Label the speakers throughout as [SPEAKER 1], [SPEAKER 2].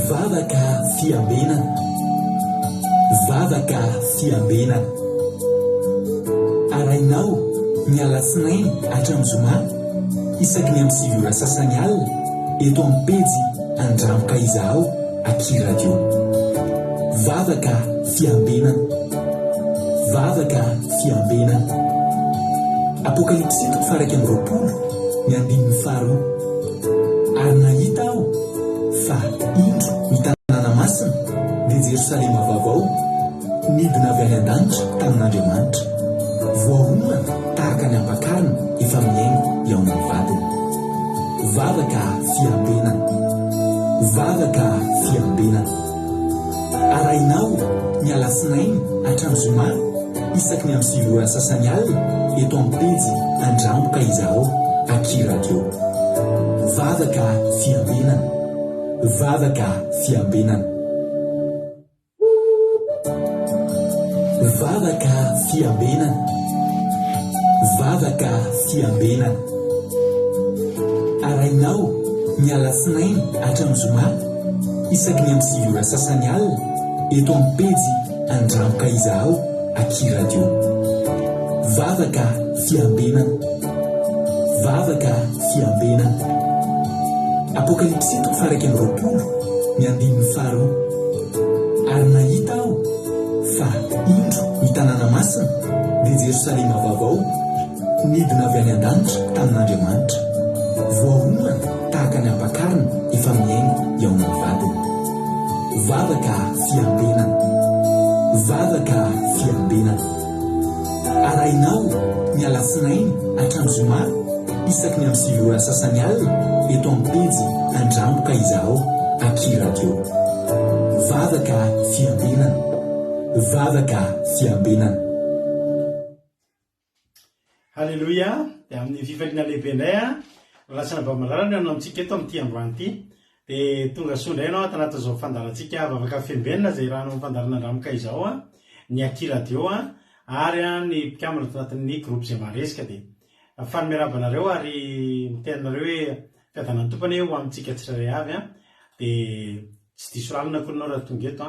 [SPEAKER 1] Vavaka fiambenana, vavaka fiambenana. Arainao ny alatsinainy hatramin'ny zoma isaky ny amin'ny 7 ora sasany alina eto amin'ny pejy Andramoka Izaho Aky Radio. Vavaka fiambenana, vavaka fiambenana. Apokalipsy 1:20 ny 5. Ary nahita aho fa indro ny tanàna masina dia Jerosalema vaovao nidina avy any an-danitra tamin'Andriamanitra, voahomana tahaka ny ampakarina efa miaingo eo amin'ny vadiny. Vavaka fiambenana, vavaka fiambenana. Arainao ny alatsinainy hatramin'ny zoma isaky ny amin'ny 7 ora sasany alina eto amin'ny pejy Andramoka Izaho Aky Radio. Vavaka fiambenana, vavaka fiambenana. Vavaka fiambenana, vavaka fiambenana. Arainao ny alatsinainy hatramin'ny zoma isaky ny amin'ny 7 ora sasany alina eto amin'ny pejy Andramoka Izaho Aky Radio. Vavaka fiambenana, vavaka fiambenana. Apokalipsy 1:20 ny 5. Ary nahita aho fa indro ny tanàna masina dia Jerosalema vaovao nidina avy any an-danitra tamin'Andriamanitra, voahomana tahaka ny ampakarina efa miaingo eo amin'ny vadiny. Vavaka fiambenana, vavaka fiambenana. Arainao ny alatsinainy hatramin'ny zoma isaky ny amin'ny 7 ora sasany alina eto amin'ny pejy Andramoka Izaho Aky Radio. Vavaka fiambenana, vavaka fiambenana.
[SPEAKER 2] Halleluia. Dia amin'ny fifaliana lehibe indray lasana bamalala no amintsika eto amin'ity androany ity. Dia tonga soa indray ianao tanaty izao fandarantsika vavaka fiambenana izay rahana amin'ny fandarana Andramoka Izaho ny Aky Radio ary ny mpikamana tanatin'ny groupe izay maresika. Dia afany miarabanareo ary mitenanareo hoe fiadanan'ny tompany eo amintsika tsirairay avy dia tsy diso lalina koinao raha tonga eto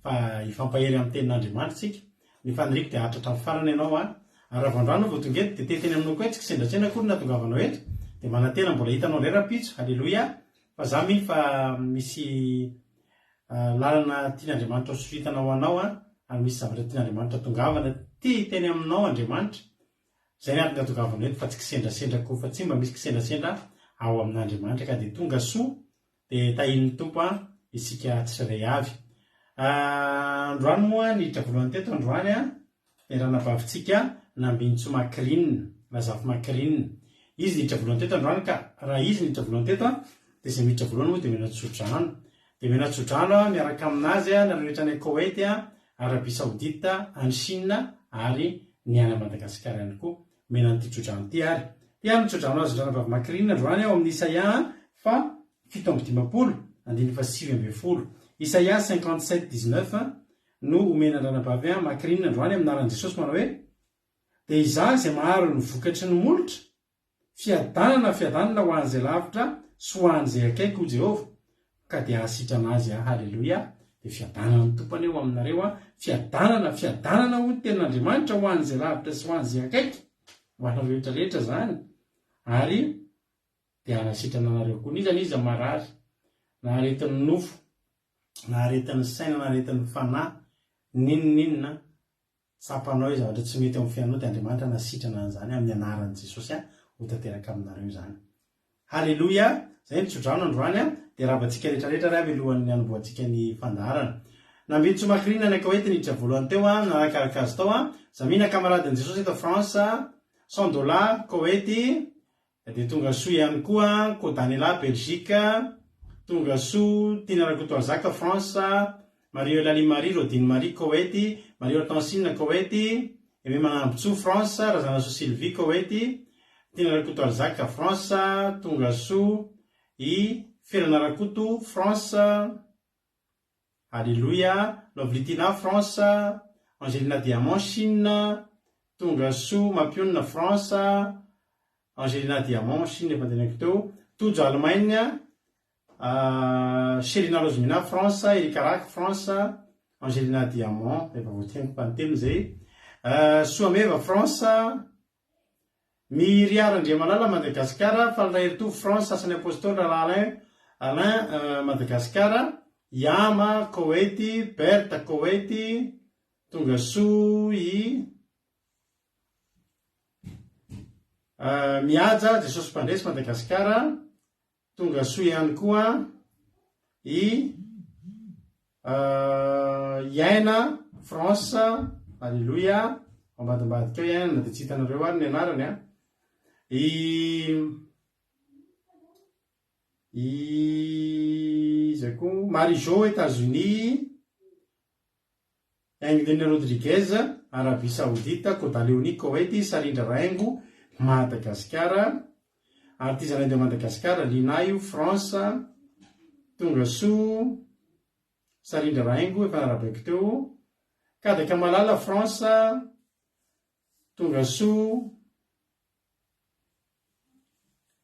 [SPEAKER 2] fa ifampahery amin'ny tenin'Andriamanitra tsika. Ny faniriko dia hatratra amin'ny farany ianao ary avandroano vao tonga eto dia teteny aminao koa tsy kisendrasendra kory natongavanao eto dia manantena mbola hitanao indray rapitso. Halleloia. Fa za miny fa misy lalana tian'Andriamanitra sofitanao anao ary misy zavatra tian'Andriamanitra tongavana teny aminao Andriamanitra. Zay ny antony natongavanao eto fa tsy kisendrasendra koa, fa tsy mba misy kisendrasendra ao amin'Andriamanitra ka dia tonga soa dia tahin'ny tompo isika tsirairay avy. Androany moa niditra voalohany teto androany dia raha nabavitsika nambinitso makirinina, lazafy makirinina. Izy niditra voalohany teto androany ka raha izy niditra voalohany teto dia izay miditra voalohany moa dia menatsodrano. Dia menatsodrano miaraka aminazy narehetra ny Koweït, Arabia Saoudite, any Chine ary ny any Madagasikara ihany koa menan'ity tsodrano ity ary. Dia mitsodrano azy ranavavy makirinina androany ao amin'ny Isaia 7:50. Isaia 57:19 no omena ranavavy makirinina androany amin'ny anaran'i Jesosy manao hoe: dia izaho izay maharo ny vokatry ny molotra, fiadanana ho an'izay lavitra sy ho an'izay akaiky ho Jehovah, ka dia ahasitrana azy. Halleluia. Dia fiadanana ny tompany eo aminareo fiadanana ho ny tenin'Andriamanitra ho an'izay lavitra sy ho an'izay akaiky ho anao rehetrarehetra zany. Ary dia anasitrana anareo koa nizany izy marary na aretin'ny nofo na aretin'ny saina na aretin'ny fanahy ninina tsapanao zavatra tsy mety amin'ny fiainanao dia Andriamanitra nasitrana an'izany amin'ny anaran'i Jesosy ho tanteraka aminareo zany. Halleluia. Zay mitsodrano androany dia rabantsika rehetrarehetra raha alohan'ny anomboantsika ny fandarana. Nambinitso makirinina ny Koweït niditra voalohany teo narakaraka azy tao zamina kamaradin'i Jesosy eto France $100 Koweït. Dia tonga soa ihany koa Côte-Daniela Belgique, tonga soa Tina Rakotoazaka France, Mario Lali Marie Rodine Marie Koweït, Mario Tansine Koweït, eme manambotsoa France Razana So Sylvie Koweït, Tina Rakotoazaka France, tonga soa i Ferana Rakoto France. Alléluia. Lovlitina France, Angelina Diamant Chine, tonga soa Mapionina France, Angelina Diamant Chine efa teneko teo, tojo Allemagne Sherina Lozmina France, Erika Rak France, Angelina Diamant, efa voateniko mpantelo zay. Soameva France, Miriara Andriamalala Madagasikara, Falraherito France, Sasany Apôstôly Alain Madagasikara, Yama Koweity, Berta Koweity, Tongasoa i Miaja Jesosy Mpandresy Madagasikara, Tongasoa ihany koa i Iaina France, alleluia, ambadimbadika eo Iaina na dia tsy hitanareo ary ny anarany a. Izay koa Marijo États-Unis, Englene Rodriguez Arabie Saoudite, Côte Léonie Koweity, Sarindra Raingo Madagasikara, Artisanat de Madagasikara, Linaio France, Tongasoa Sarindra Raingo efa narabaiko teo, Kadaka Malala France, Tongasoa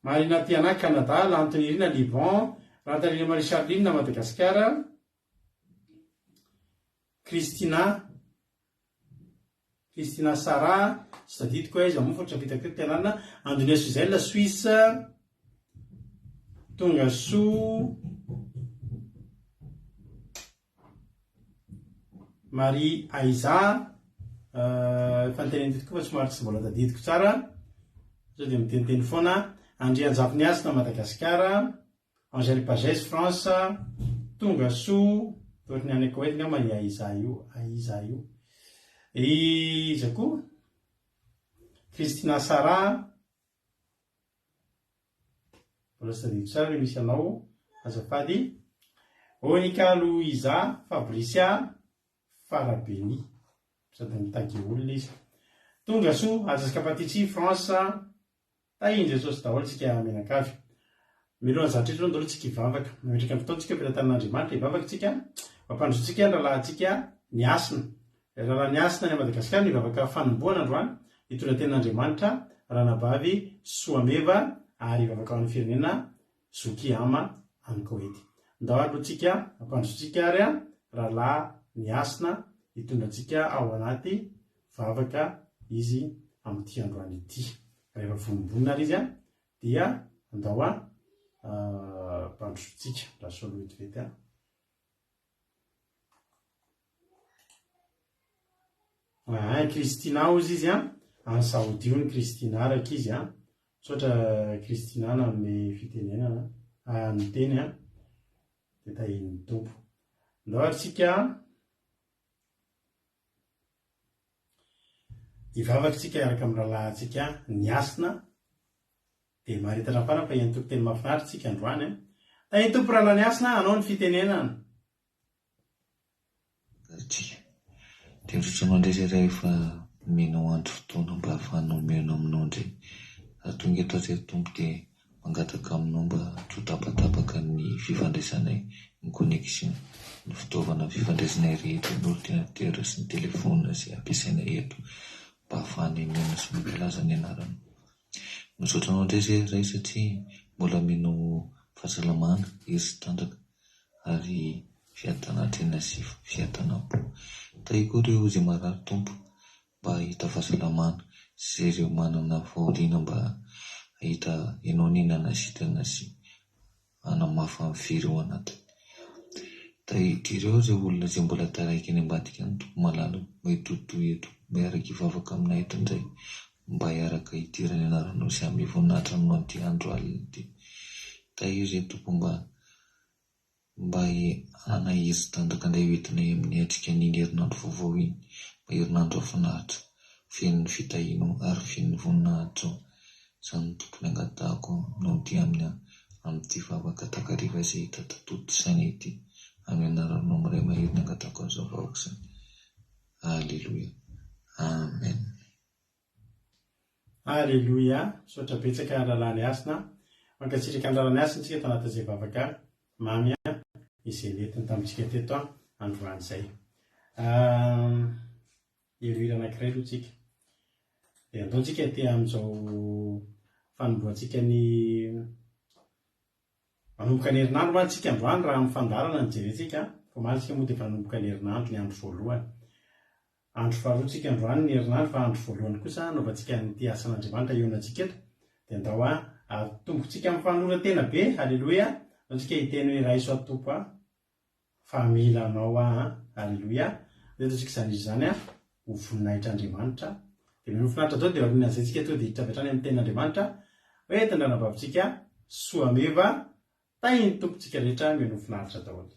[SPEAKER 2] Marina Tiana Canada, Lantonirina Liban, Rantarina Marie Charline Madagasikara, Christina Sara, tsy tadidiko izy amoa fa trapitako teto tianana, Andonia Suzelle Suisse, Tongasoa Marie Aiza, efa niteneny teto koa fa somary tsy mbola tadidiko tsara, sao dia miteniteny foana. Andrianjavy Niasina Madagasikara, Angèle Pagès France, Tongasoa, toeriny any Koweity ngamba i Aiza io. Iza koa Christina Sara, mbola tsy tadidiko tsara hoe misy anao azafady. Monica Louisa Fabricia Farabeni, sady mitaky olona izy. Tongasoa Azazakapatitry France, tahiny Jesosy daholo tsika menakavy. Milohan'ny zavatra eto ndolo tsika hivavaka, mametraka ny fotoantsika ampitantan'Andriamanitra hivavaka tsika, mampandrotsika ny rahalahintsika niasina. Raha niasina ny Madagasikara nivavaka fanomboana androany, hitondra ten'Andriamanitra ranabavy Soameva ary hivavaka ao amin'ny firenena Zokiama any Koweity. Ndao aloha tsika mampandrotsika ary rahalahy niasina hitondra tsika ao anaty vavaka izy amin'ity androany ity. Rehefa vonombonina ary izy dia andao mpandrosotsika raha solo vetivety Kristina ozy izy any Saodia io ny Kristina araka izy sotra Kristina na amin'ny fitenenana ny teny dia tahin'ny tompo. Ndao ary tsika hivavaka tsika araka amin'ny rahalahintsika niasina, dia maharitana fana fa hiany tompo teny mahafinaritra tsika androany. Tahiny tompo rahalahy niasina anao ny fitenenana.
[SPEAKER 3] Tendrotranao indray zay rehefa menao andro fotoana mba ahafahanao meno aminao indray. Raha tonga eto zay tompo dia mangataka aminao mba tsy ho tapatapaka ny fifandraisanay, ny connexion, ny fitaovana fifandraisanay rehetra, ny ordinateur sy ny telefona izay ampiasainay eto mba ahafahanay meno sy mampilaza ny anarana. Misaotranao indray zay ray satria mbola menao fahasalamana, hery sy tanjaka ary fiadanatena sy fiadanam-po. Tahiko ireo izay marary tompo mba hahita fahasalamana sy ireo manana fahoriana mba hahita ianao ninana sitana sy hanamafa amin'ny firy ao anatiny. Tahik'ireo izay olona izay mbola taraiky any ambadika any tompo malala mba hitotoy eto, mba hiaraka hivavaka aminay eto indray, mba hiaraka hitirany anaranao sy amin'ny voninahitra aminao ity andro alina ity. Tahiry zay tompo mba hanahiry tanjaka indray hoentinay amin'ny atrika n'iny herinandro vaovao iny, mba herinandro hafinaritra feno fitahinao ary feno voninahitra. Izany tompony angatahako no ty amin'ity vavaka takariva izay hita tatoto saina ity, amin'ny anaranao miray mahiriny angatahako an'izao vavaka izany. Alleluia, amen.
[SPEAKER 2] Alleluia. Sotra betsaka ny rahalahy niasina, mankatsirika ny rahalahy niasina tsika tanatin'izay vavaka mamy izay netiny tamintsika teto androany izay. Helohira anankiray aloha tsika dia andaontsika ty amin'izao fanomboantsika ny manomboka ny herinandro mantsika androany raha mifandarana ny jerentsika fa mantsika moa dia fanomboka ny herinandro ny andro voalohany andro faharoatsika androany ny herinandro fa andro voalohany kosa naovantsika nyty asan'andriamanitra eonantsika eto dia andao tombotsika amin'ny fanoratena be halleloia antsika hiteny hoe raha iso atompo fa milanao halleloia dia ataontsika izany izy zany ho voninahitr'andriamanitra dia minofinaritra zao dia arinazantsika to dia hitravetrany amin'ny tenin'andriamanitra hoe tandranabavitsika soameva tainy tompontsika rehetra minofinaritra daholo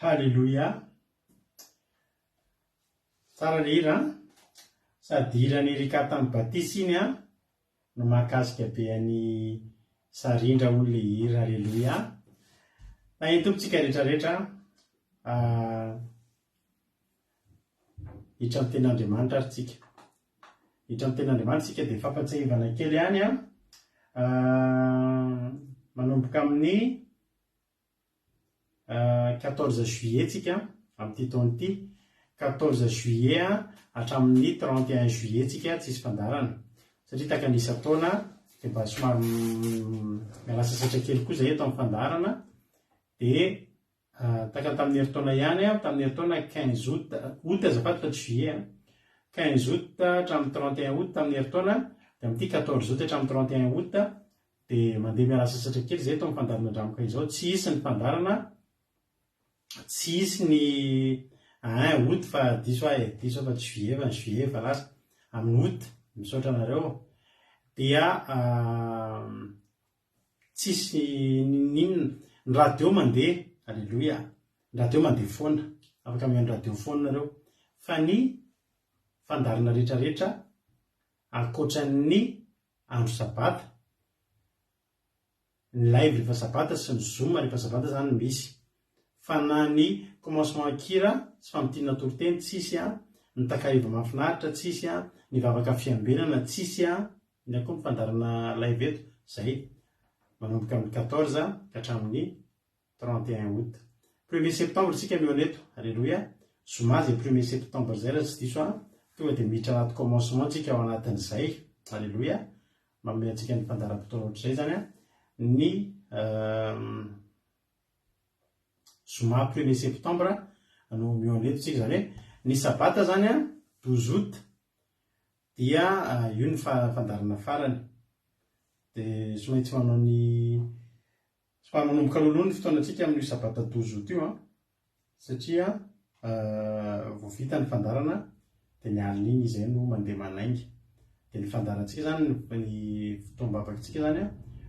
[SPEAKER 2] halleloia tsara le hira sady hiran'ny rikatany batisy iny no mahakasika be any sarindra olole hira aleloia na entompotsika rehetrarehetra hitra amin'ny ten'andriamanitra ary tsika hitra amin'ny ten'andriamanitra tsika dia fampatsahivana kely ihany manomboka amin'ny 14 juillet tsika amin'ity taona ity 14 juillet hatramin'ny 31 juillet tsika tsisy fandarana satria takanisa taona dia mba somary miala sasatra kely koa zay eto amin'ny fandarana dia takany tamin'ny herintaona ihany tamin'ny herintaona 15 août azafady juillet 15 août hatramin'ny 31 août tamin'ny herintaona dia amin'ity 14 août hatramin'ny 31 août dia mandeha miala sasatra kely zay eto amin'ny fandarana andramoka izao tsy hisy ny fandarana tsy hisy ny août fa diso fa juillet fa juillet fa lasa amin'ny août misaotra anareo dia tsisy ninona ny radio mandeha alleloia ny radio mandeha foana afaka mihaino radio foana nareo fa ny fandarana rehetrarehetra ankoatran'ny andro sabata ny live rehefa sabata sy ny zoom rehefa sabata zany misy fa na ny commencement kira sy famitiny toroteny tsisy ny takariva mahafinaritra tsisy ny vavaka fiambenana tsisy ny akoa mifandarana live eto zay manomboka amin'ny 14 ka hatramin'ny 31 août 1er septembre tsika mioneto alleloia zoma zay 1er septembre zay raha tsy diso tonga dia miditra anaty commencement tsika ao anatin'izay alleloia manome antsika ny fandaram-potoana ohatr'izay zany ny zoma 1er septembre no mioneto tsika zany hoe ny sabata zany 12 août dia io ny fandarana farany dia somaitsy manao ny manomboka aloaloha ny fotoanantsika amin'io sabata 12 août io satria vao vita ny fandarana dia ny alina iny izay no mandeha manaingy dia ny fandarantsika zany ny fotoam-bavakantsika zany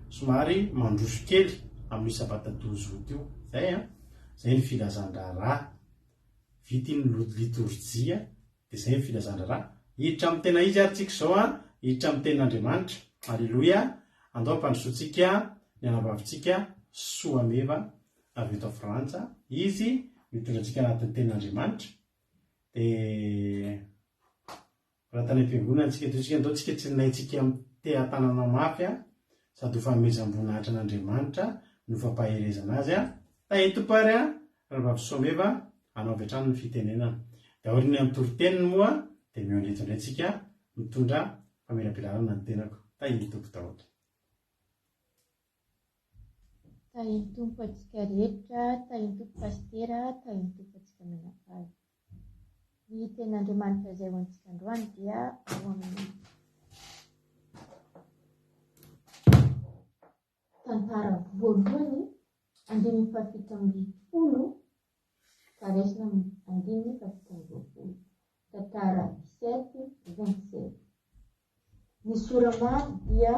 [SPEAKER 2] somary mandroso kely amin'io sabata 12 août io zay ny filazan-draharaha vita ny liturgia dia zay ny filazan-draharaha hiditra amin'ny tena izy ary tsika zao hiditra amin'ny ten'andriamanitra alleloia andao ampandrosoantsika ny anabavitsika soa meva avy eto Frantsa izy mitondrantsika anatin'ny ten'andriamanitra dia raha tany am-piangonana antsika totsika andao tsika tsy naintsika te-tanana mafy sady ho fanomezam-boninahitra an'andriamanitra no fampaherezana azy taentom-pary rahavavy soa meva anao avy hatrany ny fitenenana dia aoriana amin'ny toroteniny moa dia mioneto indray tsika mitondra famelabelarana ny tenako tahiny tompo daholo
[SPEAKER 4] tahiny tompo atsika rehetra tahiny tompo pastera tahiny tompo atsika menakazy ny ten'andriamanitra izay ho antsika androany dia ao amin'ny tantara voalohany 570 ka resina 570 tantara 17-27 ny soramamy dia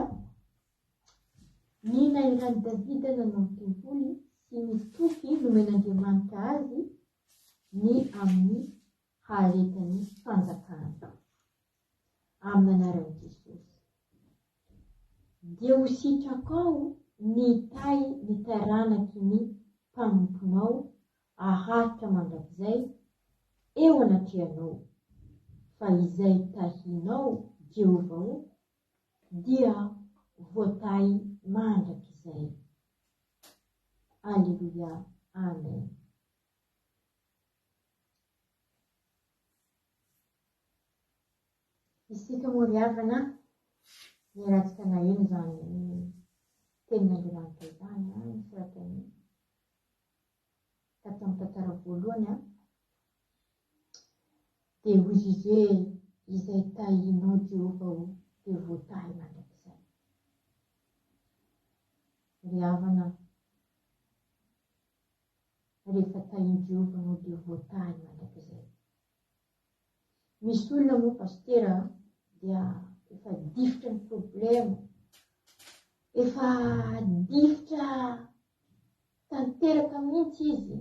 [SPEAKER 4] ny nairany Davida nanao tempoly sy ny toky nomen'andriamanitra azy ny amin'ny haretany fanjakana amin'ny anaran'i Jesosy dia ho sitraka ao ny tay ny taranaky ny mpanomponao aharitra mandrakizay eo anatrehanao fa izay tahinao Jehovah dia voatay mandrakizay. Alleluia, amen. Isika moa ry havana niaratsika na ino zany tenin'andriamanitra izany nisoratany tato amin'ny tantara voalohany dia hozy izy hoe izay tahinao Jehovah dia voatay mandrakizay. Ry havana rehefa tahin'i Jehovah anao dia voatay mandrakizay. Misy olona moa pastera dia efa difitra ny problema, efa difitra tanteraka mihitsy izy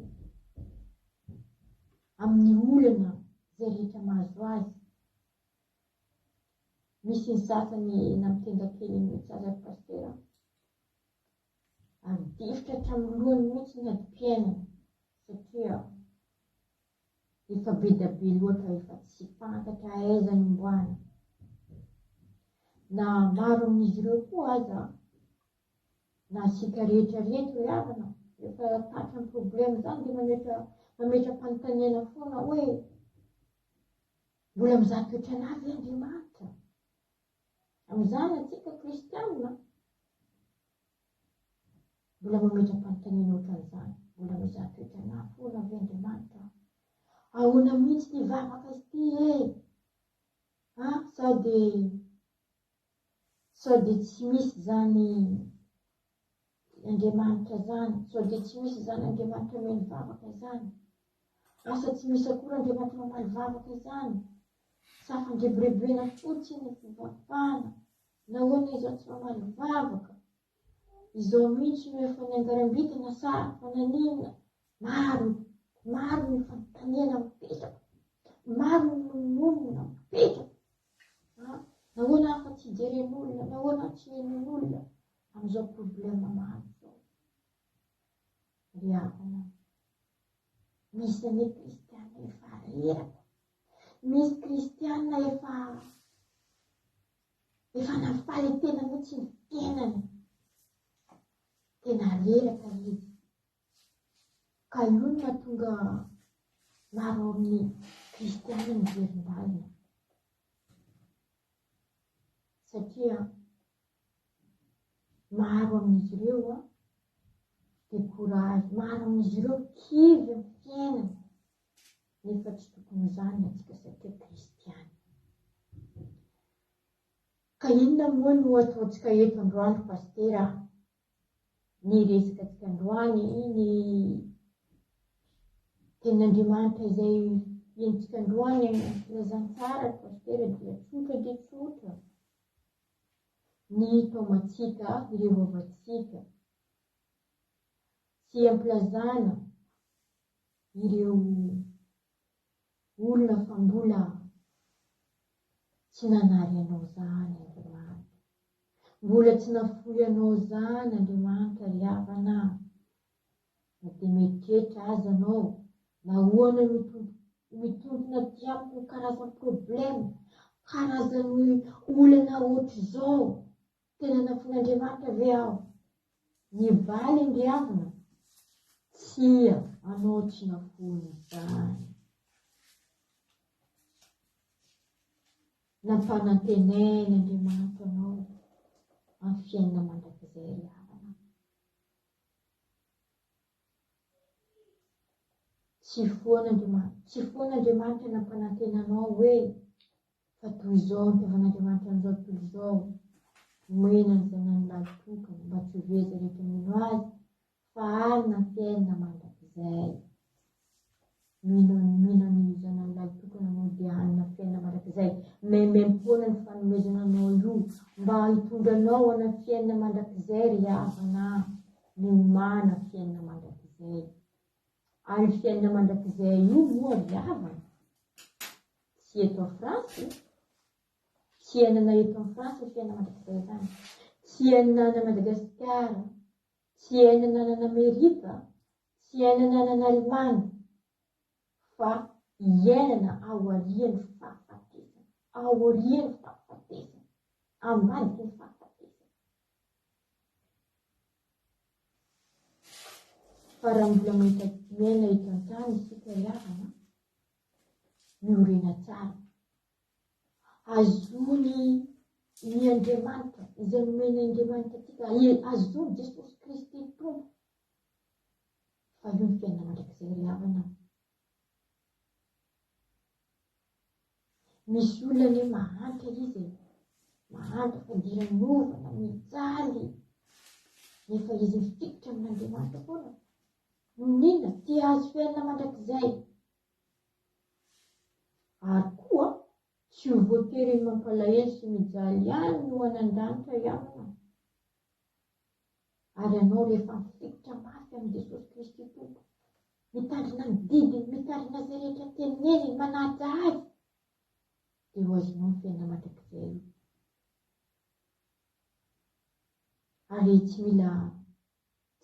[SPEAKER 4] amin'ny olana zay rehetra mahazo azy. Misy ny sasany namitenda kely mihitsy azy pastera tafidifitra hatramin'ny lohany mihitsy ny adi-piainana satria efa be da be loatra efa tsy fantatra aiza ny omboana. Na maro amin'izy ireo koa aza na sika rehetra hoe avana efa tatra ny problema zany dia mametra-panontaniana foana hoe mbola mizaha toetranazy Andriamanitra. Amin'izany atsika kristianina mbola mametra-panontaniana ohatran'izany, mbola mizaha toetranazy foana avy Andriamanitra. Ahoana mihitsy ny vavaka izy ity sao dia tsy misy zany Andriamanitra zany, sao dia tsy misy zany Andriamanitra meny vavaka izany, asa tsy misy akory Andriamanitra mamaly vavaka izany, safandrebirebena fotsiny ny fivavahana, nahoana izao tsy mamaly vavaka, izao mihitsy no efa ny angaram-bitana sa fananina. Maro ny fanontaniana mipetraka, maro ny monina mipetraka. Nahoana afa tsy jeren'olona, nahoana tsy nen'olona amin'izao problema maro izao. Ry havana, misy ny kristianina efa reraka, misy kristianina efa nafaly tena mihitsy ny fiainany, tena reraka izy. Ka io no mahatonga maro amin'ny kristianina miverim-balina. Satria maro amin'izy ireo décourage, maro amin'izy ireo kivy amin'ny fiainana, nefa tsy tokony izany atsika satria kristianina. Ka inona moa no ataontsika eto androany pastera? Ny resaka antsika androany ny ten'Andriamanitra izay entsika androany filazantsara pastera dia tsotra dia tsotra. Ny tomantsika ireo vavantsika, sy ampilazana ireo olona fa mbola tsy nanary anao zany Andriamanitra, mbola tsy nafoy anao zany Andriamanitra ry havana. Na dia meritreritra aza anao, nahoana mitontona tiamiko karazany problema, karazany olana ohatr'izao, tena nafon'Andriamanitra ve aho? Ny valy ry havana, tsia anao tsy nafony izany. Nampanantenainy Andriamanitra anao amin'ny fiainana mandrakizay ry havana. Tsy foana Andriamanitra nampanantena anao hoe fa toy izao ny fitiavan'Andriamanitra an'izao tontolo izao, omena ny zanany lahy tokana mba tsy ho veza rehetra mino azy, fa alina ny fiainana mandrakizay. Mino ny zanany lahy tokana anao dia alina ny fiainana mandrakizay. Memempoana ny fanomezana anao io mba hitondranao ana fiainana mandrakizay ry havana, ny omana fiainana mandrakizay. Ary fiainana mandrakizay io moa ry havana, tsy eto a Fransy, tsy iainana eto amin'ny Fransy fiainana mandrakizay zany, tsy iainana any Madagasikara, tsy iainana any Amerika, tsy iainana any Alemana, fa iainana ao aorian'ny fahafatesana, ao aorian'ny fahafatesana, ambadiky ny fahafatesana. Fa raha mbola miaina eto an-tany isika ry havana, miorina tsara, azony ny Andriamanitra izay nomeny Andriamanitra atsika, azony Jesosy Kristy tompo, fa io ny fiainana mandrakizay ry havana. Misy olona ny mahantra izy, mahantra fadiran'ovana, mijaly, nefa izy mifikitra amin'Andriamanitra foana. Nonina tia azo fiainana mandrakizay. Ary koa tsy ho voatery mampalahelo sy mijaly ihany no anandanitra ihany. Ary anao rehefa mifikitra mafy amin'ny Jesosy Kristy tompo, mitandrina ny didiny, mitandrina izay rehetra teneniny, manatra azy, dia ho azonao ny fiainana mandrakizay io. Ary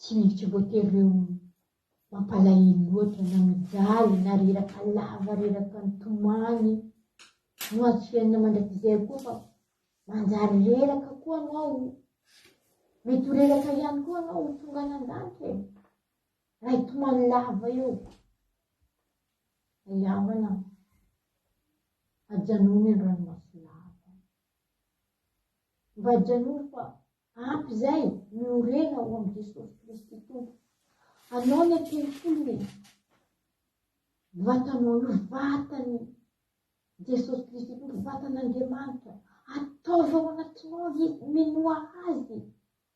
[SPEAKER 4] tsy voatery mampalahelo loatra na mijaly na reraka lava reraka nitomany no azo fiainana mandrakizay koa fa manjary reraka koa anao, mety ho reraka ihany koa anao tonga an-danitra e. Raha hitomany lava eo iavana ajanony ny ranomasy lava mba ajanony fa ampy zay miorena ho amin'ny Jesosy Kristy tompo. Anao ny ateny folony vatanao io vatany Jesosy Kristy tompo, vatan'Andriamanitra, ataova ao anatinao izy, minoa azy,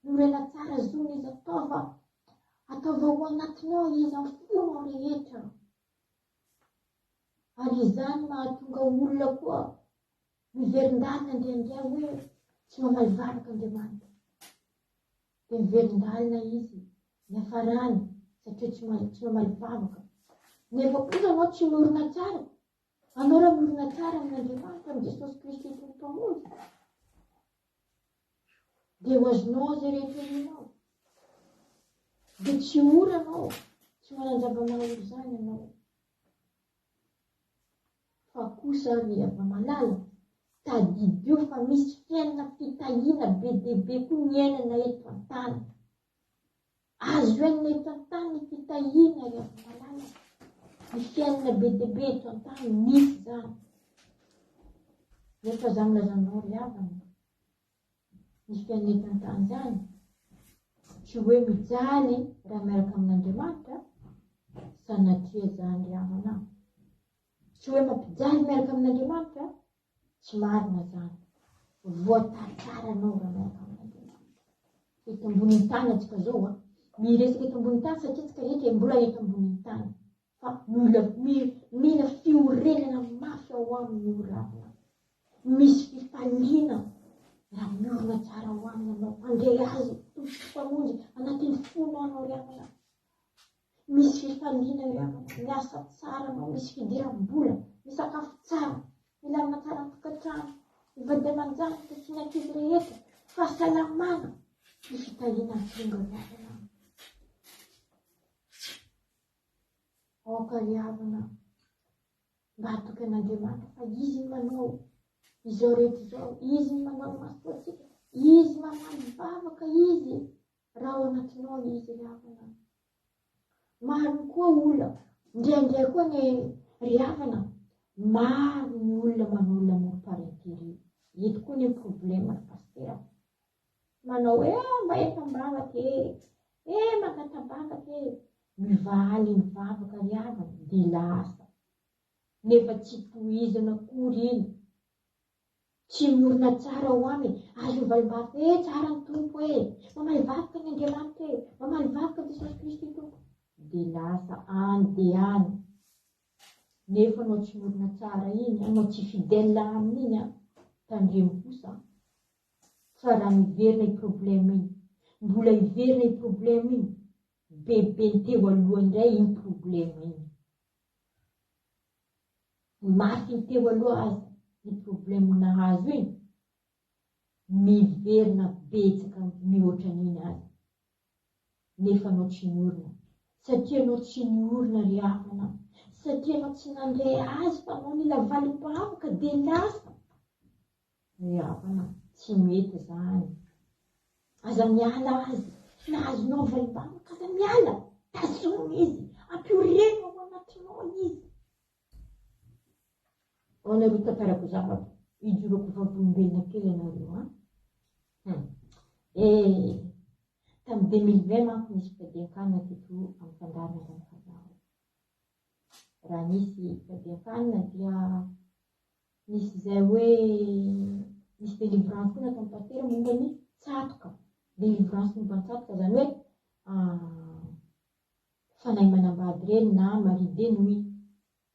[SPEAKER 4] miorena tsara zony izy, ataova ao anatinao izy, afonao rehetra. Ary izany mahatonga olona koa miverin-dalina ndraindray hoe tsy mamaly vavaka Andriamanitra. Dia miverin-dalina izy niafarany satria tsy mamaly vavaka. Nefa kosa anao tsy miorina tsara. Anao raha miorina tsara amin'Andriamanitra, amin'ny Jesosy Kristy tompo mpamonjy, dia ho azonao zay rehetra ianao. Dia tsy ora anao, tsy manan-java-mahaolo zany anao. Fa kosa ry ava-malala, tadidio fa misy fiainana fitahiana be dia be koa ny iainana eto an-tany. Azo iainana eto an-tany ny fitahiana ry ava-malala. Ny fiainana be dia be eto an-tany misy zany. Nefa za milazanao ry havana, ny fiainana eto an-tany zany tsy hoe mijaly raha miaraka amin'Andriamanitra, sanatria zany ry havana. Tsy hoe mampijaly miaraka amin'Andriamanitra, tsy marina zany. Voatary tsara anao raha miaraka amin'Andriamanitra. Eto ambonin'ny tany atsika zao miresaka eto ambonin'ny tany satria tsika rehetra mbola eto ambonin'ny tany. Fa mila fiorenana mafy ao aminy io ravina. Misy fifaliana raha miorina tsara ao aminy anao. Andray azy tompo mpamonjy anatin'ny fona anao ry havana. Misy fifaliana ry havana, miasa tsara anao, misy fidiram-bola, misakafo tsara, milamina tsara ny tokantrano, mivady aman-janaka sy ny ankizy rehetra, fahasalamana, ny fitaliana tonga ry havana. Aoka ry havana, mba hatoky an'Andriamanitra fa izy ny manao izao rehetra izao, izy ny manao ny maso atsika, izy mamaly vavaka izy, raha ao anatinao izy ry havana. Maro koa olona, ndraindray koa ny ry havana, maro ny olona manolona moro-parenteri. Eto koa ny problema ny pastera. Manao mba etam-bavaka mangatam-bavaka mivaly ny vavaka ry havana, dia lasa. Nefa tsy tohizana akory iny. Tsy miorina tsara ho aminy, azo valim-bavaka tsara ny tompo mamaly vavaka ny Andriamanitra mamaly vavaka Jesosy Kristy tompo. Dia lasa any dia any. Nefa anao tsy miorina tsara iny, anao tsy fidèle amin'iny tandremo kosa. Fa raha miverina i problème iny, mbola hiverina i problème iny, bebe ny teo aloha indray iny problème iny. Mafy ny teo aloha azy ny problème nahazo iny, miverina betsaka mihoatra an'iny azy. Nefa anao tsy miorina. Satria anao tsy niorina ry havana, satria anao tsy nandray azy fa anao nila valim-bavaka dia lasa. Ry havana, tsy mety zany. Aza miala azy, nahazonao valim-bavaka, aza miala, tazony izy, ampiorena ao anatinao izy. Ao nareo tantarako zavatra, hijoroko vavolombelona kely anareo tamin'ny 2020 manko nisy fadian-kanina teto amin'ny fandarina Ramakazao. Raha nisy fadian-kanina dia nisy izay hoe nisy délivrance koa nataon'ny pastera momba ny tsatoka. Délivrance momba ny tsatoka zany hoe fanahy manambady reny na maride nuit.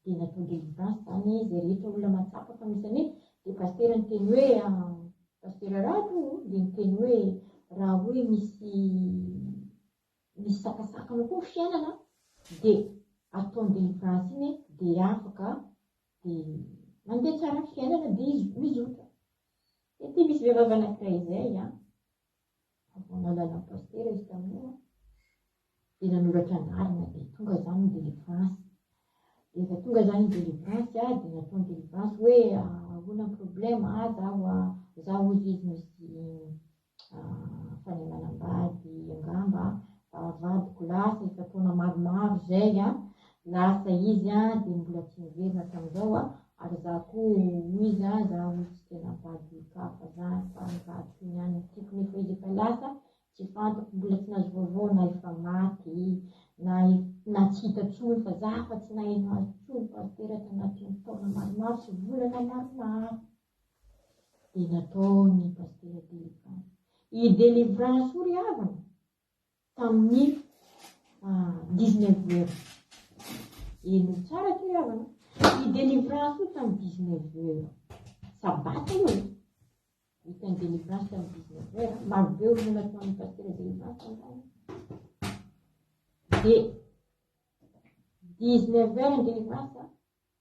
[SPEAKER 4] Dia natao délivrance zany zay rehetra olona matsapa fa misy any. Dia pastera niteny hoe pastera rato dia niteny hoe raha hoe misy sakasakana koa fiainana dia atao délivrance iny dia afaka dia mandeha tsara ny fiainana dia mizotra. Dia ty misy vehivavy anankiray izay avy nalalana pastera izy tamin'io dia nanoratra anarana dia tonga zany ny délivrance. Efa tonga zany ny délivrance dia natao ny délivrance hoe ahoana ny problème zaho izy misy fanemanam-bady angamba vadiko lasa efa taona maromaro zay lasa izy dia mbola tsy miverina hatramin'izao ary za koa izy zaho tsy tena vady kafa zany fa mivadiko ihany tiako nefa izy efa lasa tsy fantako mbola tsy nahazo vaovao na efa maty na tsy hita tsony fa za fa tsy naheno azy tsony pastera tanatin'ny taona maromaro sy volana maromaro. Dia natao ny pastera délivrance. I délivrance io ry havana tamin'ny 19 heures. Eno tsara ty havana. I délivrance io tamin'ny 19 heures. Sabata io. Hitan'ny délivrance tamin'ny 19 heures. Marobe olo natao ny pastera délivrance tamin'izany. Dia 19 heures ny délivrance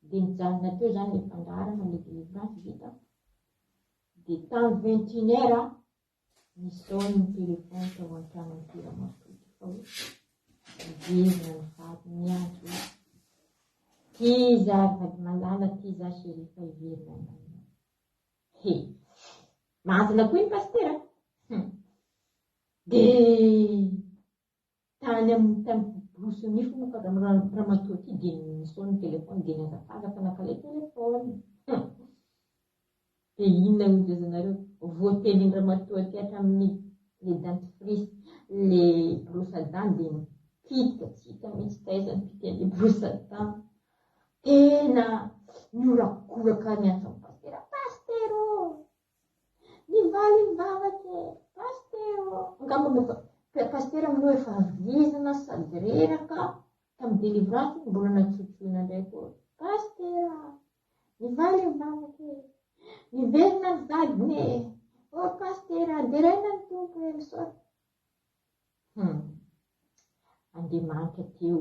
[SPEAKER 4] dia nijanona teo zany le fandarana le délivrance vita. Dia tamin'ny 21 heures nisao ny telefony tao an-trano ny mpiramasoty fa hoe miverina ny vady miantso hoe ty za vady malala ty za chéri fa hiverina nanao. He, mazina koa iny pastera. Dia tany tamin'ny borosy nify moa ka ramatoa ty dia nisao ny telefony dia niazafaka fa nakale telefony. Dia inona nodezanareo voatelin'ny ramatoa ty hatramin'ny le dentifrice le brosse à dents dia mipitika tsy hita mihitsy taizany pitely brosse à dents. Tena miorakoraka niantso amin'ny pastera. Pastero nivaly ny vavake pastero. Angamba moa fa pastera amin'io efa vizina sady reraka tamin'ny délivrance mbola natsotsoina indray koa. Pastera nivaly ny vavake niverina ny vadiny pastera deraina ny tompo misaoty. Andriamanitra teo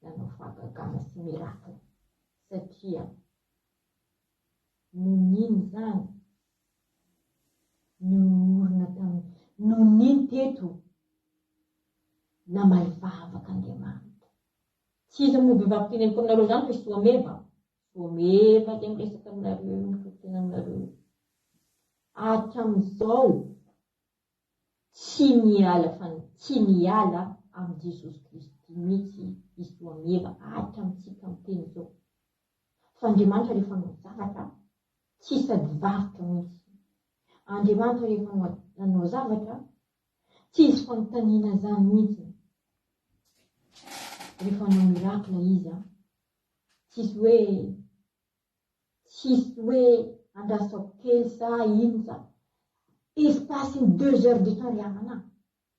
[SPEAKER 4] nanao fahagagana sy mirakina satria nonino zany niorina tamin'ny nonino teto namaly vavaka Andriamanitra. Tsy izy moa vehivavy teneniko aminareo zany fa soameva le miresaka aminareo mitokotena aminareo hatramin'izao tsy miala amin'ny Jesosy Kristy mihitsy isoameva hatramintsika miteny izao. Fa Andriamanitra rehefa nanao zavatra tsy sady varotra mihitsy. Andriamanitra rehefa nanao zavatra tsy izy fanontaniana zany mihitsy. Rehefa nanao mirakina izy tsisy hoe andrasako kely sa ino sa espace-ny 2 heures de temps ry havana.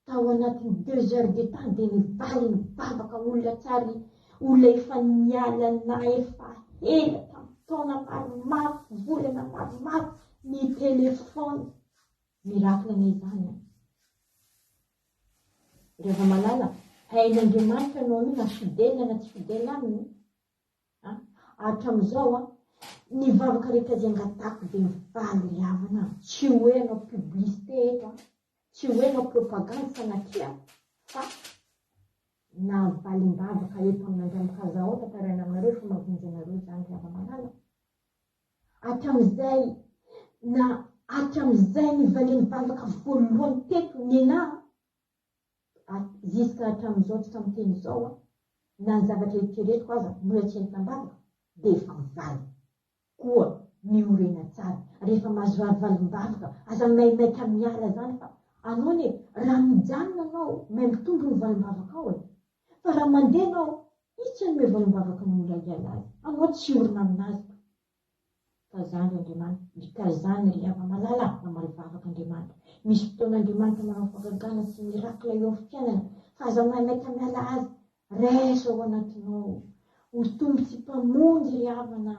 [SPEAKER 4] Tao anatin'ny 2 heures de temps dia nivaly ny vavaka olona tsary olona efa nialana efa ela tamin'ny taona maromaro volana maromaro ny telefony mirakina izany. Rehefa malala hain'Andriamanitra anao io na fidèle na tsy fidèle aminy. Hatramin'izao ny vavaka rehetra izay angatako dia mivaly ry havana. Tsy hoe anao publicité eto tsy hoe anao propagande sanatria fa na valim-bavaka eto amin'Andriamanitra ao tantaraina aminareo fa mavonjy anareo zany ry hava malala. Hatramin'izay nivalian'ny vavaka voalohany teto nenahy ziska hatramin'izao tsy tamin'ny izao na ny zavatra eritreretiko aza mbola tsy nitambavaka dia efa mivaly koa miorena tsara. Rehefa mahazo valim-bavaka aza maimaika miala zany fa anao ne raha mijanona anao mahay mitombo ny valim-bavaka ao fa raha mandeha anao itsany me valim-bavaka ny olona iala azy anao tsy orina aminazy. Ka zany Andriamanitra ka zany ry hava malala namaly vavaka Andriamanitra. Misy fotoan'Andriamanitra manao fahagagana sy mirakila eo amin'ny fiainana fa aza maimaika miala azy raiso ao anatinao ho tombo tsy mpamonjy ry havana.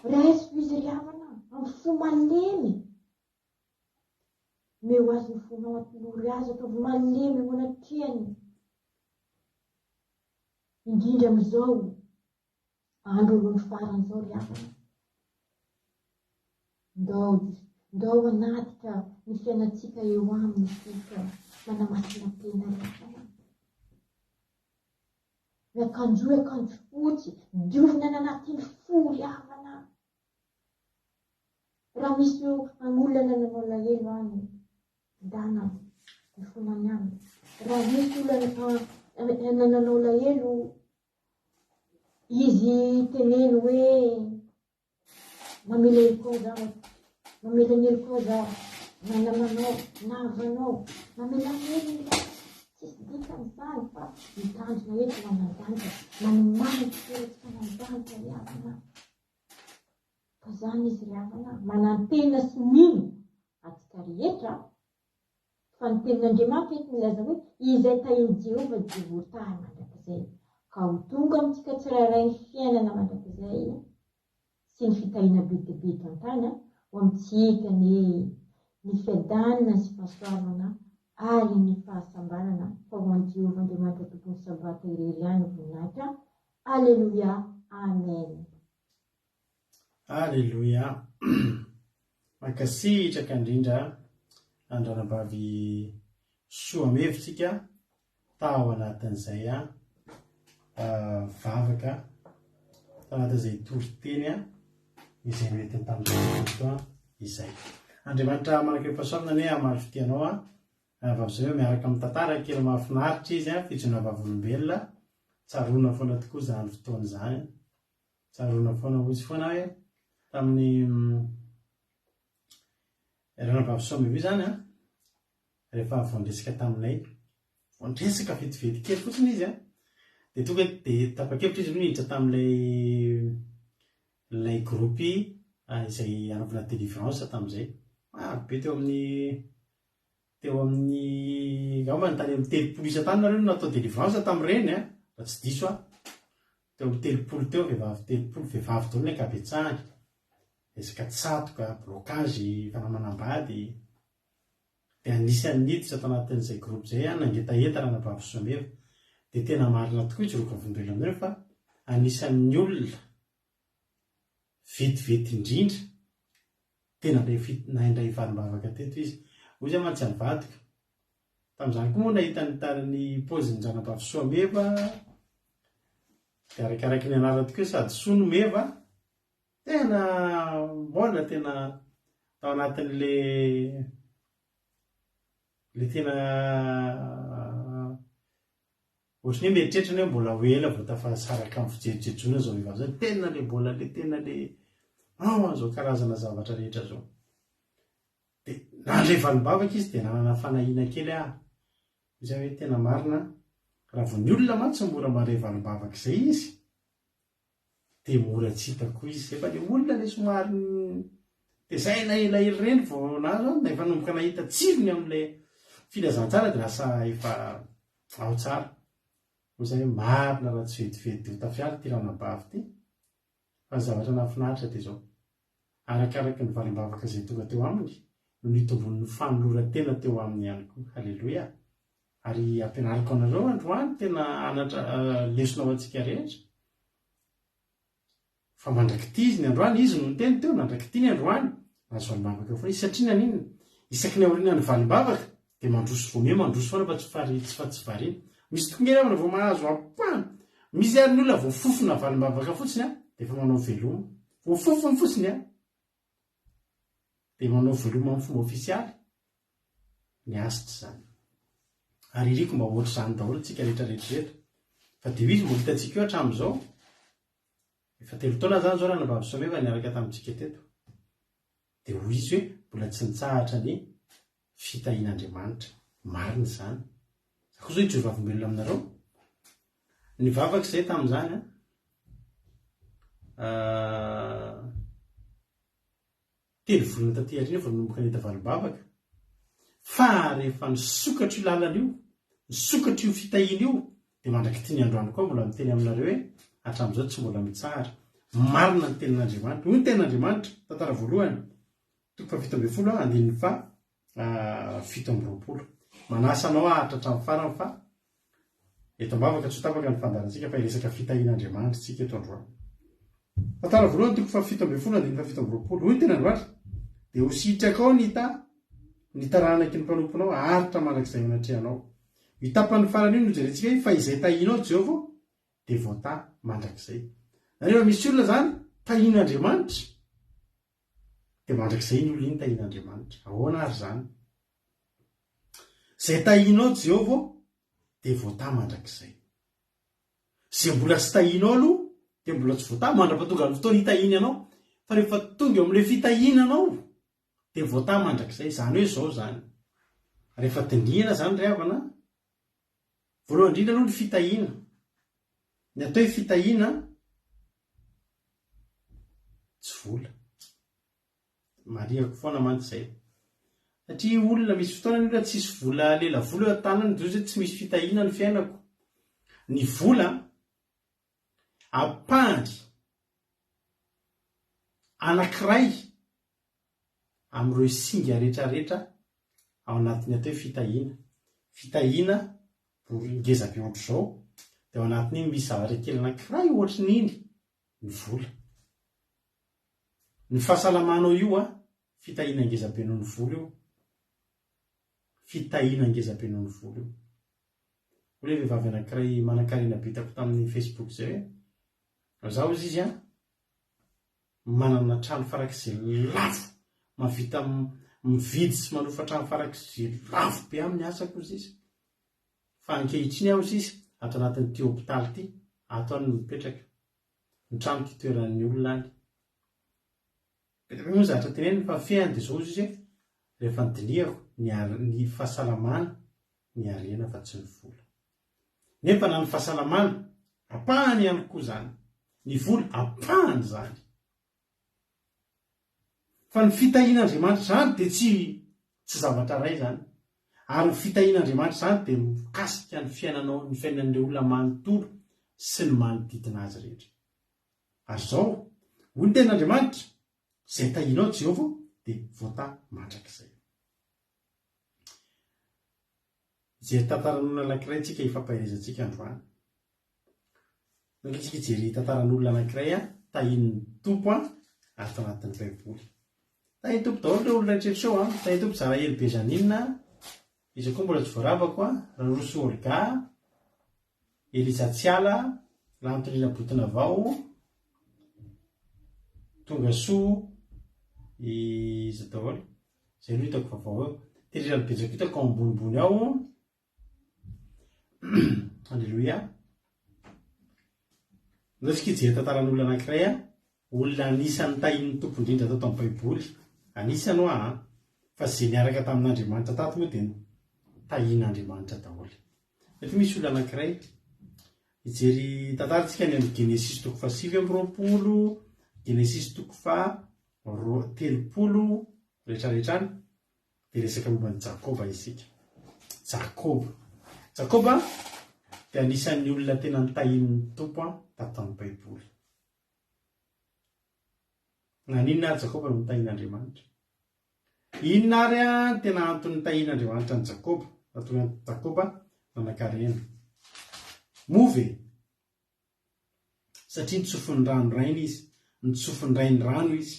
[SPEAKER 4] Raiso izy ry havana amin'ny fo malemy meo azy ny fonao atolory azy ataovy malemy eo anatriany. Indrindra amin'izao andro alohan'ny faran'izao ry havana. Ndao anatika ny fiainantsika eo aminy sika manamasina tena ry havana. miakanjo akanjo fotsy diovina ny anatin'ny fory havana. Raha misy olona nanao lahelo any dana mifonany aminy. Raha misy olona nanao lahelo izy teneny hoe mamela koa zaho, mamela ny koa zaho, nanamanao, navanao, mamela hely tsisy dikan'izany fa mitandrina eto manandanja, manimanitra feretika manandanja ry havana. Fa zany izy ry havana, manantena sy nino atsika rehetra. Fa ny tenin'Andriamanitra eto milaza hoe izay tahin'i Jehova dia voatahy mandrakizay. Ka ho tonga amintsika tsirairay ny fiainana mandrakizay sy ny fitahiana be dia be tantany ho amintsika ny fiadanana sy fahasoavana ary ny fahasambarana fa ho an'i Jehova Andriamanitra tompony sabata irery ihany voninahitra. Alleluia, amen.
[SPEAKER 2] Alleluia. Mankasitraka indrindra andranambavy soa mevitsika tao anatin'izay vavaka tanatin'izay toriteny izay mety tamin'izay fotoa izay. Andriamanitra manakaipahasoavana ne amary fitianao vavy hoe miaraka amin'ny tantara kely mahafinaritra izy fijona vavolombelona. Tsaroana foana tokoa zany fotoana zany. Tsaroana foana ozy foana hoe tamin'ny ranavavy soa io zany rehefa voandresaka taminay voandresaka vetivety kely fotsiny izy dia tonga dia tapa-kevitra izy niditra tamin'ilay groupy izay anaovana délivrance tamin'izay. Be teo amin'ny ao manontany amin'ny 30 isan-tany nareo natao délivrance tamin'ireny raha tsy diso teo amin'ny 30 teo vehivavy 30 vehivavy daholo ny ankabetsahany. Resaka tsatoka, blocage, fanamanam-bady. Dia anisan'ny niditra tao anatin'izay groupe izay nangetaheta ranavavy soa meva. Dia tena marina tokoa izy roka vondrelo amin'ireo fa anisan'ny olona vetivety indrindra tena naindray valim-bavaka teto izy. Hoy izy mantsy anivadika. Tamin'izany koa moa nahita ny tariny paoziny ranavavy soa meva. Dia arakaraka ny anarana tokoa sady soa no meva. Tena mbola tena tao anatin'le tena ohatrany hoe mieritreritra hoe mbola ho ela vao tafasaraka amin'ny fijerijejoana zao vehivavy zany. Tena le mbola tena zao karazana zavatra rehetra zao. Dia nandray valim-bavaka izy dia nanana fanahiana kely izay hoe tena marina raha vao ny olona mantsy mora mandray valim-bavaka izay izy dia mora tsy hitako izy. Efa le olona le somary dia zay ela ireny vao nazo na efa nomboka nahita tsirony amin'ilay filazantsara dia lasa efa ao tsara. Hoy izay hoe marina raha tsy vetivety ho tafiary ty ranambavy ty. Fa ny zavatra nahafinaritra dia izao. Arakaraka ny valim-bavaka izay tonga teo aminy no nitombon'ny fanoloran-tena teo aminy ihany koa. Halleloia. Ary ampianariko anareo androany tena anatra lesona ho antsika rehetra. Fa mandrakity izy ny androany izy no teny teo mandrakity ny androany nazo valim-bavaka foana izy satria nanino isaky ny aoriana ny valim-bavaka dia mandroso voamia mandroso foana fa tsy variana. Misy tokoa ngely amina vao mahazo ampahana. Misy ary ny olona vao fofona valim-bavaka fotsiny dia efa manao veloma. Vao fofony fotsiny dia manao veloma amin'ny fomba ofisialy. Ny asitra zany. Ary iriko mba ohatr' izany daholo tsika rehetrarehetra. Fa dia izy mbola hitantsika eo hatramin'izao. Efa 3 taona zany zao ranavavy soa meva niaraka tamintsika teto. Dia hoy izy hoe mbola tsy nitsahatra ny fitahian'Andriamanitra. Marina izany. Koa zao itsy vavolombelona aminareo. Ny vavaka izay tamin'izany telo volana taty aoriana vao nanomboka nahita valim-bavaka. Fa rehefa nisokatra io lalana io, nisokatra io fitahiana io, dia mandrakity ny androany koa mbola miteny aminareo hoe hatramin'izao tsy mbola mitsahatra. Marina ny tenin'Andriamanitra. Hoy ny tenin'Andriamanitra tantara voalohany 7:7 manasanao ahatra hatramin'ny farany fa eto am-bavaka tsy ho tapaka ny fandarantsika fa iresaka fitahian'Andriamanitra tsika eto androany. Tantara voalohany 7:7 hoy ny tenin'Andriamanitra dia ho sitraka ao ny taranaky ny mpanomponao ahatra mandrakizay manatrehanao. Itapan'ny farany io no jerentsika fa izay tahianao Jehova dia voata mandrakizay. Rehefa misy olona zany tahian'Andriamanitra dia mandrakizay ny olona iny tahian'Andriamanitra. Ahoana ary zany? Zay tahianao Jehovah dia voata mandrakizay. Zay mbola tsy tahianao aloha dia mbola tsy voata mandra-pahatonga ny fotoana hitahiny anao. Fa rehefa tonga eo amin'ilay fitahiananao dia voata mandrakizay. Zany hoe zao zany. Rehefa tindriana zany ry havana, voalohany indrindra aloha ny fitahiana. Ny atao hoe fitahiana tsy vola. Mariako foana mantsy izay. Satria olona misy fotoana ny olona tsisy vola lela vola eo an-tanany, dia hoe tsy misy fitahiana ny fiainako. Ny vola ampahany anankiray amin'ireo singa rehetrarehetra ao anatin'ny atao hoe fitahiana. Fitahiana ngeza-be ohatr'izao dia ao anatin'iny misy zavatra kely anankiray ohatrin'iny ny vola. Ny fahasalamanao io fitahiana ngeza-be noho ny vola io. Fitahiana ngeza-be noho ny vola io. Hoe vehivavy anankiray manan-karena be hitako tamin'ny Facebook izay hoe zaho izy izy manana trano farak'izay lafo, mavita mividy sy manofa trano farak'izay lafo be amin'ny asako izy izy. Fa ankehitriny aho izy izy ato anatin'ity hôpitaly ity, ato any mipetraka. Ny trano kitoeran'ny olona any. Moa zavatra teneniny fa fehany dia zao izy rehefa nydinihako ny fahasalamana ny arena fa tsy ny vola. Nefa na ny fahasalamana ampahany ihany koa zany, ny vola ampahany zany. Fa ny fitahian'Andriamanitra zany dia tsy zavatra iray zany. Ary ny fitahian'Andriamanitra zany dia mikasika ny fiainanao, ny fiainan'ilay olona manontolo sy ny manodidina azy rehetra. Ary zao hoy ny tenin'Andriamanitra, zay tahianao Jehovah dia voata mandrakizay. Jery tantaran'olona anankiray tsika ifampahelezantsika androany. Tsika jery tantaran'olona anankiray tahian'ny tompo ary tao anatin'ny Baiboly. Tahian'ny tompo daholo ilay olona rehetra eo. Tahian'ny tompo Zaraely Benjanina, izy koa mbola tsy voaravako, Roso Olga, Elisa Tsiala, Lantonina Botinavao, Tonga Soa, izy daholo. Izay no hitako vaovao eo. Terirany betsaka hitako ao ambonimbony ao. Alleluia. Natsika hijery tantaran'olona anankiray olona anisan'ny tahian'ny tompo indrindra atao tamin'ny Baiboly. Anisany fa izay niaraka tamin'Andriamanitra tato moa dia tahian'Andriamanitra daholo. Mety misy olona anankiray hijery tantarantsika ny amin'ny Genesis 7:20, Genesis 7:30 rehetrarehetrany dia resaka momba ny Jakoba isika. Jakoba dia anisan'ny olona tena nitahian'ny tompo tato tamin'ny Baiboly. Naninona ary Jakoba no nitahian'Andriamanitra? Inona ary tena antony nitahian'Andriamanitra ny Jakoba? Natonga Jakoba nanan-karena. Move satria nitsofin'ny rano rainy izy, nitsofin'ny rainy rano izy.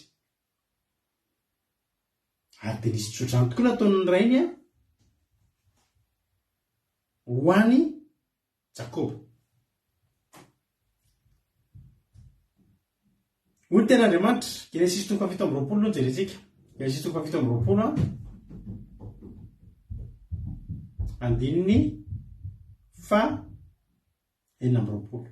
[SPEAKER 2] Ary dia nisy tsodrano tokoa nataon'ny rainy ho any Jakoba. Hoy ny ten'Andriamanitra, Genesis 7:20 no jerentsika. Genesis 7:20 andininy 9:20.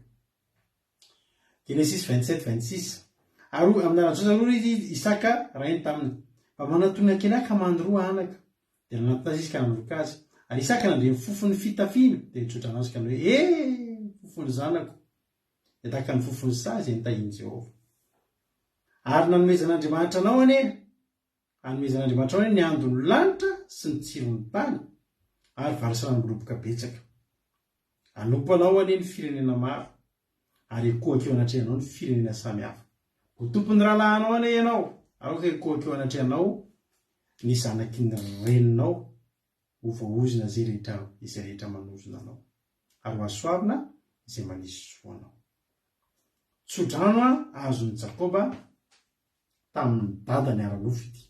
[SPEAKER 2] Genesis 27:26. Ary amin'ny anajosa aloha izy Isaka rainy taminy. Fa manatona kely ka mandroa anaka. Dia nanatona izy ka nandroka azy. Ary Isaka nandreny fofon'ny fitafiana dia nitsodrana azy ka ny hoe fofon'ny zanako. Dia tahaka ny fofon'ny sazy nitahian'i Jehovah. Ary nanomezan'Andriamanitra anao ny andon'ny lanitra sy ny tsiron'ny tany ary varisana miboloboka betsaka. Anompo anao ny firenena maro ary ekohaka eo anatrehanao ny firenena samihafa. Ho tompon'ny rahalahinao ianao, aoka ekohaka eo anatrehanao ny zanaky ny reninao ho voaozina izay rehetra manozona anao ary ho asoavina izay manisy soanao. Tsodrano azon'ny Jakoba tamin'ny dadany ara-nofo ity.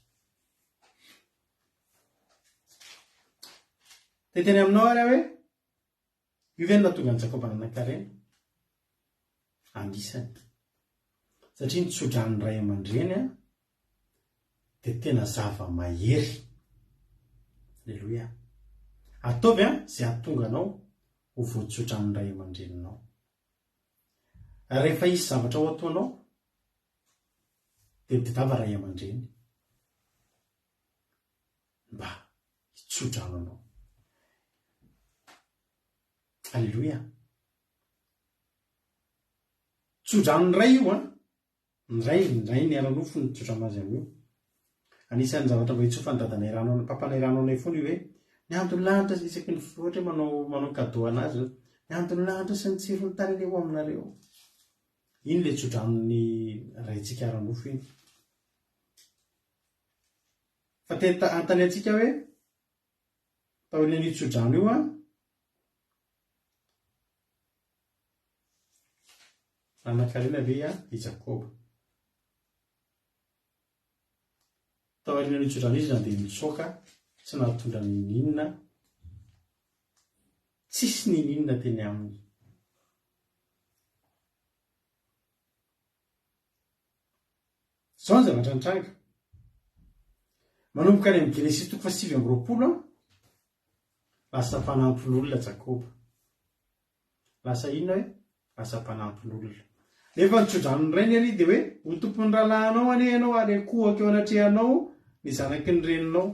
[SPEAKER 2] Teteny aminao ary hoe io ve no nahatonga ny Jakoba nanan-karena? andisany satria nitsodran'ny ray aman-dreny a dia tena zava-mahery. Alleloia. Ataovy a zay ahatonga anao ho voatsodran'ny ray aman-dreninao. Rehefa isy zavatra ho ataonao dia tedava ray aman-dreny mba hitsodrano anao. Alleloia. Tsodran'ny ray io a, ny ray ny ara-nofo ny tsodrano azy amin'io. Anisan'ny zavatra mba hitsofan'ny dadanay rano, papanay rano anay foana io hoe ny andon'ny lanitra isaky ny ohatra manao cadeau anazy, ny andon'ny lanitra sy ny tsirony tany eo aminareo. Iny le tsodran'ny raintsika ara-nofo iny. Fa antany antsika hoe taoiny an'io tsodrano io a, anakarena ve a i Jakoba. Taoiny an'io tsodrano izy na dia mitsoaka tsy nahatondra ninina, tsisy ninina teny aminy. Zao ny zavatra nitranga. Manomboka any amin'ny Genesis 7:20 lasa mpanampin'olona Jakoba. Lasa inona hoe? Lasa mpanampin'olona. Nefa nitsodran'ny rainy ary dia hoe ho tompon'ny rahalahinao anie ianao ary akohaka eo anatrehanao ny zanaky ny reninao.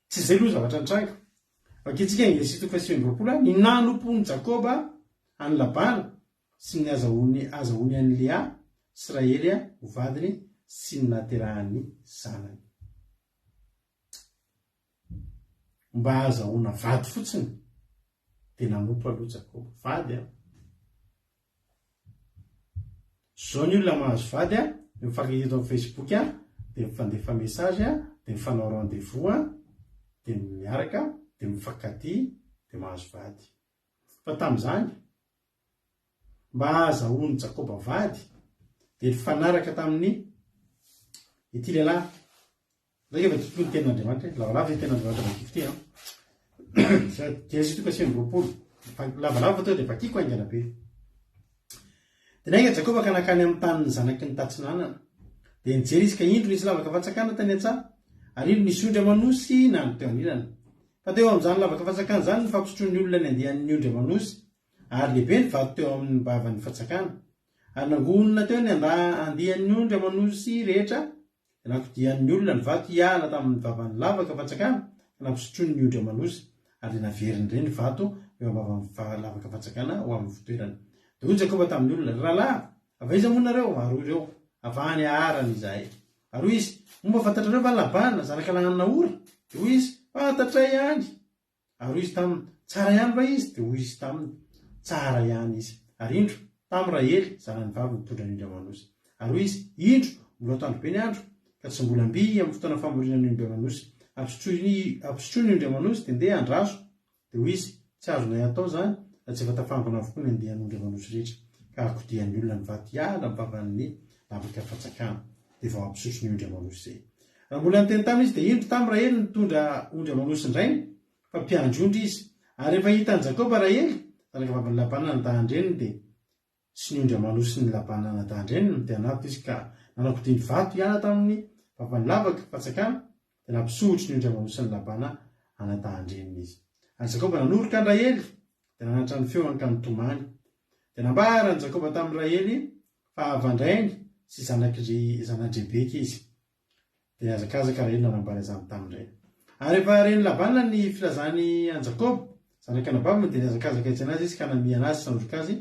[SPEAKER 2] Tsy izay aloha zavatra nitranga. Vakitsika ny Genesis 7:20 ny nanompon'ny Jakoba any Labana sy ny azahoany an'i Lea sy Rahely ho vadiny sy ny nahaterahan'ny zanany. Mba azahoana vady fotsiny dia nanompo aloha Jakoba vady a. Zao ny olona mahazo vady a, dia mifankahita eto amin'ny Facebook a, dia mifandefa message a, dia mifanao rendez-vous a, dia miaraka, dia mifankatia, dia mahazo vady. Fa tamin'izany mba azahoany Jakoba vady dia fanaraka tamin'ny ity lehilahy. Zay efa tontolo ny ten'Andriamanitra, lavalava ny ten'Andriamanitra vakiko ty Genesis 7:20 lavalava teo dia vakiko aingana be. Dia nainga Jakoba ka nakany amin'ny tanin'ny zanaky ny tatsinanana. Dia nijery izy ka indro nisy lavaka fatsakana tany an-tsaha, ary indro nisy ondry amanosy na ny teo anilany. Fa teo amin'izany lavaka fatsakana izany ny fampisotroan'ny olona ny andehan'ny ondry amanosy, ary lehibe ny vady teo amin'ny bavan'ny fatsakana. Ary nangonina teo ny andehan'ny ondry amanosy rehetra, dia nankodian'ny olona ny vato hiala tamin'ny vavan'ny lavaka fatsakana ka nampisotroany ny ondry amanosy, ary naveriny ireny ny vato eo amin'ny lavaka fatsakana ho amin'ny fitoerany. Dia hoy Jakoba tamin'ny olona, rahalahy, avaiza moa nareo? Ary ireo, avany aharany izahay. Ary hoy izy, momba fantatrareo va Labana zanaka lahy Nahora? Dia hoy izy, fantatra ihany. Ary hoy izy taminy, tsara ihany va izy? Dia hoy izy taminy, tsara ihany izy. Ary indro tamin'ny Rahely zanany vavy nitondra ny ondry amanosy. Ary hoy izy, indro mbola atoandro be ny andro ka tsy mbola mby amin'ny fotoana famorinan'ny ondry amanosy. Ampisotroiny ny ondry amanosy dia ndeha andraso. Dia hoy izy, tsy azonay atao izany na tsy efa tafangona avokoa ny andehan'ny ondry amanosy rehetra. Ka akodian'ny olona ny vato hiala amin'ny vavan'ny lavaka fatsakana dia vao ampisotro ny ondry amanosy izay. Raha mbola niteny taminy izy dia indro tamin'ny Rahely nitondra ondry amanosy indray fa mpiandry ondry izy. Ary rehefa hitan'ny Jakoba Rahely zanaka vavan'ny Labana natahan-dreniny dia sy ny ondry amanosy ny Labana natahan-dreniny dia anato izy ka nanakodiany vato hiala tamin'ny vavan'ny lavaka fatsakana dia nampisotro ny ondry amanosy ny Labana anatahan-dreniny izy. Ary Jakoba nanoroka ny Rahely dia nanatra ny feony ka nitomany. Dia nambarany Jakoba tamin'ny Rahely fa havandrainy sy zanadrebeky izy. Dia azakazaka Rahely nanambara izany tamin'indray. Ary rehefa reny Labana ny filazany an Jakoba zanaka nabavana dia niazakazaka etsy anazy izy ka namiana azy sy nandroka azy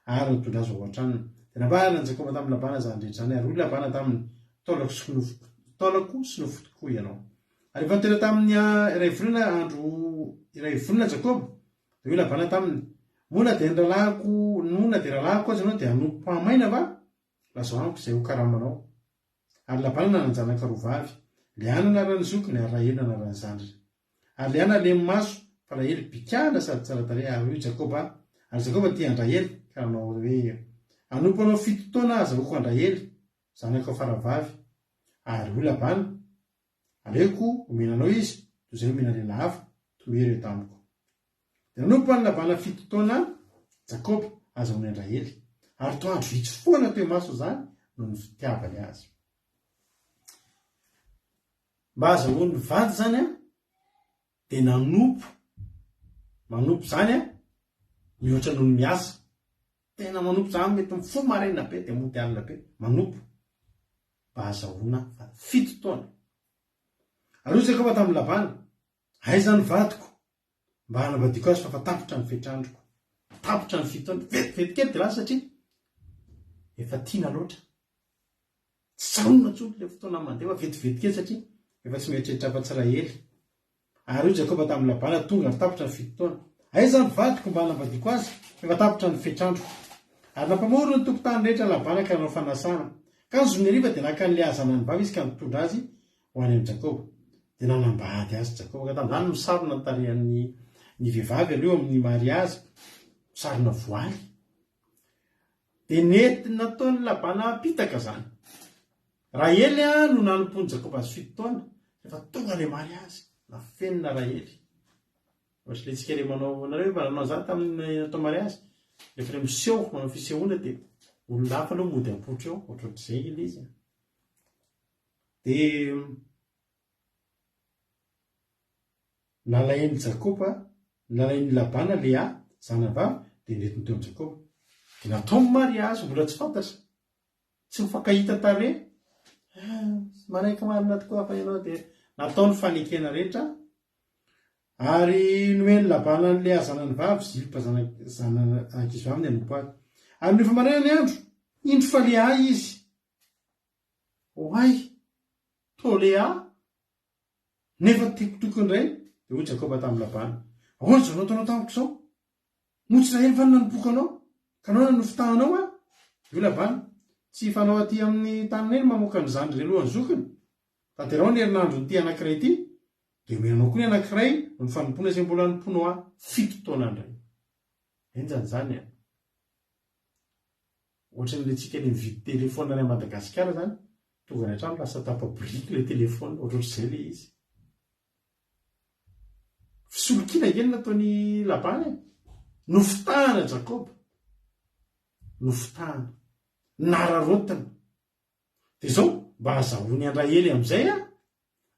[SPEAKER 2] ary nitondra azy ao an-tranony. Dia nambarana Jakoba tamin'ny Labana izany rehetra izany. Ary hoy Labana taminy, taolako sy nofo tokoa ianao. Ary rehefa nitondra tamin'ny iray volana Jakoba dia hoy Labana taminy, mona dia rahalahiko azy ianao dia hanompo mpahamaina va? Lazao amiko izay ho karamanao. Ary Labana nananjanaka roa vavy, Leana anarany zokiny ary Rahely anarany zandriny. Ary Leana lemy maso fa Rahely bikana sady tsara tarehy. Ary hoy Jakoba, ary Jakoba tia Rahely ka nanao hoe, hanompo anao 7 taona azahoako an Rahely zanaka faravavy. Ary hoy Labana, aleko omenanao izy toy izay omena lehilahy hafa toy eo tamiko. Dia nanompo any Labana 7 taona Jakoba azahoany Andraely, ary toandro vitsy foana toe maso zany no ny fitiavany azy. Mba azahoany vady zany a dia manompo zany a mihoatra noho ny miasa, tena manompo zany mety mifo maraina be dia mody alina be, manompo mba azahoana fito taona. Ary Jakoba tamin'ny Labana, aiza ny vadiko mba hanambadiako azy fa tapotra ny fetrandroko, tapotra ny fito taona, vetivety kely dia lasa satria efa tiana loatra, tsy sahona tsony le fotoana mandeha, vetivety kely satria efa tsy mieritreritra afa-tsirahely. Ary Jakoba tamin'ny Labana tonga ny tapotra ny fito taona, aiza ny vadiko mba hanambadiako azy efa tapotra ny fetrandroko. Ary nampamorona ny tompon-tany rehetra Labana ka nanao fanasana, ka ny zony hariva dia naka an'ilay hazanany vavy izy ka nitondra azy ho any amin'ny Jakoba. Dia nanambady azy Jakoba ka tamin'izany misarona ny tarehan'ny vehivavy aleo amin'ny mariazy, misarona voaly. Dia nentina nataon'ny Labana apitaka zany. Rahely no nanompon'i Jakoba azy fito taona, rehefa tonga ilay mariazy nafenina Rahely. Ohatran'ilay le manao anareo mba nanao zany tamin'ny natao mariazy, rehefa ilay miseho manao fisehoana dia olona hafa aloha mody apotra eo, ohatr'izay ilay izy. Dia nalain'i Jakoba, nalain'ny Labana Lea zanany vavy dia nentiny teo amin'ny Jakoba. Dia natao ny mariazy mbola tsy fantatra, tsy mifankahita tarehy, maraiky marina tokoa fa ianao, dia natao ny fanekena rehetra. Ary nomeny Labana n'ilay zanany vavy Zilpa zanan'ankizy vavy ny anompo azy. Ary rehefa maraina ny andro, indro fa Lea izy. Oay, to Lea nefa tokotoko indray. Dia hoy Jakoba tamin'ny Labana, ahoana izao nataonao tamiko izao? Moa tsy Rahely fa nanompokanao, ka anao nanofitahanao a? Io Labana, tsy fanao aty amin'ny taniny eny mamoaka ny zandry relohany zokiny. Tanterao ny herinandro ny ty anankiray ity, dia omenanao koa ny anankiray ny fanompoana izay mbola nomponao ahy fito taona indray. Enjany zany a. Ohatran'ilay tsika ny mividy telefona any Madagasikara zany, tonga ny hatrany lasa tapa-biriky ilay telefona, ohatr'izay ilay izy. Fisolokiana kely nataon'ny Labana, nofitahana Jakoba, nofitahana, nararotana. Dia izao mba azahoany Andraely amin'izay a,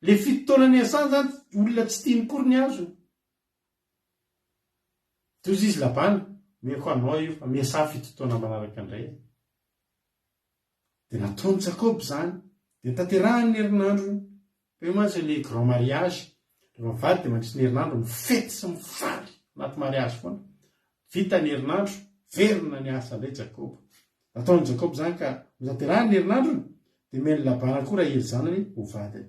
[SPEAKER 2] le fito taona ny asany zany olona tsy tiany kory ny azo. Toy izy Labana, meko anao io fa miasa fito taona manaraka indray. Dia nataony Jakoba zany, dia tanterahany ny herinandrony. Io mantsy ilay grand mariage, rehefa mivady dia mandrisy ny herinandro mifety sy mifaly anaty mariazy foana. Vita ny herinandro, verina ny asa indray Jakoba. Nataony Jakoba zany ka tanterahany ny herinandrony, dia omeny Labana koa Rahely zanany ho vadiny.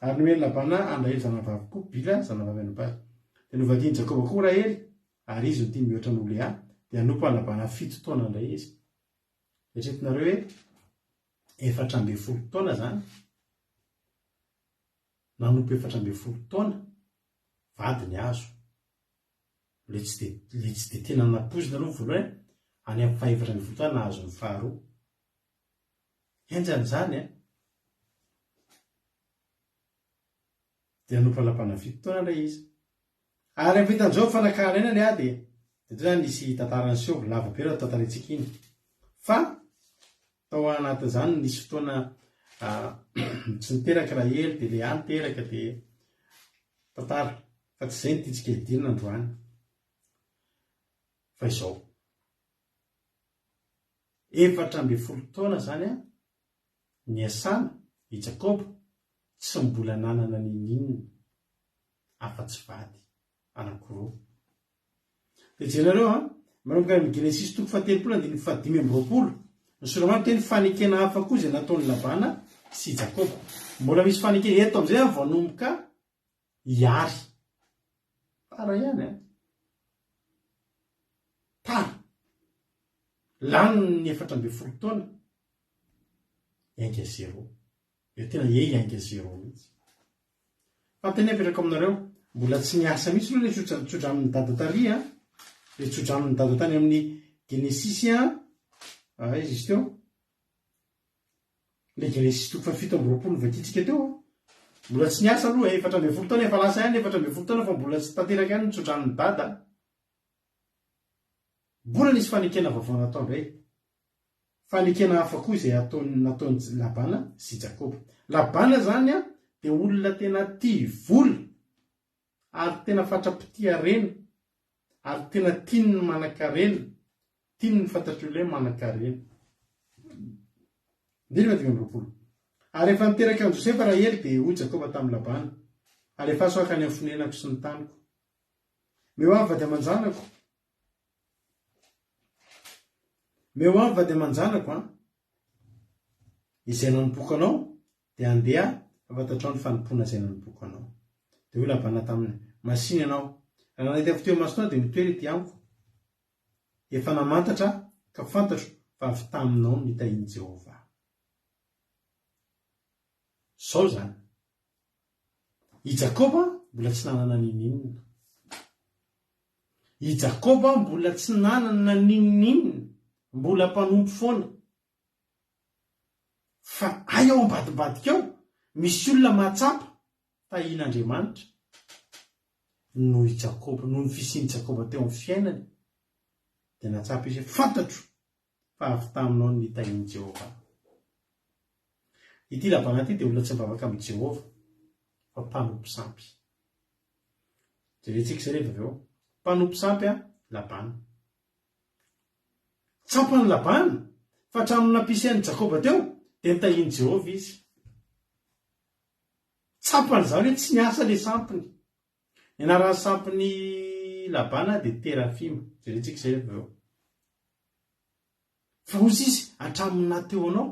[SPEAKER 2] Ary nomeny Labana Andraely zanany vavy koa Bila zanany vavy an'Abazy. Dia novadiany Jakoba koa Rahely, ary izy no tiany mihoatra noho Lea, dia hanompo an'i Labana fito taona indray izy. Eritreretinareo hoe 14 taona zany, nanompo 14 taona, vady ny azo. Le tsy dia tena napozina aloha voalohany, any amin'ny 14 taona nahazo ny faharoa. Enjany zany a. Dia nanompo Labana fito taona ilay izy. Ary amin'ny vitan'izao fanankarana eny a dia zany nisy tantarany seho lava be raha tantarantsika iny. Fa tao anatin'izany nisy fotoana tsy niteraka Rahely dia Lea niteraka dia tantara. Fa tsy izay no tiantsika hidirina androany. Fa izao 14 taona zany a niasana i Jakoba, tsy mbola nanana ninina afa-tsy vady anankiroa. Dia jerenareo a, manomboka amin'ny Genesis 3:15-20, ny Soramamy teny fanekena hafa koa izay nataon'ny Labana sy Jakoba. Mbola misy fanekena eto amin'izay a vao nanomboka hiary. Tara ihany a. Tara. Lany ny 14 taona. Iainga 0. Io tena iainga 0 mihitsy. Fa tena apetraka aminareo, mbola tsy niasa mihitsy aloha ilay tsotra amin'ny dada tary a. Ilay tsotra amin'ny dada tany amin'ny Genesis a. Izy izy teo. Ilay Genesis 7:20 vakitsika teo a. Mbola tsy niasa aloha 14 taona, efa lasa ihany 14 taona fa mbola tsy tanteraka ihany ny tsotra amin'ny dada. mbola nisy fanekena vaovao natao indray. Fanekena hafa koa izay nataony Labana sy Jakoba. Labana zany a dia olona tena tia vola ary tena fatrapitia reny ary tena tiany ny manan-karena, tiany ny fantatry olona hoe manan-karena. Ary rehefa niteraka an' Josefa Rahely dia hoy Jakoba tamin'ny Labana, alefaso akany amin'ny fonenako sy ny taniko. Meo avy vady aman-janako. Meo avy vady aman-janako izay nanomboka anao dia andeha fantatrao ny fanompoana izay nanomboka anao. Dia hoy Labana taminy, masiny ianao, raha nahita fotoa masonao dia mitoery ety amiko. Efa namantatra ka fantatro fa avy taminao nitahiany Jehova. Sao zany. I Jakoba mbola tsy nanana ninninina. I Jakoba mbola tsy nanana ninninina, mbola mpanompo foana. Fa ay ao ambadibadika ao misy olona mahatsapa tahian'Andriamanitra. Noho i Jakoba, noho ny fisian'i Jakoba teo amin'ny fiainany, dia natsapa izy fantatro fa avy taminao ny nitahiany Jehova. Ity Labana ity dia olona tsy mivavaka amin'ny Jehova fa mpanompo sampy. Jerentsika izay rehefa avy eo, mpanompo sampy Labana. Tsapany Labana fa hatramin'ny nampisain'i Jakoba teo dia nitahiany Jehova izy. Tsapany izany hoe tsy niasa ilay sampiny. Ny anaran'ny sampiny Labana dia Terafima. Jerentsika izay rehefa avy eo. Fa ozy izy hatramin'ny nateo anao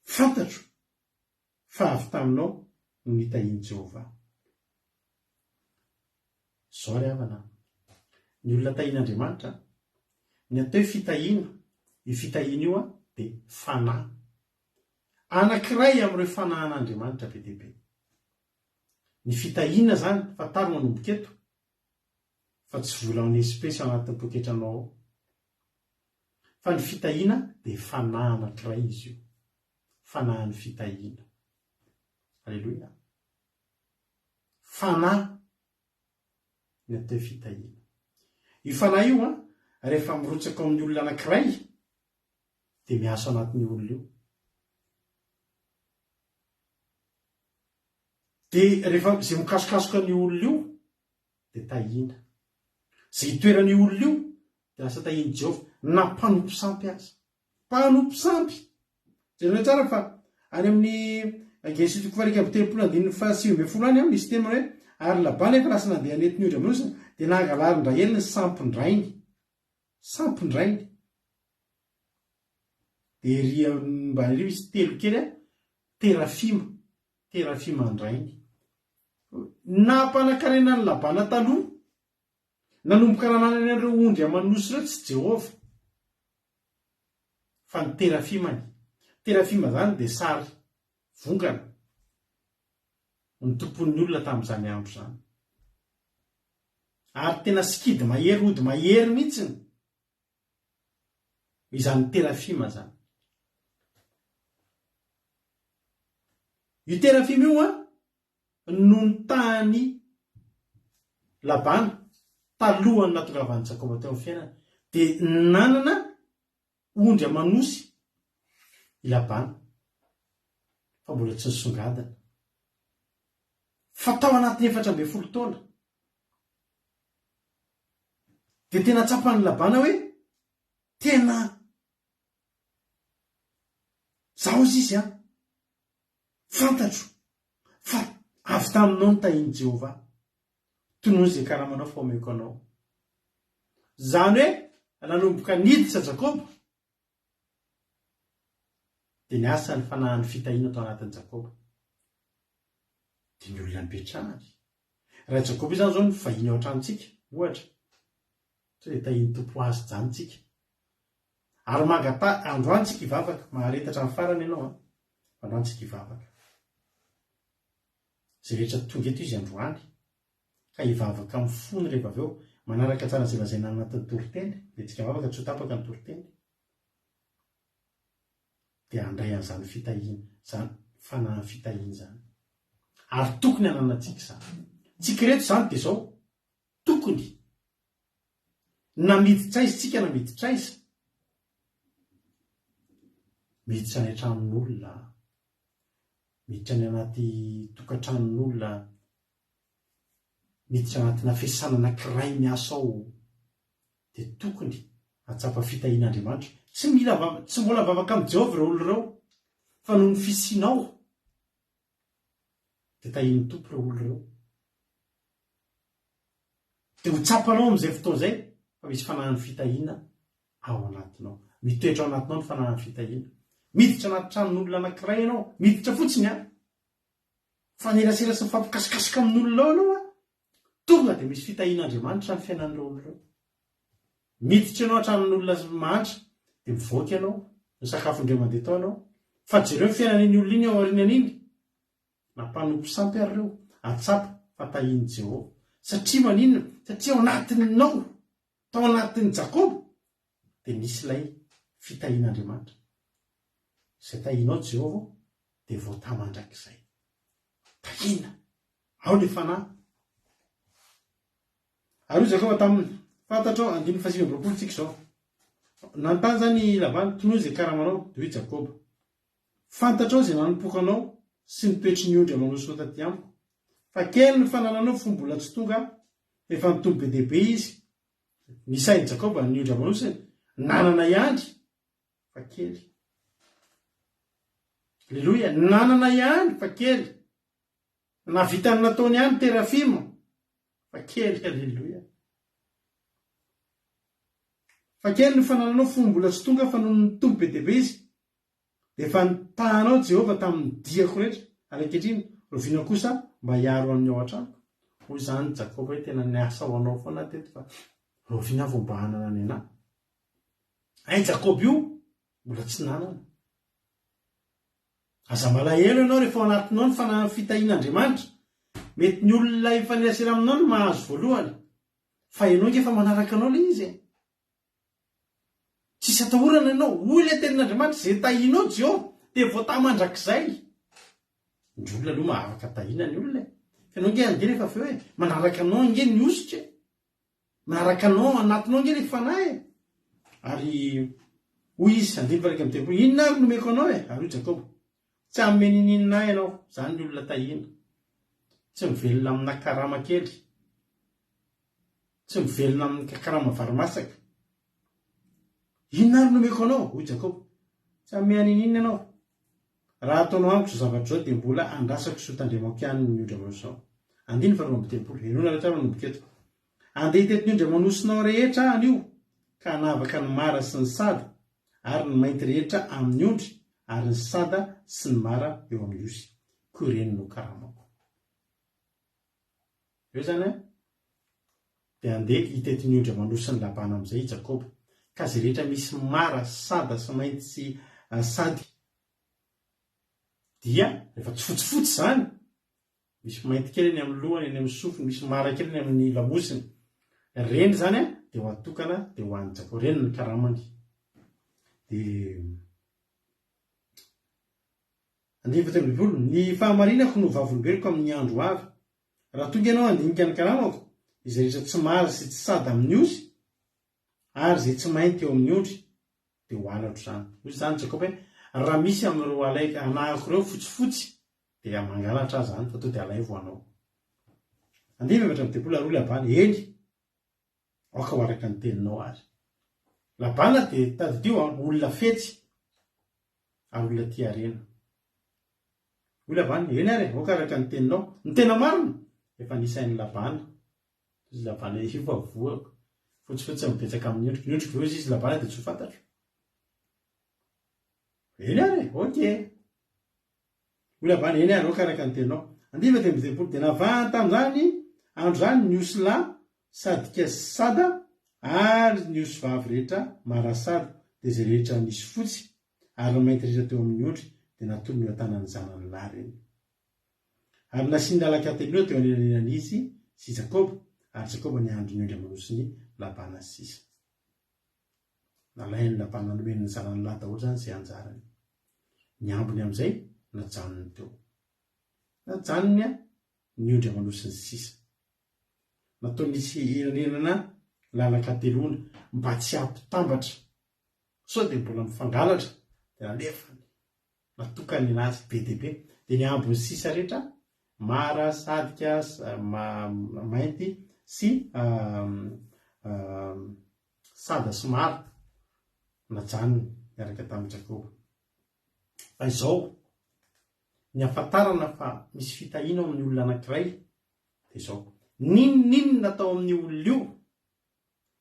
[SPEAKER 2] fantatro fa avy taminao no nitahiany Jehova. Zao ry havana, ny olona tahian'Andriamanitra, ny atao hoe fitahiana, io fitahiana io dia fanahy. Anankiray amin'ireo fanahan'Andriamanitra be dia be. Ny fitahiana zany fataro manomboka eto fa tsy vola amin'ny espesy ao anatin'ny poketranao ao. Fa ny fitahiana dia fanahy anankiray izy io. Fanahy ny fitahiana. Alleluia. Fanahy ny atao fitahiana. Io fanahy io rehefa mirotsaka amin'ny olona anankiray dia miasa anatin'ny olona io. Dia rehefa izay mikasokasoka ny olona io dia tahiana. Izay itoeran'ny olona io dia lasa tahiany Jehova na mpanompo sampy aza. Mpanompo sampy. Jerena tsara fa any amin'ny Genesis 3:30 any misy tena hoe ary Labana efa lasa nandeha nentin'ny ondry amonosana dia nangalary Rahely ny sampindrainy. Sampindrainy. Dia ery ambany ery misy telo kely Terafima. Terafima andrainy. Nampanankarena ny Labana taloha. Nanomboka nananany ireo ondry amanosy ireo tsy Jehova. Fa ny Terafimany. Terafima zany dia sary vongana. Ny tompon'ny olona tamin'izany andro zany. Ary tena sikidy mahery, ody mahery mihitsiny. Izany Terafima zany. Io Terafima io no nitany Labana talohany natongavany Jakoba teo amin'ny fiainana dia nanana ondry amanosy i Labana fa mbola tsy nisongadina. Fa tao anatin'ny 400 taona dia tena tsapany Labana hoe tena zao izy fantatro fa avy taminao ny tahiany Jehova tonohy izay karamanao fa omeko anao. Zany hoe nanomboka niditra Jakoba dia niasa ny fanahin'ny fitahiana tao anatin'ny Jakoba. Dia ny olona nipetrahany. Raha Jakoba izany zao ny vahiny ao an-tranontsika ohatra. Tsy dia tahiany tompo azy janontsika. Ary androantsika hivavaka, maharetatra amin'ny farany ianao androantsika hivavaka. Izay rehetra tonga eto izy androany ka hivavaka amin'ny fony rehefa avy eo manaraka tsara izay lazaina anatin'ny toriteny dia tsika hivavaka tsy ho tapaka ny toriteny. Dia handray an'izany fitahiana, izany fanahin'ny fitahiana izany. Ary tokony hananantsika izany. Tsika reto izany dia izao tokony namiditra aiza tsika namiditra aiza miditra any antranon'olona miditra any anaty tokantranon'olona miditra anatina fiasanana kiray miasa ao dia tokony atsapa fitahian'Andriamanitra tsy mbola vavaka amin'ny Jehovah ireo olo ireo fa noho ny fisianao dia tahian'ny tompo ireo olo ireo dia ho tsapanao amin'izay fotoana izay fa misy fanahin'ny fitahiana ao anatinao mitoetra ao anatinao ny fanahin'ny fitahiana miditra anaty tranon'olona anankiray ianao miditra fotsiny fanerasera sy mifampikasikasika amin'olona ao ianao tonga dia misy fitahian'Andriamanitra ny fiainan'ireo olo ireo miditra ianao antranon'olona mahantra dia mivoaka ianao ny sakafondreo mandeha tao ianao fa jereo ny fiainan'iny olona iny ao aorianan'iny nampanompo sampy ary ireo atsapa fa tahian'i Jehovah satria maninona satria ao anatinao tao anatin'ny Jakoba dia misy ilay fitahian'Andriamanitra izay tahianao Jehovah dia voatà mandrakizay tahiana ao le fanahy ary Jakoba tamin'ny fantatrao 5:7 tsika izao nantany zany Labany tonoy izay karamanao dia hoe Jakoba fantatrao izay nanompokanao sy ny toetry ny ondry amanosonao taty amiko fa kely ny fanananao fo mbola tsy tonga efa nitombo be dehibe izy nisainy Jakoba ny ondry amanosiny nanana ihany fa kely alleloia nanana ihany fa kely navitany nataony ihany terafima fa kely alleloia fa kely ny fanananao fo mbola tsy tonga fa noho nitombo be dehibe izy dia efa nitahanao Jehovah tamin'ny diako rehetra alakehitriny roviana kosa mba hiaro amin'ny ao an-trano hoy izany Jakoba hoe tena niasa ho anao foana teto fa roviana vao mba hanana ny anahy ay Jakoba io mbola tsy nanana aza malahelo ianao rehefa ao anatinao ny fanahin'ny fitahian'Andriamanitra mety ny olona ifanerasera aminao no mahazo voalohany fa ianao ngefa manaraka anao ilay izy tsisy atahorana ianao hoy ilay tenin'Andriamanitra izay tahianao Jehovah dia voatà mandrakizay ny olona aloha mahavaka tahiana ny olona fa ianao nge ange rehefa avy eo hoe manaraka anao nge ny ositra manaraka anao anatinao nge ilay fanahy ary hoy izy 9:3 inona ary nomeko anao ary Jakoba tsy amenin'inona ianao zany ny olona tahiana tsy mivelona amina karama kely tsy mivelona amin'ny karama varimasaka inona ary nomeko anao hoy Jakoba tsy amenin'inona ianao raha ataonao amiko zao zavatra zao dia mbola andrasako sy ho tandremako ihany ny ondry amanosonao 9:3 enona rehetra manomboka eto andeha teto ny ondry amanosonao rehetra anio ka hanavaka ny mara sy ny sada ary ny mainty rehetra amin'ny ondry ary ny sada sy ny mara eo amin'ny osy koa ireny no karamako eo zany dia andeha hitety ny ondry amanosony Labana amin'izay Jakoba ka zay rehetra misy mara sada sy mainty sy sady dia rehefa tsy fotsifotsy zany misy mainty kely eny amin'ny lohany eny amin'ny sofiny misy mara kely eny amin'ny lamosiny reny zany dia ho atokana dia ho an'ny Jakoba reny ny karamany dia 9:12 ny fahamarinako no vavolombeloko amin'ny andro avy raha tonga ianao andinika ny karamako izay rehetra tsy mara sy tsy sada amin'ny osy ary izay tsy mainty eo amin'ny ondry dia ho alatro zany hoy zany Jakoba hoe raha misy amin'ireo alaika anahako ireo fotsifotsy dia mangalatra zany fa to dia alay vo anao 9:13 ary Labany eny aoka ho araka ny teninao azy Labana dia tadidio olona fetsy ary olona tia arena hoy Labany eny ary aoka araka ny teninao ny tena marina efa nisain'ny Labana izy Labana io fa voako fotsifotsy mibetsaka amin'ny ondriko ny ondriko izy Labana dia tsy ho fantatro eny ary ok hoy Labana eny ary aoka araka ny teninao 9:14 dia navahany tamin'izany andro zany ny osy lahy sady kasy sada ary ny osy vavy rehetra marasada dia izay rehetra misy fotsy ary mainty rehetra teo amin'ny ondry dia natony ny an-tanany zanany lahy reny ary nasiany lalaka telo teo anelan'an'izy sy Jakoba ary Jakoba ny andro ny ondry amanosiny Labana sisa nalainy Labana nomen'ny zanany lahy daholo zany izay anjarany ny ambiny amin'izay najanony teo najanony ny ondry amanosiny sisa natao nisy eranenana lalakatelona mba tsy ampitambatra sao dia mbola mifangalatra dia alefany natokany anazy be dia be dia ny ambony sisa rehetra mara sadika mainty sy sada sy mara najanony miaraka tamin'ny Jakoba. Fa izao ny afantarana fa misy fitahiana ao amin'ny olona anankiray dia izao ninninona natao amin'ny olona io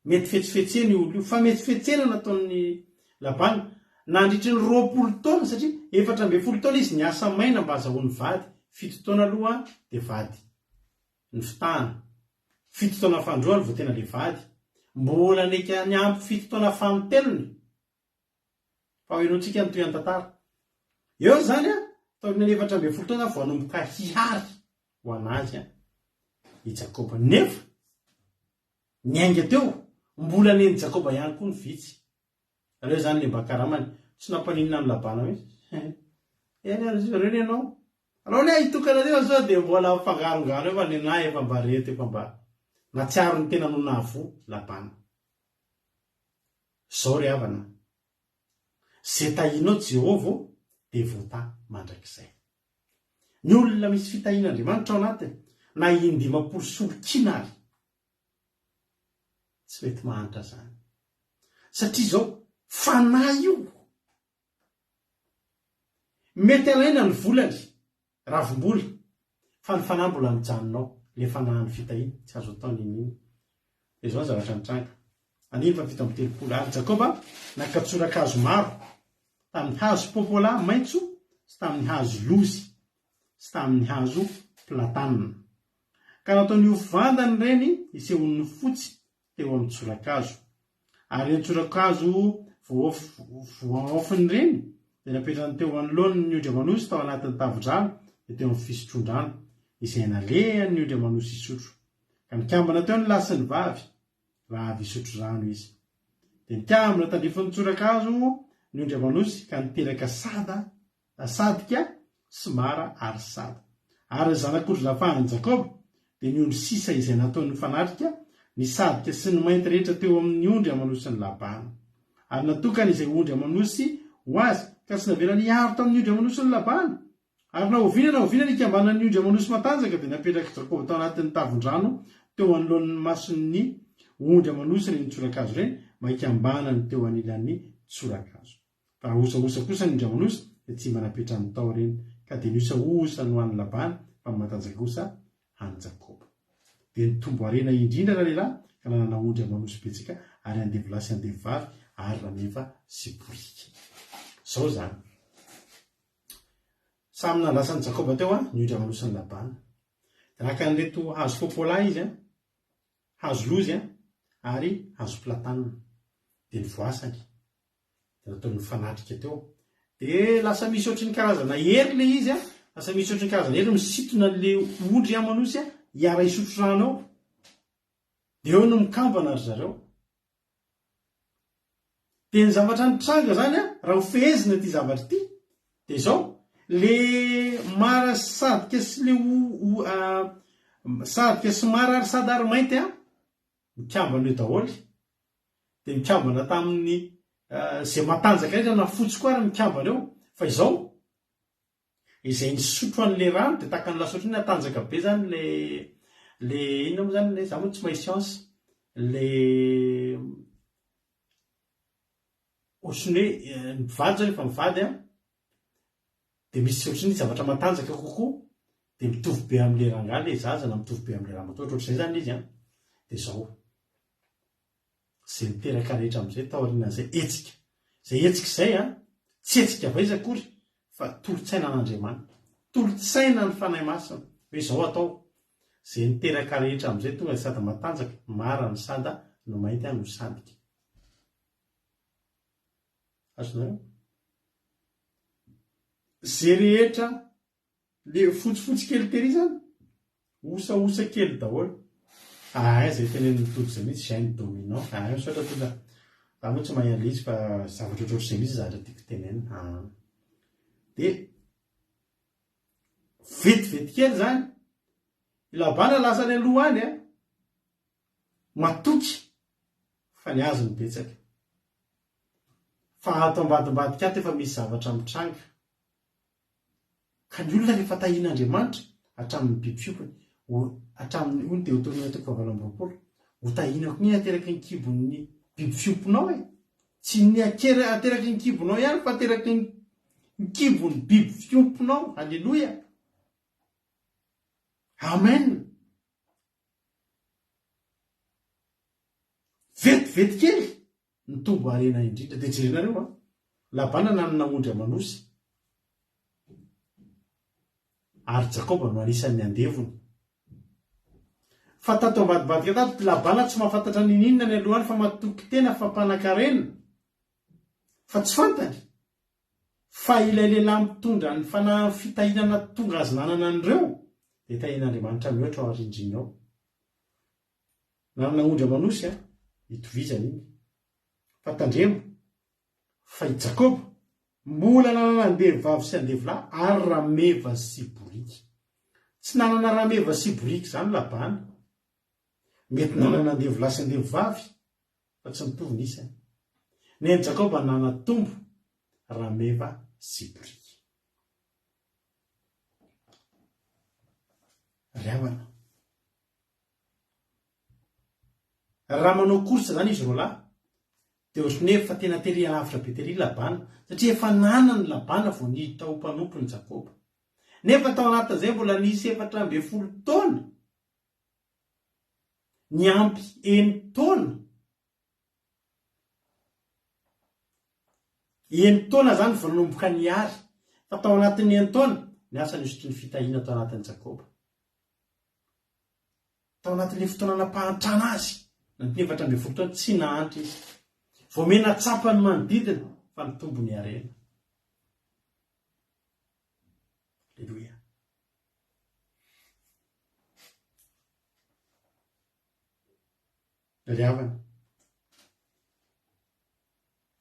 [SPEAKER 2] mety fetsifetsena io olona io fa mety fetsena nataon'ny Labana nandritry ny 20 taona satria 14 taona izy niasa maina mba azahoany vady 7 taona aloha dia vady ny fitahana 7 taona fandroany vao tena le vady mbola neka ny ampy 7 taona fanotelony fa hoenontsika ny toy an-tantara eo zany taon'ny 14 taona vao anomboka hihary ho anazy i Jakoba nefa niainga teo mbola neny Jakoba ihany koa ny vitsy aleo zany le mba karamany tsy nampaninina amin'ny Labana hoe eny ary izy reny ianao alao le hitokana teo zao dia mbola mifangarongaro efa nenahy efa mba reto efa mba natsiaro ny tena nonavo Labana. Zao ry havana zay tahinao Jehovah dia vota mandrakizay. Ny olona misy fitahiana Andriamanitra ao anatiny na 900 solokina ary tsy mety mahantra zany satria zao fanahy io mety alaina ny volany ravim-bola fa ny fanahy mbola mijanonao le fanahy ny fitahiana tsy azo atao nininy dia zao zavatra nitranga aniny fa vita amin'ny 30 ary Jakoba nakatsorakazo maro tamin'ny hazo popola maitso sy tamin'ny hazo lozy sy tamin'ny hazo platanina ka nataony vandany reny isehon'ny fotsy teo amin'ny tsorakazo ary ny tsorakazo voaofiny reny dia napetrany teo anoloany ny ondry amanosy tao anatin'ny tavindrano dia teo amin'ny fisotron-drano izay nalehany ny ondry amanosy isotro ka nikambana teo ny lasy ny vavy isotro rano izy dia nikambana tandrifon'ny tsorakazo ny ondry amanosy ka niteraka sadika sy mara ary sada ary zanak'ondry nafahan'i Jakoba dia ny ondry sisa izay nataony fanatrika ny sadika sy ny mainty rehetra teo amin'ny ondry amanosy ny Labana ary natokana izay ondry amanosy ho azy ka tsy navela niaro tamin'ny ondry amanosy ny Labana ary nahoviana nikambana ny ondry amanosy matanjaka dia napetraka Jakoba tao anatin'ny tavindrano teo anoloan'ny mason'ny ondry amanosy reny tsorakazo reny maikambanany teo anilan'ny tsorakazo fa osaosa kosa ny ondry amanosy dia tsy mba napetra ny tao reny ka dia niosaosa no an'ny Labana fa matanjaka kosa any Jakoba dia nitombo arena indrindra na lehilahy ka nanana ondry amanosy betsaka ary andevilasy andevivavy ary rameva sy borika zao zany samy nandrasan'ny Jakoba teo ny ondry amanosy ny Labana dia naka an'ireto hazo popola izy hazo lozy ary hazo platanina dia ny voasany dia nataony fanatrika teo dia lasa misy ohatry ny karazana hery le izy lasa misy ohatry ny karazana hery misitona le ondry amanosy hiara isotro rano ao dia eo no mikambana ry zareo dia ny zavatra nitranga zany raha hofehezina ty zavatra ty dia izao le mara sadika sy le sadika sy mara ary sada ary mainty mikambana eo daholy dia mikambana tamin'ny zay matanjaka rehetra na fotsy koa ary mikambana eo fa izao izay nisotro an'le rano dia tahaka ny lasotry ny atanjaka be zany le inona moa zany le za moa tsy mahay sianse le ohatrany hoe mivady zao rehefa mivady dia misy ohatry ny zavatra matanjaka kokoa dia mitovy be amin'le rangahy le zaza na mitovy be amin'le ramatotra ohatr'izay zany izy dia zao zay miteraka rehetra amin'izay taorianan'izay etsika zay etsika izay tsy etsika vaiza akory fa tolotsaina an'Andriamanitra tolotsaina ny fanahy masina hoe zao atao zay niteraka rehetra amin'izay tonga sady matanjaka mara ny sada no mainty no sadika azonareo zay rehetra le fotsifotsy kely tery zany osaosa kely daholo zay teneny mitody zay mihitsy zay ny dominant misaotra toza za moa tsy mahay an'le izy fa zavatra ohatrohatr'izay mihitsy zavatra tiako tenena dia vetivety kely zany i Labana lasa ny aloha any matoky fa ny azo ny betsaka fa ato ambadimbadika ato efa misy zavatra mitranga ka ny olona rehefa tahian'Andriamanitra hatramin'ny biby fiopony hatramin'ny ony dia otorina toko fahavalamboroapolo ho tahianako ny ateraky ny kibon'ny biby fioponao tsy ny ateraky ny kibonao ihany fa ateraky ny kibon'ny biby fioponao. Alleloia, amen. Vetivety kely ny tombo arena indrindra dia jerinareo Labana nanana ondry amanosy ary Jakoba no anisan'ny andevony. Fa tato ambadibadika tato Labana tsy mahafantatra ninona ny alohany fa matoky tena fampanankarena fa tsy fantany fa ilay lehilahy mitondra ny fitahinana tonga azy nanana an'ireo dia tahian'Andriamanitra mihoatra ao arindrina ao. Nanana ondry amanosy itovizany iny fa tandremo fa i Jakoba mbola nanana andevivavy sy andevolahy ary rameva sy borika. Tsy nanana rameva sy borika zany Labana, mety nanana andevolahy sy andevivavy fa tsy mitovy nisany. Ny Jakoba nanana tombo rameva sy borika. Riavana raha manao korsa zany izy roalahy dia ohatrany efa tena tery alavitra be tery Labana satria efa nanany Labana vao ny tao mpanompony Jakoba. Nefa tao anatin'izay mbola nisy 710 taona ny ampy 9 taona 9 taona zany vao nanomboka ny ary fa tao anatin'ny 9 taona ny asa nisotry ny fitahiana tao anatin'ny Jakoba. Tao anatin'ilay fotoana nampahantrana azy na 710 taona tsy nahantra izy vao mena tsapany manodidina fa ny tombony arena. Alleluia. Riavana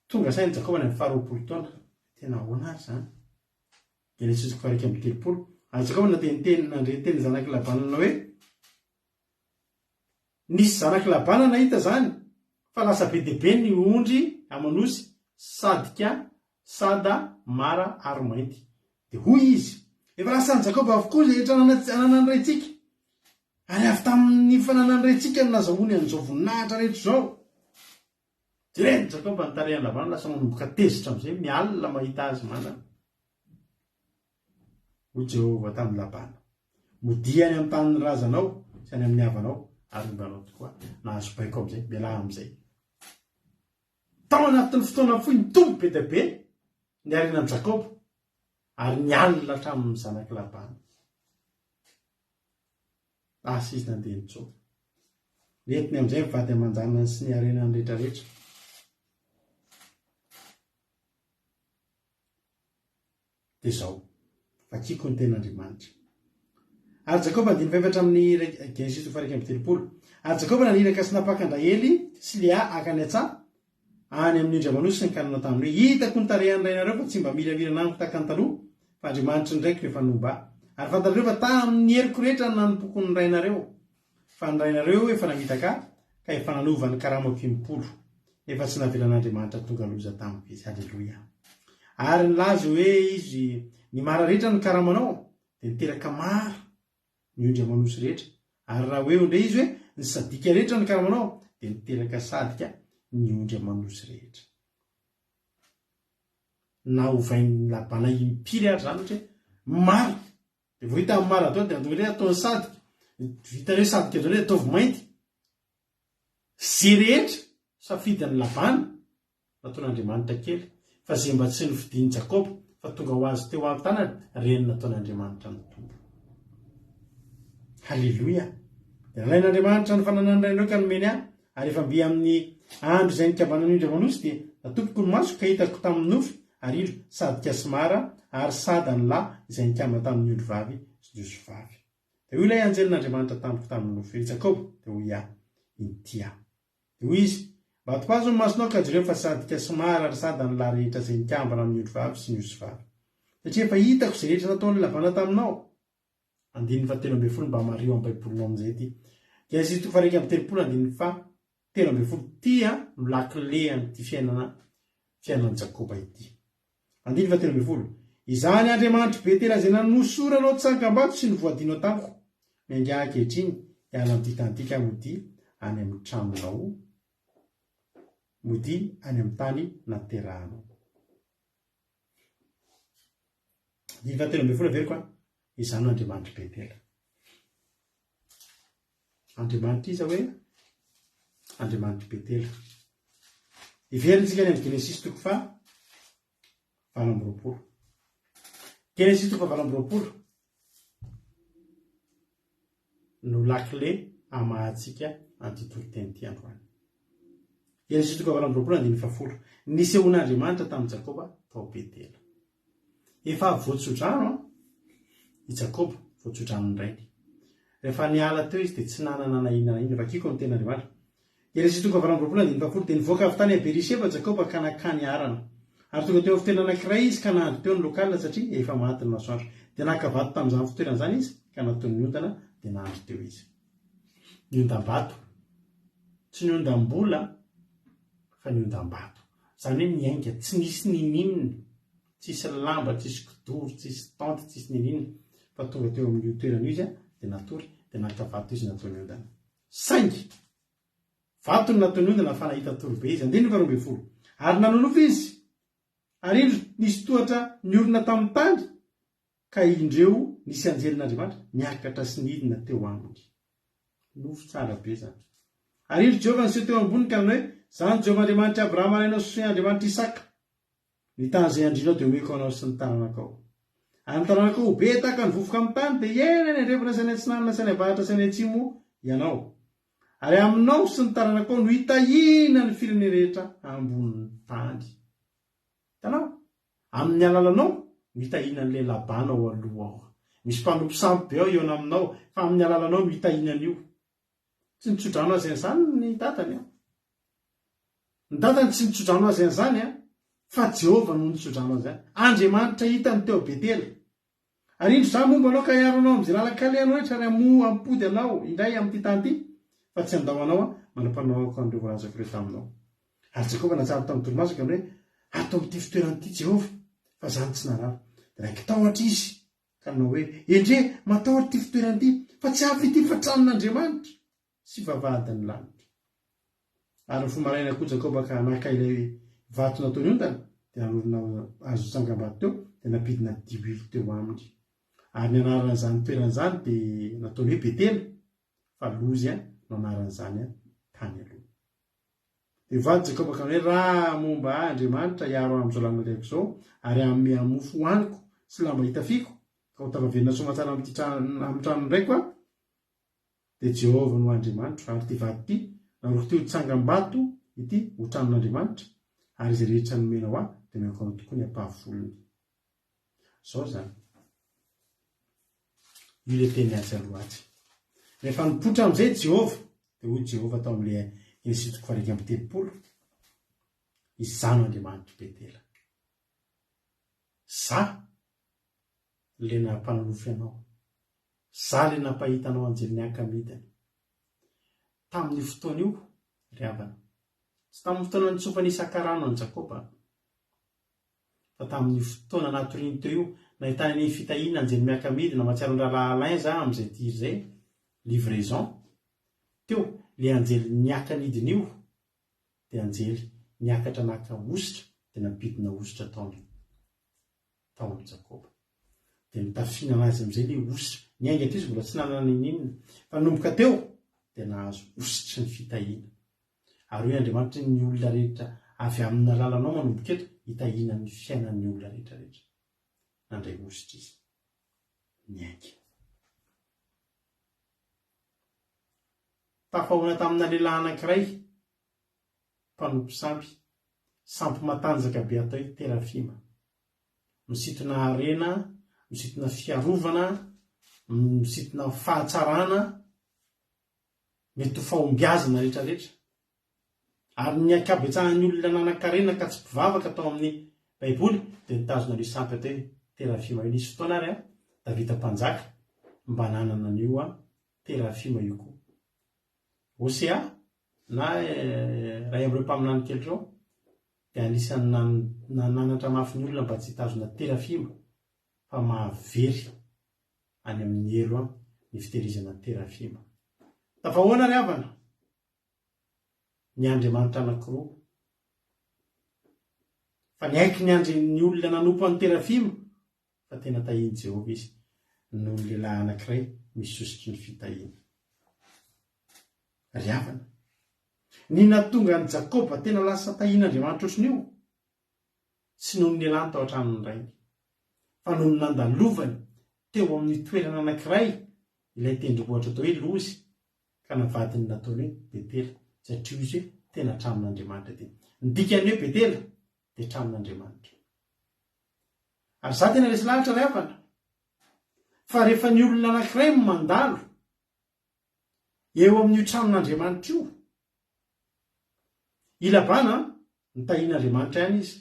[SPEAKER 2] tonga sainy Jakoba ny 20 taona tena ahoana ary zany. Genesis 1:30 ary Jakoba nandreteny zanaky Labana na hoe nisy zanaky Labana nahita zany fa lasa be deabe ny ondry amanosy sadika sada mara ary mainty dia hoy izy efa lasany Jakoba avokoa zay etra nanana raitsika ary avy tamin'ny fananany raitsika no nazahoany an'izao voninahitra rehetra zao. Jereny Jakoba nitarehany Labana lasa manomboka tezitra amin'izay mialina mahita azy manana. Hoy Jehovah tamin'ny Labana, modiany amin'ny tanin'ny razanao sy any amin'ny havanao ary mbanao tokoa nahazo baiko amin'izay mialahy amin'izay. Tao anatin'ny fotoana fohy ny tombo be dia be ny arenan'i Jakoba ary nialina hatramin'ny zanaky Labana. Asa izy nandeha nitsoa netiny amin'izay mivady aman-janany sy ny arenany rehetrarehetra. Dia izao vakiko ny ten'Andriamanitra. Ary Jakoba andiny fefatra amin'ny Genesis 1:30 ary Jakoba naniraka sy napakandra Ely sy Lea akany an-tsaha any amin'ny ondry amanosy sy ny kanana taminy hoe hitako ny tarehan'ny rainareo fa tsy mba miravirana amiko tahaka ny taloha fa Andriamanitra ndraiky rehefa nomba ary fantareo fa tamin'ny heriko rehetra nanompoky ny rainareo fa ny rainareo efa namitaka ka efa nanova ny karamako 10 efa tsy navelan'Andriamanitra tonga loza tamiko izy. Alleluia. Ary nilaza hoe izy ny mara rehetra ny karamanao dia niteraka mara ny ondry amanosy rehetra ary raha hoe ondre izy hoe ny sadika rehetra ny karamanao dia niteraka sadika ny ondry amanosy rehetra. Na ovain'ny Labana impiry ary zany ohatra hoe mara dia vao hita amin'ny mara atao dia andore ataony sadika vitaneo sadika zao hoe ataovy mainty zay rehetra safidin'ny Labana nataon'Andriamanitra kely fa zay mba tsy nofidian'i Jakoba fa tonga ho azy teo an-tanany reny nataon'Andriamanitra ny tombo. Halleluia. Dia nalain'Andriamanitra ny fananany rainareo ka nomeny ahy ary efa mbe amin'ny andro izay nikabana ny ondry amanosy dia natopoko ny maso ka hitako tamin'ny nofy ary ilo sadika sy mara ary sada ny lahy izay nikama tamin'ny ondry vavy sy jiosy vavy. Dia hoy ilay anjelin'Andriamanitra tamiko tamin'ny nofy ry Jakoba dia hoy ahy inty aho. Dia hoy izy mba topazo ny masonao ka jereo fa sadika sy mara ary sada ny lahy rehetra izay nikambana amin'ny ondry vavy sy ny jiosy vavy satria efa hitako izay rehetra nataon'ny Labana taminao. Andiny 10 mba mario amin'ny baibolinao amin'izay ty. Genesis 1:30 andiny fa 10 tia no lakile an'ity fiainan'ny Jakoba ity. 10 izany Andriamanitra Betela zay nanosoranao tsangam-bato sy ny voadinao tamiko mianga ankehitriny iala amin'ity tantika mody any amin'ny tranonao, mody any amin'ny tany naterahanao. 13 veriko izany Andriamanitra Betela. Andriamanitra iza hoe Andriamanitra Betela. Iverintsika ny Genesis 4:20. Genesis 4:20 no lakile amahantsika antitoro-teny ity androany. Genesis 4:20 nisehoan'Andriamanitra tamin'ny Jakoba tao Betela. Efa voatsodrano i Jakoba, voatsodrano ny rainy. Rehefa niala teo izy dia tsy nanana inana vakiko ny ten'Andriamanitra. Genesis 4:20 dia nivoaka avy tany Beriseba Jakoba ka nakany arana. Ary tonga teo fitoerana anankiray izy ka nahandro teo ny lokalina satria efa maty ny masoandro. Dia nakavato tamin'izany fitoerana izany izy ka nataony niondana dia nahandro teo izy. Niondam-bato, tsy niondam-bola fa niondam-bato. Izany hoe niainga, tsy nisy nininina, tsisy lamba, tsisy kidoro, tsisy tante, tsisy nininina, fa tonga teo amin'ny toerana izy dia natory dia nakavato izy nataony niondana. Saingy vato ny nataony niondana fa nahita torobe izy. 12 ary nanonofo izy. Ary indro nisy tohatra niorina tamin'ny tany ka indreo nisy anjelin'Andriamanitra niakatra sy nidina teo aminy. Nofo tsara be zany. Ary indro Jehova niseho teo ambony ka hoe zany Jehova Andriamanitra Abrahama alainao sy Andriamanitra Isaka. Ny tany izay andrinao dia omeko anao sy ny tananakao. Ary ny tananakao ho be tahaka ny vovoka amin'ny tany dia ena ny andrefana sainy antsinanana sainy avahatra sainy atsimo ianao. Ary aminao sy ny tananakao no hitahina ny firene rehetra ambonin'ny tany. Tanao, amin'ny alalanao no hitahina n'ilay Labana ao aloha ao. Misy mpanompo sampy be ao eo aminao, fa amin'ny alalanao no hitahina an'io. Tsy nitsodrano azy izany ny tatany. Ny tatany tsy nitsodrano azy izany, fa Jehova no nitsodrano azy. Andriamanitra hitany teo Betela. Ary indro izany momba anao ka hiaronao amin'izay lalakalehanao rehetra ary ampody anao indray amin'ity tany ity, fa tsy andao anao manam-panaoko an'ireo voalazako ireo taminao. Ary Jakoba natsara tamin'ny toromasaka hoe ato amin'ity fitoeran'ity Jehova fa zany tsy nararo. Dia raiky tahotra izy ka nanao hoe endre matahotra ity fitoeran'ity fa tsy afy ity fa tranon'Andriamanitra sy vavahadin'ny lanitra. Ary fomaraina koa Jakoba ka naka ilay vato nataony ondana dia nanorina azo tsangam-bato teo dia napidina 10 teo aminy. Ary ny anaran'izany toeran'izany dia nataony hoe Betela fa lozy no anaran'izany tany aloha. Dia vady Jakoba ka hoe raha momba Andriamanitra hiaro amin'izao lamba reko izao ary amin'ny mofo hoaniko sy lamba hitafiko ka ho tavavenina somatsara amin'ny trano ndraiko dia Jehova no Andriamanitra. Ary ity vady ity naroko teo tsangam-bato ity ho tranon'Andriamanitra ary izay rehetra nomenao dia omeko anao tokoa ny ampahavolony. Izao zany. Io ilay teny atsy aloha atsy. Rehefa nipotra amin'izay Jehova dia hoy Jehova tao amin'ilay Genesis 4:30 izany Andriamanitra Betela. Za le nampanonofy anao. Za le nampahitanao anjely niaka midiny. Tamin'ny fotoana io ry havana. Tsy tamin'ny fotoana nitsofany Isan-Karano any Jakoba. Fa tamin'ny fotoana natoriany teo io nahitany ny fitahiana anjely miaka midina mahatsiaro ny rahalahy Alain za amin'izay tia izay livraison. Teo le anjely niaka nidina io dia anjely niakatra naka ositra dia nampidina ositra tao amin'ny Jakoba. Dia nitafiana azy amin'izay le ositra. Niainga teo izy mbola tsy nanana ninina fa nomboka teo dia nahazo ositra ny fitahiana. Ary hoe Andriamanitra ny olona rehetra avy amin'ny alalanao manomboka eto hitahiana ny fiainan'ny olona rehetra rehetra. Nandray ositra izy. Niainga. Tafahoana tamina lehilahy anankiray mpanompo sampy matanjaka be atao hoe Terafima. Misintona harena, misintona fiarovana, misintona fahatsarana, mety ho fahombiazana rehetra rehetra. Ary ny akabetsahan'ny olona nanan-karena ka tsy mpivavaka tao amin'ny Baiboly dia nitazona ilay sampy atao hoe Terafima. Nisy fotoana ary Davida mpanjaka mba nanana an'io Terafima io koa. Hosea na ray am'ireo mpaminany kely reo dia anisan'ny nananatra mafy ny olona mba tsy hitazona terafima fa mahavery any amin'ny elo a ny fitehirizana terafima. Tafahoana ry havana ny andriamanitra anankiroa fa ny aiky ny olona nanompo any terafima fa tena tahiny Jehovah izy noho ny lehilahy anankiray misosiky ny fitahina. Ry havana, ny natonga ny Jakoba tena lasa tahin'Andriamanitra ohatran'io tsy noho ny lehilahy tao an-tranony rainy fa noho ny nandalovany teo amin'ny toerana anankiray ilay tendrombohitra atao hoe Lozy ka navadiny nataony hoe Betela satria izy hoe tena tramin'Andriamanitra ty. Ny dikany hoe Betela dia tramin'Andriamanitra. Ary za tena resy lahatra ry havana fa rehefa ny olona anankiray mandalo eo amin'io tramin'Andriamanitra io, ilabana ny tahin'Andriamanitra ihany izy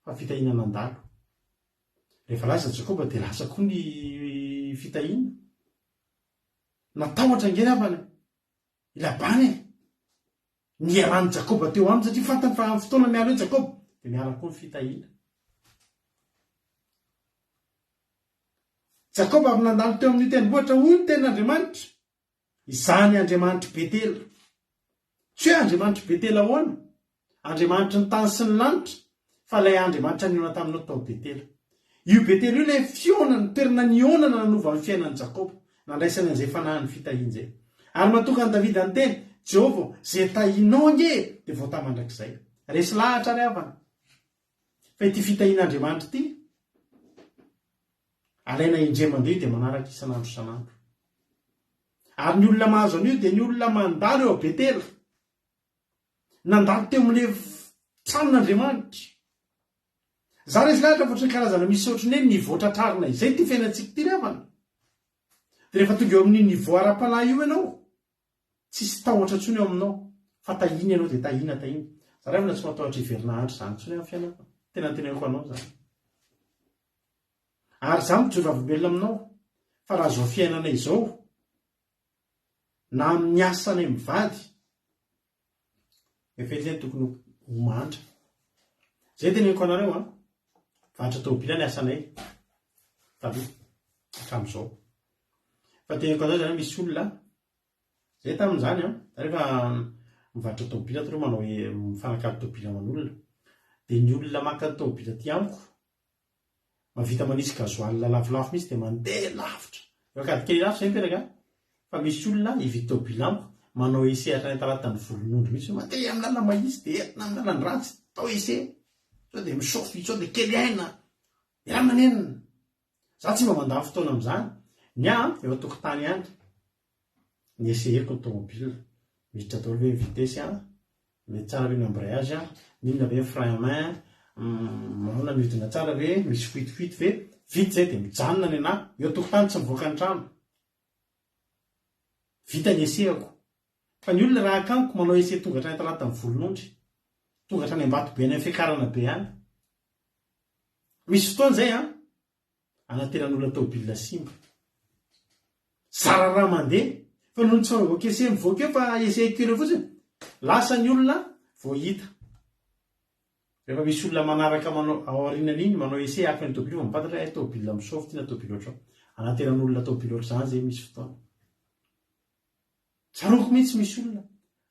[SPEAKER 2] fa fitahina nandalo. Rehefa lasa Jakoba dia lasa koa ny fitahina. Natahotra nge ry havana, ilabana e ny iarany Jakoba teo aminy satria fantany fa amin'ny fotoana miala hoe Jakoba dia miala koa ny fitahina. Jakoba avy nandalo teo amin'ny tendrombohitra hoy ny tenin'Andriamanitra, izany Andriamanitra Betela. Tsy hoe Andriamanitra Betela ahoana, Andriamanitra ny tany sy ny lanitra, fa ilay Andriamanitra niona taminao tao Betela. Io Betela io ilay fiona ny toerana nionana nanova amin'ny fiainan'i Jakoba, nandraisany an'izay fanahin'ny fitahiana izay. Ary matoka ny Davida ny teny, Jehovah, izay tahinao nge dia voata mandrakizay. Resy lahatra ry havana. Fa ity fitahian'Andriamanitra ity, alaina indray mandeha dia manaraka isan'andro isan'andro. Ary ny olona mahazo an'io dia ny olona mandalo eo a Betela, nandalo teo amin'ilay tranon'Andriamanitra. Za resy lahatra fa ohatran'ny karazana misy ohatrany hoe nivoatra trarina izay ty fiainantsika ity ry havana. Dia rehefa tonga eo amin'ny niveau ara-panahy io ianao, tsisy tahotra intsony eo aminao, fa tahina ianao dia tahina. Za ry havana tsy matahotra hiverinahitra izany intsony amin'ny fiainana. Tena teneniko anao izany. Ary za mijoro avo-belona aminao fa raha zao fiainana izao na amin'ny asana mivady efa izay tokony ho mandra. Zay teneniko anareo a, vatra tômôbila ny asanay taloha hatramin'izao. Fa teneniko anareo zany misy olona zay tamin'izany a, rehefa mivatra tômôbila taloha manao hoe mifanakalo tômôbila aman'olona dia ny olona maka tômôbila ty amiko mavita manisy gazoaly lafolafo misy dia mandeha lavitra. Eo kely lavitra zay mipetraka. Fa misy olona hividy tômôbila amiko manao ese hatrany talatany volon'ondro mihitsy, mandeha amin'ny lalana mahitsy dia entina amin'ny lalany ratsy tao ese sao dia misofy sao dia kely aina ira manenina. Za tsy mba mandany fotoana amin'izany. Ny eo an-tokotany ihany ny eseheko ny tômôbila, miditra daholo hoe vitesy mety tsara hoe ny embrayage ninona ve frein à main, manona midina tsara ve misy fuite ve vita zay dia mijanona ny anahy eo an-tokotany tsy mivoaka ny trano. Vita ny esehako. Fa ny olona raha akaniko manao ese tonga hatrany talatany volon'ondry, tonga hatrany Ambato be any amin'ny fiakarana be any. Misy fotoana zay anateran'olona tômôbila simba. Zara raha mandeha fa noho ny tsy fanaovako ese mivoaka eo fa ese curé fotsiny, lasa ny olona vao hita. Rehefa misy olona manaraka manao ao aorianan'iny manao ese haka ny tômôbila mipatatra hoe tômôbila misofy ty na tômôbila ohatrao. Anateran'olona tômôbila ohatr'izany zay misy fotoana. Tsaroako mihitsy misy olona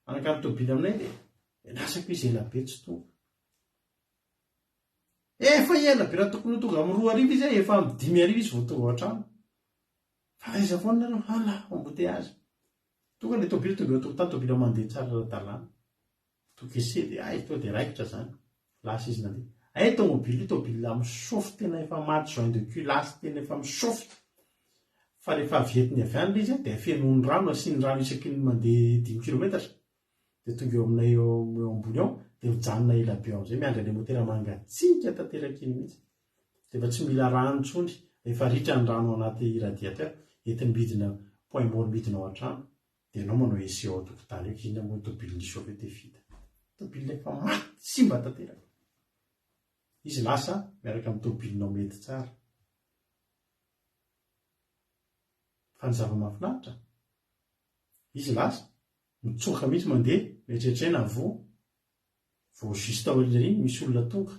[SPEAKER 2] anakalo tômôbila aminay dia nasako izy ela be tsy tonga. Efa ela be raha tokony tonga amin'ny 2 arivo izy efa amin'ny 5 arivo izy vao tonga ao an-trano. Fa aiza foana ianao? Hala, embouteillage. Tonga ilay tômôbila tonga eo an-tokotany, tômôbila mandeha tsara ara-dalàna. Tonga ese dia tonga dia raikitra izany. Lasa izy nandeha. Tômôbila misofy tena efa maty joint de cul, lasa tena efa misofy. Fa rehefa vietiny avy any izy dia fenony rano, asiany rano isaky ny mandeha 10 kilometatra. Dia tonga eo aminay eo ambony ao dia mijanona ela be ao amin'izay miandry ilay motera mangatsiaka tanteraka iny mihitsy. Dia efa tsy mila rano intsony, efa ritra ny rano anaty radiateur entiny midina point mort midina ao an-trano. Dia ianao manao ese ao an-tokotany eo, inona moa tômôbila nisofy dia vita. Tômôbila efa maty simba tanteraka. Izy lasa miaraka amin'ny tômôbilinao mety tsara. Fa ny zava-mahafinaritra, izy lasa mitsoka mihitsy mandeha mietretrena vo juste aoriana iny misy olona tonga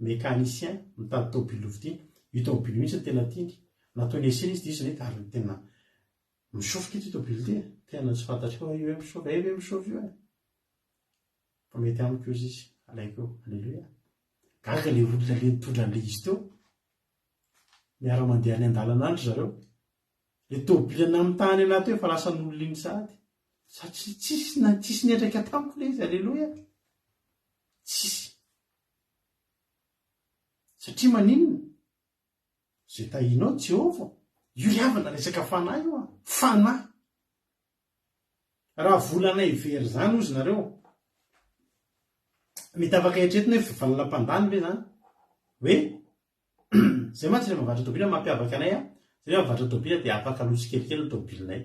[SPEAKER 2] mécanicien mitady tôbily ovy ity io tôbily mihitsy ny tena tiany nataony esena izy disy nety ary tena misofoka ity tôbily ty tena tsy fantatry io hoe misofy io fa mety amiko izy izy alaiko eo alleluia gaga le olona le nitondra an'le izy teo miara mandeha any an-dalana andro zareo le tôbily ana amin'ny tany anaty hoe fa lasa n'olona iny sady satria tsisy niatraiky tamiko le izy alleluia tsisy satria maninona zay tahinao Jehovah io iavana resaka fanahy io fanahy raha volana ivery zany ozy nareo mety afaka etretina hoe fivalalam-pandany ve zany hoe zay mantsy rehefa mivatra tôbily mampiavaka anay zay mivatra tôbily dia afaka lotsy kelikely tôbilinay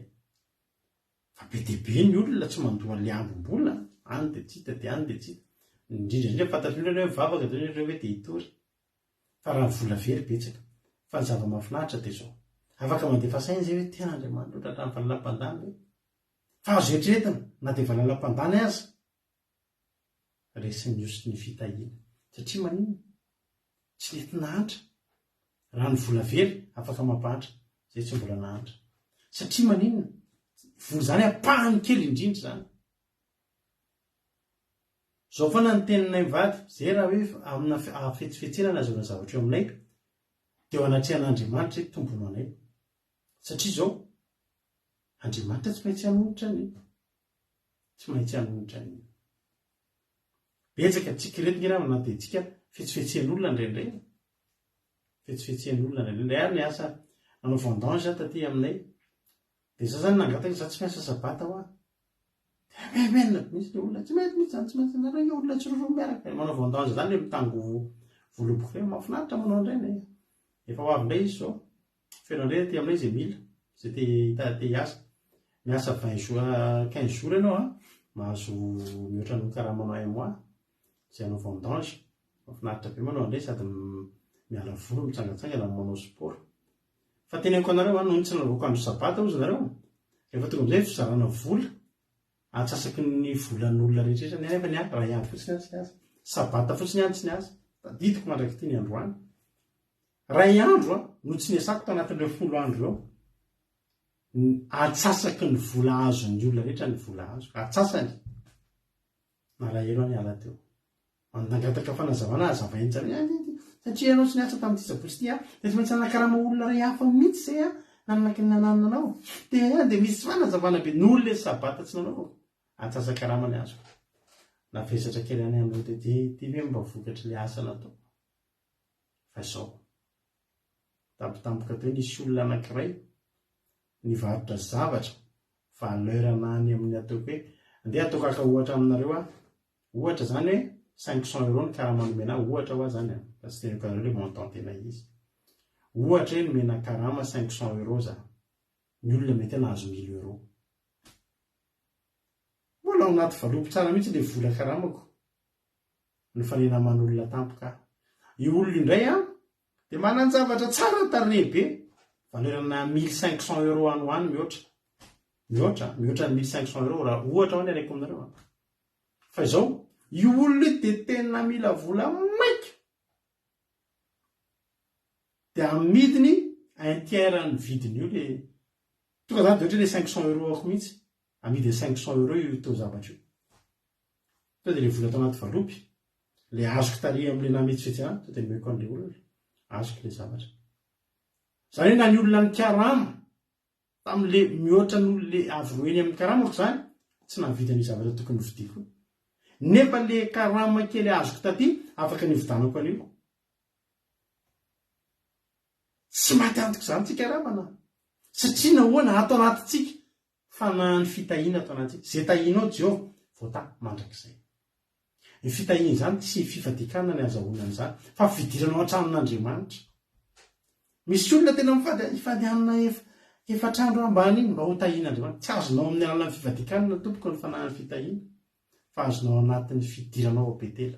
[SPEAKER 2] fa be deabe ny olona tsy mandoa le ambom-bola any de tsita de any de tsita indrindra fantatry ny hoe mivavaka de reo hoe de hitory fa raha vola very betsaka fa ny zava-mahafinaritra de zao afaka mandefa saina zay hoe tena Andriamanitra ohatra hatramin'ny valalam-pandany hoe fa azo etretina na de valalam-pandany aza resy ny osy ny fitahiana satria maninona tsy nety nahantra raha ny vola very afaka mampahatra zay tsy mbola nahantra satria maninona vola zany apahany kely indrindra zany zao foana ny teninay mivady zay raha hoe amina fetsifetsena na azona zavatra eo aminay dia anatrehan'Andriamanitra hoe tombono anay satria zao Andriamanitra tsy maintsy hanonitra ny tsy maintsy hanonitra ny betsaka tsika reto ngira manaty tsika fetsifetsen'olona indraindray fetsifetsen'olona indraindray ary ny asa manao vendange za taty aminay dia za zany nangataka za tsy miasa sabata ho menina misy le olona tsy maintsy misy zany tsy maintsy nareo olona tsy roro miaraka manao vendange zany le mitango voloboko re mahafinaritra manao indraindray efa ho avy indray izy zao feno indray ty aminay zay mila zay te hiasa miasa 20 jours 15 jours ianao mahazo mihoatra ny karamanao un mois zay anao vendange mahafinaritra be manao indray sady miala voly mitsangatsangana manao sport fa teneko anareo noho tsy nanaovako andro sabata ozy nareo rehefa tonga amizay fizarana vola atsasaky ny volan'olona rehetrrehetra nefa ny raha ihany fotsiny tsy asa sabata fotsiny ihany tsy ny asa tadidiko mandraiky ty ny androany ray andro no tsy niasako tanatin'ireo 10 andro eo atsasaky ny vola azo ny olona rehetra ny vola azo atsasany malahelo any ala teo nangataka fanazavana azavainy tsara satria ianao tsy niasa tamin'ity sabotsy ty dia tsy maintsy anakarama olona ray hafa mihitsy zay nanaky ny nanananao dia misy fanazavana be n'olo le sabata tsy nanao atsasakarama ny azo navesatra kely any aminao ty hoe mba vokatry le asa natao fa zao tampotampoka teo nisy olona anankiray nivarotra zavatra valerana any amin'ny ataoko hoe andeha atao kaka ohatra aminareo ohatra zany hoe 500 € ny karama nomena ohatra hoa zany fa tsy teniko anareo le montant tena izy ohatra hoe nomena karama 500 € za ny olona mety nahazo 1000 €. Mbola ao anaty valopy tsara mihitsy le vola karamako ny fanena man'olona tampoka io olona indray dia manan-javatra tsara tarehy be valerana 1500 € any ho any mihoatra ny 1500 € raha ohatra ho any araiko aminareo fa izao io olona dia tena mila vola maika dia amidiny un tiers ny vidiny io le tonga zany dia ohatra le 500 € ako mihitsy amidy 500 € io teo zavatra io to dia le vola tao anaty valopy le azoko tarehy amin'le nametsifetsy to dia meko an'le olona azoko le zavatra zany hoe na ny olona ny karama tamin'le mihoatra n'olole avroeny amin'ny karamako zany tsy navidy ny zavatra tokony vidiko nefa le karama kely azoko taty afaka nividanako an'io tsy maty antoko zany tsika ramana satria nahoana atao anatytsika fa na ny fitahiana atao anatytsika zay tahinao Jehovah voata mandrakizay ny fitahiana zany tsy fifadikana ny azahoanan'izany fa fidiranao an-tranon'Andriamanitra misy olona tena mifady amina efatrandro ambany iny mba ho tahian'Andriamanitra tsy azonao amin'ny alalany fivadikanana tompoko ny fanahin'ny fitahiana fa azonao anatin'ny fidiranao Betela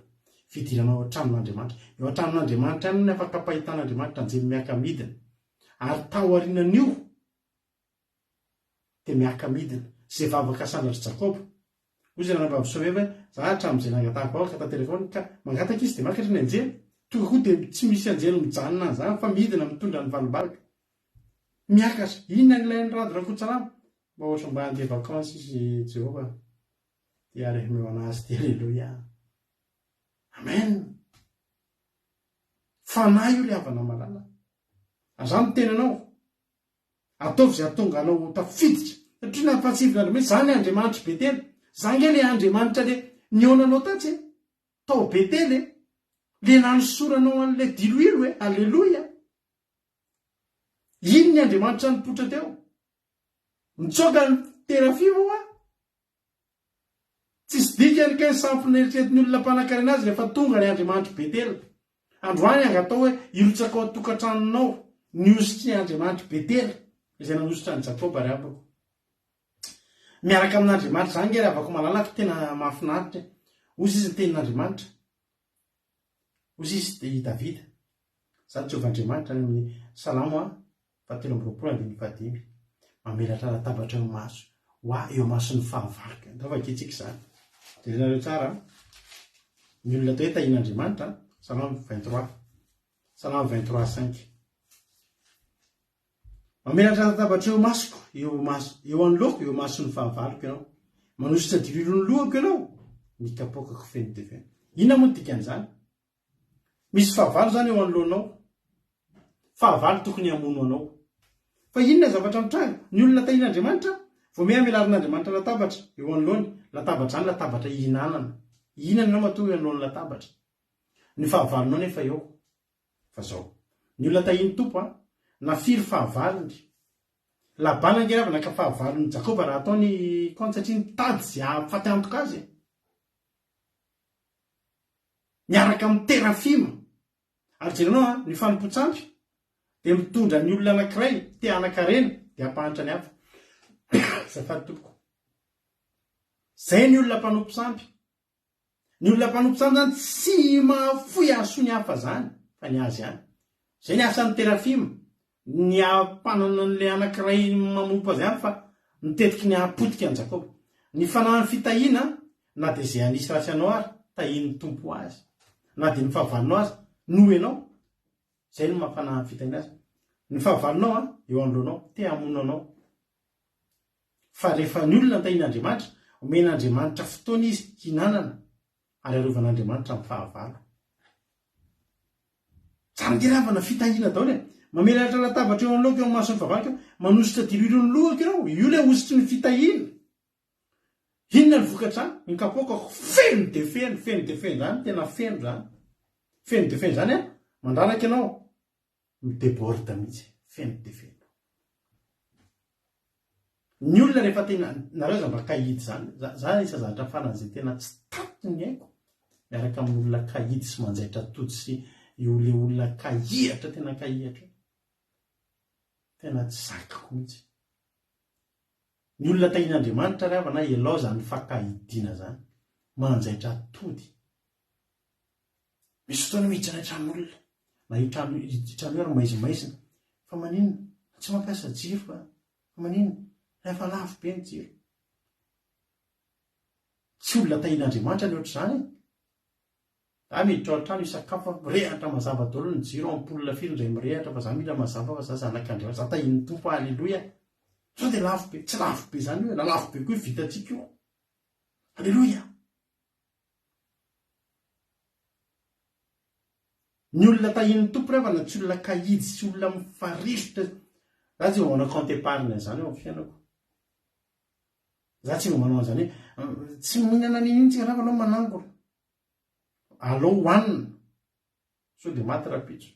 [SPEAKER 2] fidiranao an-tranon'Andriamanitra eo an-tranon'Andriamanitra any ny afaka pahitan'Andriamanitra anjely miaka-midina ary tao aorianan'io dia miaka-midina zay vavaka sanatry Jakoba. Ozy nanambavy hoe za hatramin'izay nangatahako ao ka tatelefony ka mangataka izy dia makatra ny anjely. Tonga koa dia tsy misy anjely mijanona zany fa midina mitondra ny valobalaka. Miakatra inona n'ilayny rado rakotsaramo mba ohatry mba handeha vakansy izy Jehova dia arehimeo anazy dia aleloia. Amen. Fanahy io le havana malala. Aza miteny anao ataovy izay atonga anao tafiditra satria nampatsivin'Andriamanitra zany Andriamanitra Betely. Zany le Andriamanitra le nionanao tatsy tao Betely le nanosoranao an'le diloilo hoe alleloia. Iny ny Andriamanitra nipotra teo. Mitsoka ny terafivo hoa. Tsisy dikany ka ny sampy neritretin'ny olona mpanan-karena azy rehefa tonga ny Andriamanitra Betely. Androany angatao hoe irotsaka ao tokantranonao niositry Andriamanitra Betely izay nanositra ny Jakoba ary abako. Miaraka amin'Andriamanitra zany nge avako malalaka tena mahafinaritra. Ozy izy ny tenin'Andriamanitra. Ozy izy dia Davida. Zany Jehovah-Andriamanitra amin'ny Salamo 7:25. Mamelatra latabatra eo maso. Hoa eo mason'ny fahavalika. Ndaova kitsika zany. Dia nareo tsara. Ny olona atao hoe tahin'Andriamanitra. Salamo 23. Salamo 23:5. Mamelatra latabatra eo masoko, eo anoloko, eo mason'ny fahavalika ianao. Manositra dililon'ny lohako ianao. Mikapokako feno dia feno. Inona moa dikan'izany? Misy fahavalo zany eo anoloanao. Fahavalo tokony hamono anao. Fa inona zavatra mitranga? Ny olona tahin'Andriamanitra vao miamelarin'Andriamanitra latabatra eo anoloany. Latabatra zany latabatra ihinanana. Ihinana ianao matoa eo anoloan'ny latabatra. Ny fahavalonao nefa eo. Fa zao. Ny olona tahin'ny tompo nafiry fahavalony. Labana ngeravana naka fahavalony Jakoba raha ataony kony satria nitady zay ahafaty antoka azy. Miaraka amin'ny terafima. Ary jerenao ny fanompontsampy dia mitondra ny olona anankiray te anakarena dia ampahantra ny hafa. Zafady tompoko. Zay ny olona mpanompo sampy. Ny olona mpanompo sampy zany tsy mahafoy aso ny hafa zany fa ny azy ihany. Zay ny asan'ny terafima. Ny ampanana n'le anankiray manompo azy ihany fa mitetiky ny ahapotika an Jakoba. Ny fanahany fitahiana na dia izay anisy ratsy anao ary tahian'ny tompo azy. Na dia ny fahavalonao azy no ianao. Zay no mampanahy ny fitahiana azy. Ny fahavalonao eo anoloanao te hamono anao. Fa rehefa ny olona tahin'Andriamanitra, omen'Andriamanitra fotoana izy hinanana ary arovan'Andriamanitra amin'ny fahavalo. Zany ngeravana fitahiana daholy. Mamelatra latabatra eo anoloko eo amin'ny mason'ny fahavalika, manositra dililon'ny lohako ianao. Io le ositry ny fitahiana. Inona ny vokatra? Ny kapokako feno dia feno, feno dia feno zany, tena feno zany. Feno dia feno zany mandraraka ianao. Mideborde mihitsy, feno dia feno. Ny olona rehefa tena nareo zany mba kahidy zany. Zany isa zavatra farany izay tena tsy tatiny ny haiko. Miaraka amin'ny olona kahidy sy manjaitra atody sy io le olona kahihatra, tena kahihatra. Tena tsy zakako mihitsy. Ny olona tahin'Andriamanitra rehefa na elao zany fakahidiana zany. Manjaitra atody. Misy fotoana miditra ny tranon'olona. Na io trano ary maizimaizina. Fa maninona? Tsy mampiasa jiro fa maninona? Rehefa lavo be ny jiro. Tsy olona tahin'Andriamanitra ny ohatr' zany. Miditra ao trano isakafo mirehatra mazava daholo ny jiro ampola firy indray mirehatra fa za mila mazava fa za zanak'Andriamanitra. Za tahin'ny tompo alleloia. Sao dia lavo be, tsy lavo be zany hoe na lavo be koa vitantsika io. Alleloia. Ny olona tahin'ny tompo rehefa na tsy olona kahidy sy olona mifarisotra. Za tsy manao compte épargne zany eo amin'ny fiainako. Za tsy manao an'izany hoe tsy mihinana n'intsy rehefa anao manangona. Alao hoanina. Sao dia maty rapitso.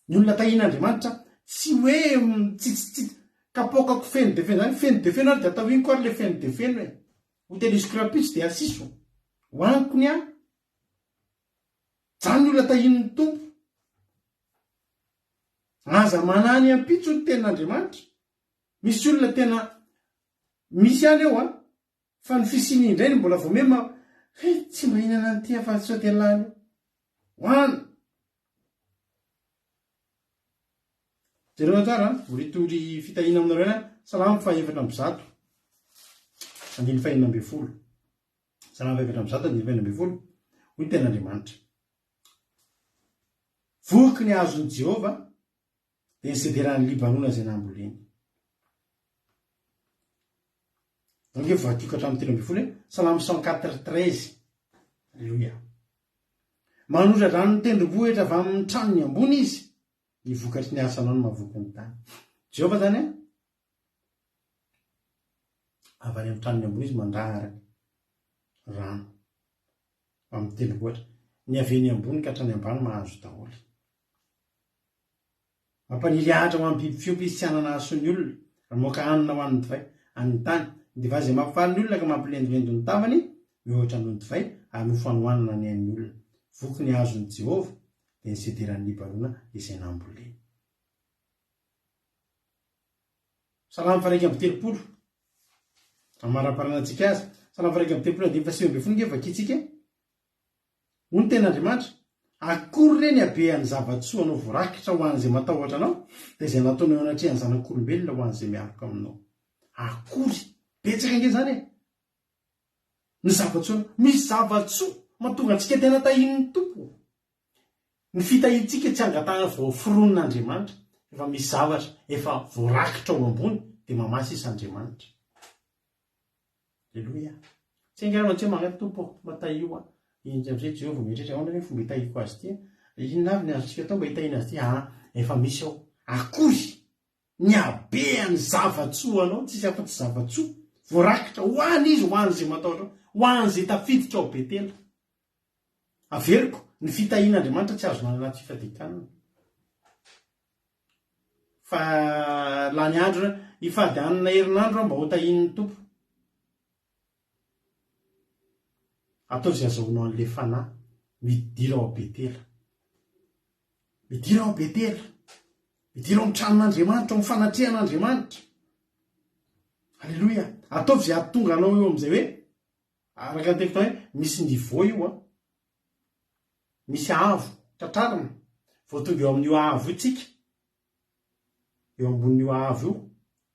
[SPEAKER 2] Ny olona tahin'Andriamanitra tsy hoe mitsitsitsitsy kapokako feno dia feno zany, feno dia feno ary dia atao iny koa ary le feno dia feno hoe. Hotelisiko rapitso dia asiso. Hoaniko ny ahy. Zany ny olona tahin'ny tompo. Aza manany ampitso ny tenin'Andriamanitra. Misy olona tena misy any eo fa ny fisiny indray ny mbola vao tsy mahinana ny tia fa sao dia lany. Hoana. Jereo tsara, voritory fitahiana aminareo Salamo 4:7. 150 salama efatra am'zato 150 hoy ny ten'Andriamanitra voky ny azon'i Jehova dia ny sederan'ny Libanona zay namboleny. Donc voatiko hatramin'ny 3 salama 104:13. Alleluia. Manora rano ny tendrombohitra avy amin'ny tranony ambony izy, ny vokatry ny asanao no mahavoky ny tany. Jehova zany avy any amin'ny tranony ambony izy mandrahara rano amin'ny tendrombohitra, ny avy eny ambony ka hatrany ambany mahazo daholo. Mampaniry ahatra ho amin'ny biby fiompy izy tsy hanana ason'ny olona, ramoaka hanina ho an'ny divay amin'ny tany. Ny divay izay mampifaly ny olona ka mampilendilendo ny tavany mihoatra noho ny divay ary mifanohanana ny ain'ny olona. Voky ny azon'i Jehova dia ny sederan'ny Libanona izay namboleny. Salamy 130 amara-paranantsika azy. Salamy 130 dia vakitsika. Hoy ny ten'Andriamanitra, akory reny habean'ny zava-tsoa anao voarakitra ho an'izay matahotra anao, dia izay nataonao eo anatrehan'ny zanak'olombelona ho an'izay miaraka aminao. Akory betsaka ange zany ny zava-tsoa. Misy zava-tsoa mahatonga antsika tena tahin'ny tompo. Ny fitahintsika tsy angatahana voaforon'Andriamanitra, efa misy zavatra efa voarakitra ao ambony dia mamasy is'Andriamanitra. Alleluia. Tsy angarana tsy mangaty tompo matahi io intsy am'izay Jehova mieritreritra ahoana ny fomba hitahiko azy ity. Inona avy ny azontsika atao mba hitahiana azy ity? Efa misy ao. Akory ny habean'ny zava-tsoa anao, tsisy afa-tsy zava-tsoa voarakitra ho any izy, ho an'izay matahotra, ho an'izay tafiditra ao Betela. Averiko ny fitahian'Andriamanitra tsy azo manana anaty fifadikanana. Fa lany andro hifady hanina herinandro mba ho tahin'ny tompo. Atao izay azahoanao an'ilay fanahy, midira ao Betela. Midira ao Betela. Midira ao amin'ny tranon'Andriamanitra, ao amin'ny fanatrehan'Andriamanitra. Alleluia. Ataovy izay ahatonga anao eo amin'izay hoe, araka ny tefitra hoe misy niveau io misy avo tratrarina vao tonga eo amin'io avo itsika, eo ambonin'io avo io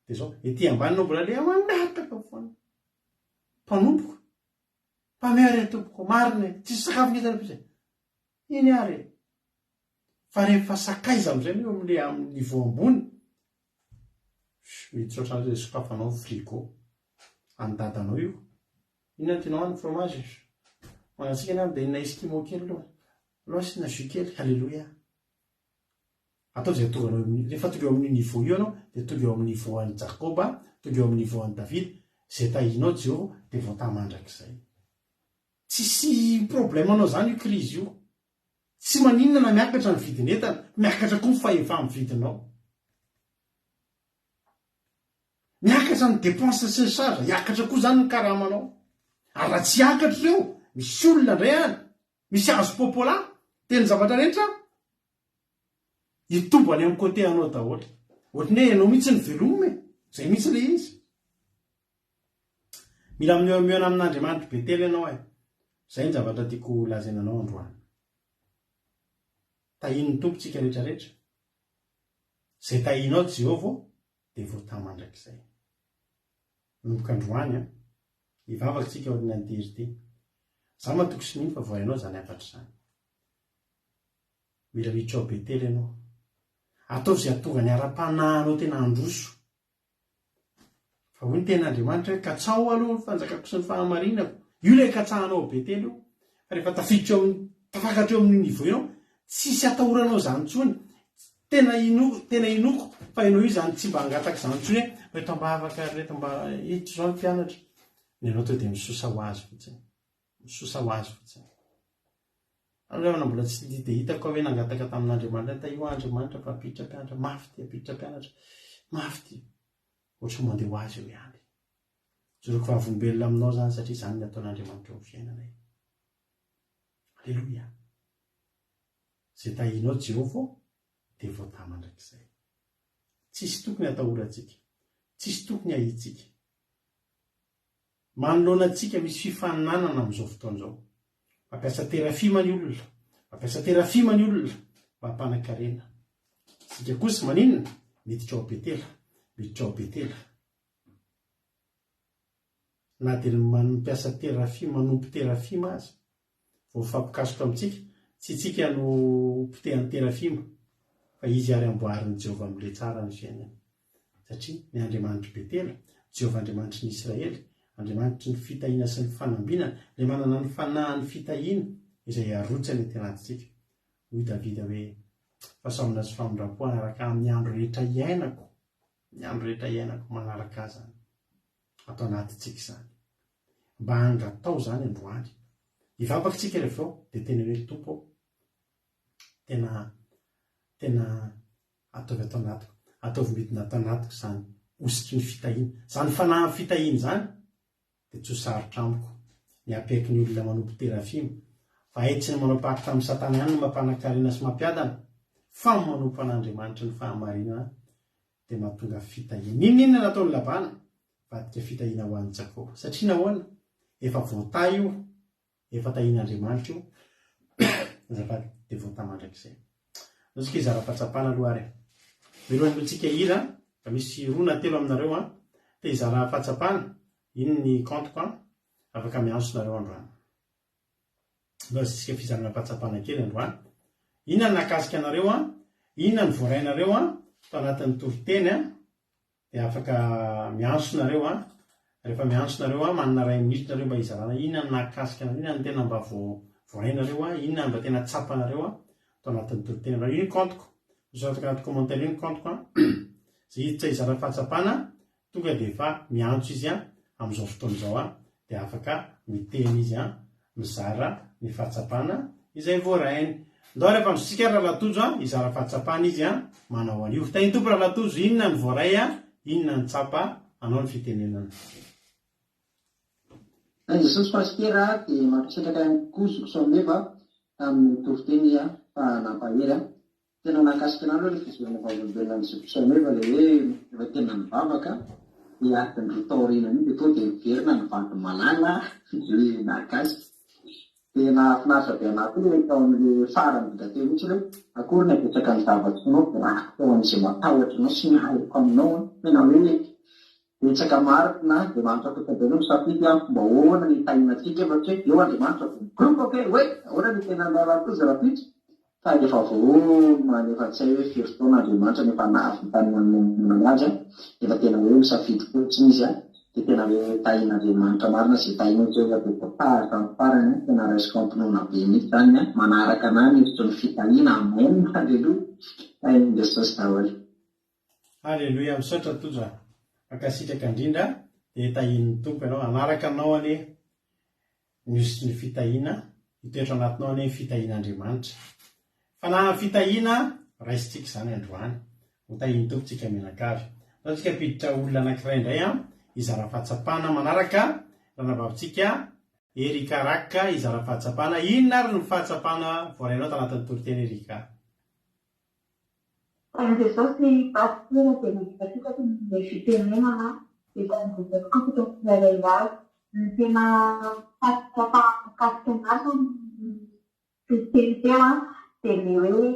[SPEAKER 2] dia zao ety ambany nao mbola le mangataka foana, mpanompoko, mpamery tompoko, marina tsisy sakafo ngezana pizay iny ary. Fa rehefa sakaiza amin'izay eo amin'ny niveau ambony, mety ohatran'izay sakafo anao frigo andadanao io. Inona tianao ny fromage? Manantsika ny dia inona eskimo kely aloha, loasina jus kely. Alleluia. Atao izay tonga anao rehefa tonga eo amin'ny niveau io anao dia tonga eo amin'ny niveau an'i Jakoba, tonga eo amin'ny niveau an'i David, izay tahinao Jehova dia vao tamandrak'izay. Tsisy problème anao zany io krizy io. Tsy maninona na miakatra ny vidin'entana, miakatra koa ny fahefa amin'ny vidinao. Miakatra ny dépense sy ny charge, hiakatra koa zany ny karamanao. Ary raha tsy hiakatra ireo, misy olona indray any, misy azo popola, teny zavatra rehetra, hitombo any amin'ny côté anao daholo. Ohatrany hoe ianao mihitsy ny velomome, izay mihitsy ilay izy. Mila mihoana amin'Andriamanitra Betela ianao ay. Izay ny zavatra tiako lazaina anao androany. Tahin'ny tompontsika rehetrarehetra. Izay tahinao Jehova dia vao tamandrak'izay. Nomboka androany hivavaka tsika ao amin'ny antery ity. Za matoko sy nino fa voainao zany afatra zany. Mila miditra ao Betela ianao. Ataovy izay hahatonga ny ara-panahinao tena androso. Fa hoy ny ten'Andriamanitra hoe katsao aloha ny fanjakako sy ny fahamarinako. Io ilay katsahanao ao Betela io. Fa rehefa tafakatra eo amin'ny niveau ianao, tsisy atahoranao zany intsony. Tena inoko fa ianao io zany tsy mba hangataka zany intsony hoe reto mba afaka, reto mba hiditra zao ny mpianatra. Ny ianao to dia misosa ho azy fotsiny. Misosa ho azy fotsiny. Aleona mbola tsy dia hitako hoe nangataka tamin'Andriamanitra taio Andriamanitra fa apiditra mpianatra, mafy ty apiditra mpianatra, mafy ty. Ohatry mandeha ho azy eo ihany. Zoroko fahavolombelona aminao zany satria zany ny ataon'Andriamanitra eo amin'ny fiainanay. Alleluia. Izay tahinao Jehova dia vao tamandrak'izay. Tsisy tokony atahorantsika, tsisy tokony ahitsika. Manoloana antsika misy fifaninanana amin'izao fotoana izao. Mampiasa terafima ny olona, mampiasa terafima ny olona mba hampanan-karena. Sika kosa maninona? Miditra ao Betela, miditra ao Betela. na dia mampiasa terafima, manompo terafima azy vao fampikasoka amintsika, tsy tsika no potehany terafima fa izy ary amboarin'i Jehovah amin'ilay tsara ny fiainana. Satria ny Andriamanitra Betela, Jehovah Andriamanitra ny Israely, Andriamanitra ny fitahiana sy ny fanambinana, ilay manana ny fanahy ny fitahiana izay arotsany ny tenantsika. Hoy Davida hoe fahasamina sy famindrapoana araka amin'ny andro rehetra iainako, ny andro rehetra iainako manaraka azany atao anatintsika izany, mba angatao zany androany. Ivavakatsika rehefa ao dia tena hoe tompo tena ataovy atao anatiko, ataovy midina atao anatiko zany osiky ny fitahiana, zany fanahy fitahiana zany dia tsy ho sarotra amiko ny apaiky ny olona manompo terafima, fa haitsy ny manao paky tamin'ny Satana ihany no mampanankarena sy mampiadana, fa manompo an'Andriamanitra ny fahamarinana dia mahatonga fitahiana. Ninona nataony Labana? Vadika fitahiana ho an'i Jakoba. Satria nahoana? Efa voatay io, efa tahian'Andriamanitra io, azafady dia voatay mandrakizay. Natsika izara-pahatsapana aloha ary. Mirohan'ny antsika hira, ka misy 2 na 3 aminareo dia izara-fahatsapana, ino ny kantoko afaka miantsonareo androany. Tsika fizarana fahatsapana kely androany. Inona ny nakasika anareo inona ny voarainareo tao anatin'ny toriteny dia afaka miantsonareo rehefa miantsonareo manana 2 minitra nareo mba hizarana inona ny nakasika anareo, inona ny tena mba voarainareo, inona mba tena tsapanareo tao anatin'ny toriteny. Ino ny kantoko? Misaraka anaty commentaire ino ny kantoko zay hiditra hizara fahatsapana tonga dia efa miantso izy amin'izao fotoan'izao dia afaka miteny izy mizara ny fahatsapana izay voarainy. Ndao rehefa misika rahalatojo izara fahatsapana izy manao an'io. Fitahiany tompo rahalatojo, inona ny voaray, inona ny tsapa, anao ny fitenenana.
[SPEAKER 5] Jesosy Paskera dia mampisetraka ihany koa Zokisameva amin'ny toriteny fanampahery. Tena nakasika anao rehefa fizarana vaovolombelona ny Zokisameva ilay hoe rehefa tena mivavaka dia atiny rotaorina iny dia tonga dia miverina ny vato malala hoe nakasika. Dia nahafinaritra be anaty ilay tao amin'ilay farany vida teo mihitsy hoe akory ny apetraka ny zavatrinao dia raha tao amin'izay matahotra sy mihaloko aminao tena hoe betsaka marina dia manitra tokabenao misafidy mba ahoana ny tahinantsika efa hoe eo Andriamanitra mikoroko kely hoe ahoana ny tena rahalatojo rapitra fa efa efa tsy hay hoe firy fotoan'Andriamanitra nefa nahavitany azy efa tena hoe misafidy fotsiny izy dia tena hoe tahin'Andriamanitra marina izay tahinao tsy hoe tepotahatra amin'ny farany tena raisiko ampinoana be mihitsy zany manaraka anahy mihitsy ny fitahiana amen. Halleloia. Tahin'i Jesosy daholo.
[SPEAKER 2] Halleloia. Misaotra tojo akasitraka indrindra dia tahian'ny tompo ianao, anaraka anao ane misy ny fitahiana hitoetra anatinao ane fitahian'Andriamanitra. Fanahy fitahiana raisitsika zany androany ho tahian'ny tompo tsika menakavy. Sao tsika piditra olona anankiray indray izara fahatsapana manaraka ranavavitsika Erika Raka izara fahatsapana. Inona ary ny fahatsapana voarainao tao anatin'ny toriteny Erika?
[SPEAKER 6] Jesosy Paskera dia midikatsika ny fitenenana dia tanjaka kokotra tsirairay azy ny tena fahatsapana azy fiteny teo dia ny hoe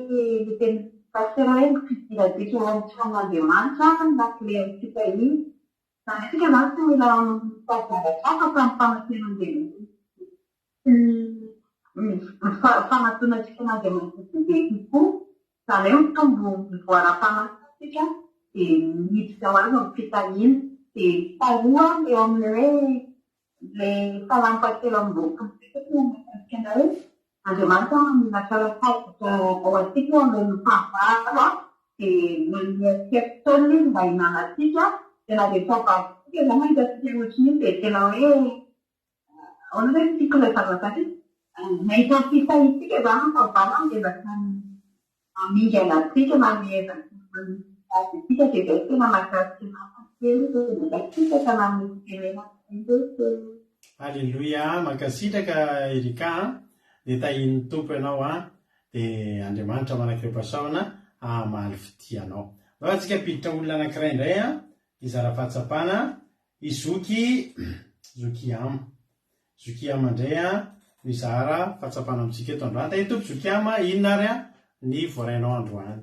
[SPEAKER 6] ny teny Paskera hoe ny fidiradika an'Andriamanitra nakile amin'ny fitahiny. Zany asika zany tsy mila fahazavatra fa ny famakian'Andriamanitra fanatonatsika an'Andriamanitra dia kokoa. Zany hoe mitombo mivoara-panatsika dia miditra ho azy amin'ny fitahiana dia faharoa eo amin'ilay hoe ilay falampakelo amin'ny lokontsika no mahakasika an'ilay hoe Andriamanitra mila salatsaotra ao antsika amin'ny fahavalo dia manome fotoana izy mba hinanatsika dia na dia fahavalotsika zany hitantsika ohatriny dia tena hoe ahoana hoe tiako ilay zavatra mahita ny fitahiantsika zany ny fahavalo dia lasa mingy anatsika na miezantsika dia zay tena mahakasika nakasika tanàn'ny fitenenana.
[SPEAKER 2] Halleloia. Makasitraka Erika dia tahian'ny tompo ianao dia Andriamanitra manakireo-pasaona hamaly fitianao. Fa tsika piditra olona anankiray indray izara fahatsapana izoky Zokiama indray mizara fahatsapana amintsika eto androany. Tahian'ny tompo Zokiama, inona ary ny voarainao androany?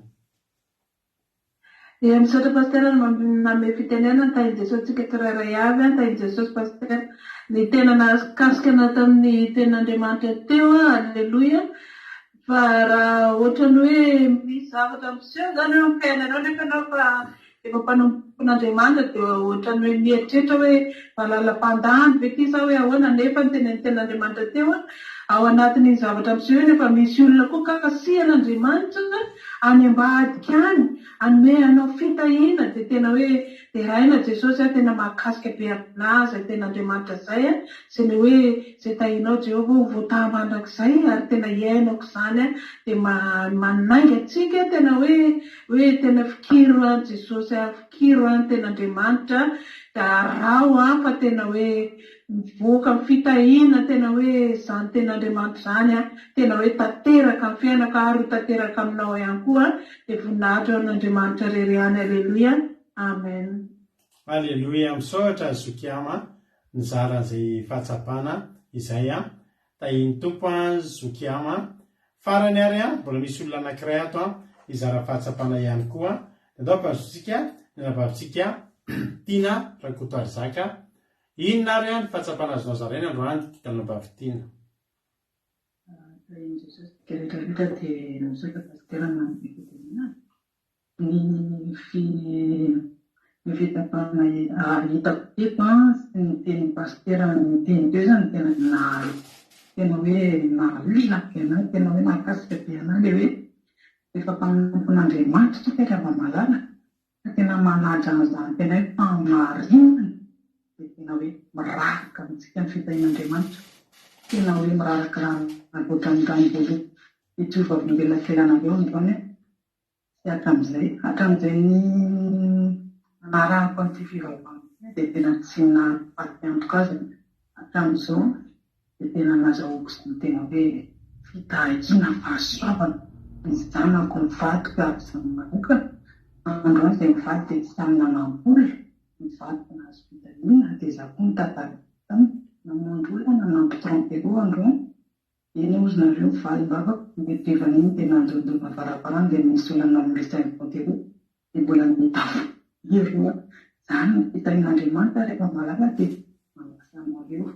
[SPEAKER 6] Misaotra pasteur manome fitenenana tain'i Jesosy tsika tsirairay avy tain'i Jesosy pasteur ny tena nakasikana tamin'ny ten'Andriamanitra teo alleloia fa raha ohatrany hoe misy zavatra miseho zany eo amin'ny fiainanao nefa anao fa efa mpanompon'Andriamanitra dia ohatrany hoe mieritreritra hoe valalam-pandany ve ty sa hoe ahoana nefa ny ten'Andriamanitra teo ao anatin'ny zavatra miseho nefa misy olona koa kakasihan'Andriamanitra any ambadika any anome anao fitahiana dia tena hoe dia raina Jesosy tena mahakasika be aminazy ten'Andriamanitra zay izay ny hoe izay tahinao Jehova ho voataha mandrakizay ary tena iainako izany dia manainga antsika tena hoe tena fikiro any Jesosy fikiro any ten'Andriamanitra dia rao fa tena hoe mivoaka amin'ny fitahiana tena hoe izany ten'Andriamanitra izany tena hoe tanteraka amin'ny fiainako ary tanteraka aminao ihany koa dia voninahitra ao an'Andriamanitra rery any alleloia amen.
[SPEAKER 2] Alleloia misaotra zokiama nizara izay fahatsapana izay tahiny tompo zokiama farany ary mbola misy olona anankiray ato izara fahatsapana ihany koa ndao mpazotsika nynavavitsika tiana rakotoary zaka inona ary ny fahatsapana azonao zaraina androany talonabavitiana.
[SPEAKER 7] Keretraritra dia misaotra pasteur manodikidina ny fitapana hitako teto sy ny teny pasteur ny teny teo zany tena tena hoe nalilaka anahy tena hoe nakasika be anahy le hoe efa mpanompon'Andriamanitra tsika rehefa malala tena manaja an'izany tena hoe mpamarinana dia tena hoe miraraka amintsika ny fitahian'Andriamanitra tena hoe miraraka raha nagotran'iranombolo itsovavolombelona kelanareo androany sy hatramin'izay ny anarahako an'ity fivavahana dia tena tsy napaty antoka azy hatramin'izao dia tena nazahoako sy ny tena hoe fitahiana fahasoavana ny zanako mivadika ary izany manokana androany izay mivady dia tsy amin'ny nanambola mivadika nahazo fitahiana dia za koa mitantara namonjy olona nanambo trompero androany eny ozy nareo valym-bavako midevana iny dia nanjodona varavarana dia misy olana miresainy trompero dia mbola mitafo ireo izany ny fitahian'Andriamanitra rehefa malala dia manasanareo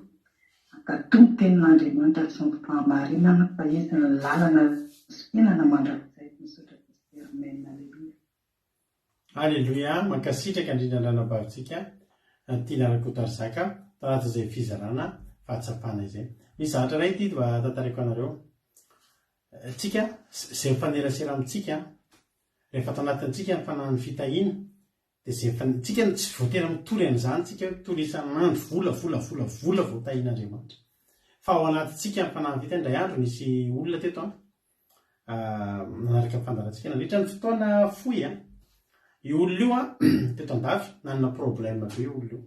[SPEAKER 7] akato tenin'Andriamanitra tsy mpamarinana fa izy ny lalana fiainana mandrakizay misaotra pasteur amen alleluia.
[SPEAKER 2] Alleluia mankasitraka indrindra nranabavitsika tiana rakotoary zaka tanaty izay fizarana fahatsapana izay misy zavatra ray ty mba tantariko anareo tsika izay mifanerasera amintsika rehefa tanatintsika ny fanahany fitahiana dia tsika tsy voatena mitory an'izany tsika tory isan'andro vola voatahian'Andriamanitra fa ao anatintsika ny fanahany fitahiana indray andro nisy olona teto manaraka fandarantsika nandritra ny fotoana fohy io olona io teto andafy nanana problème be io olona io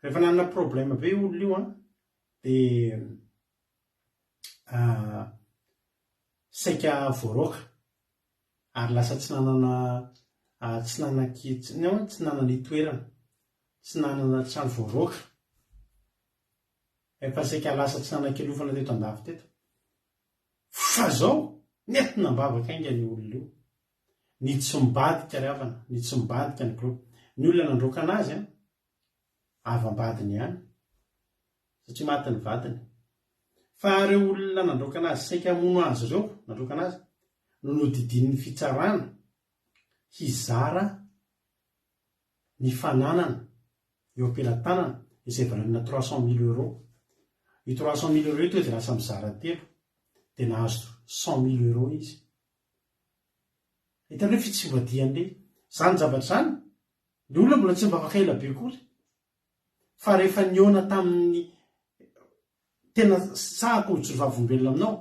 [SPEAKER 2] rehefa nanana problème be io olona io dia saika voaroaka ary lasa tsy nanana itoerana tsy nanana trano voaroaka efa saika lasa tsy nanan-kelofana teto andafy teto fa zao nentina mbavaka ainga ny olona io ny tsombadika ry havana ny tsombadika ny groupe ny olona nandroka anazy avambadiny ihany satria maty ny vadiny fa reo olona nandroka anazy saika mono azy reo nandroka anazy no nodidin'ny fitsarana hizara ny fananana eo ampelantanana izay valana 300 000 €. I 300 000 € io dia lasa mizara telo dia nahazo 100 000 € izy. Hitany hoe fitsivadian'le zany zavatra zany ny olona mbola tsy mba afaka ela be kory fa rehefa niona tamin'ny tena sahako jorovavom-belona aminao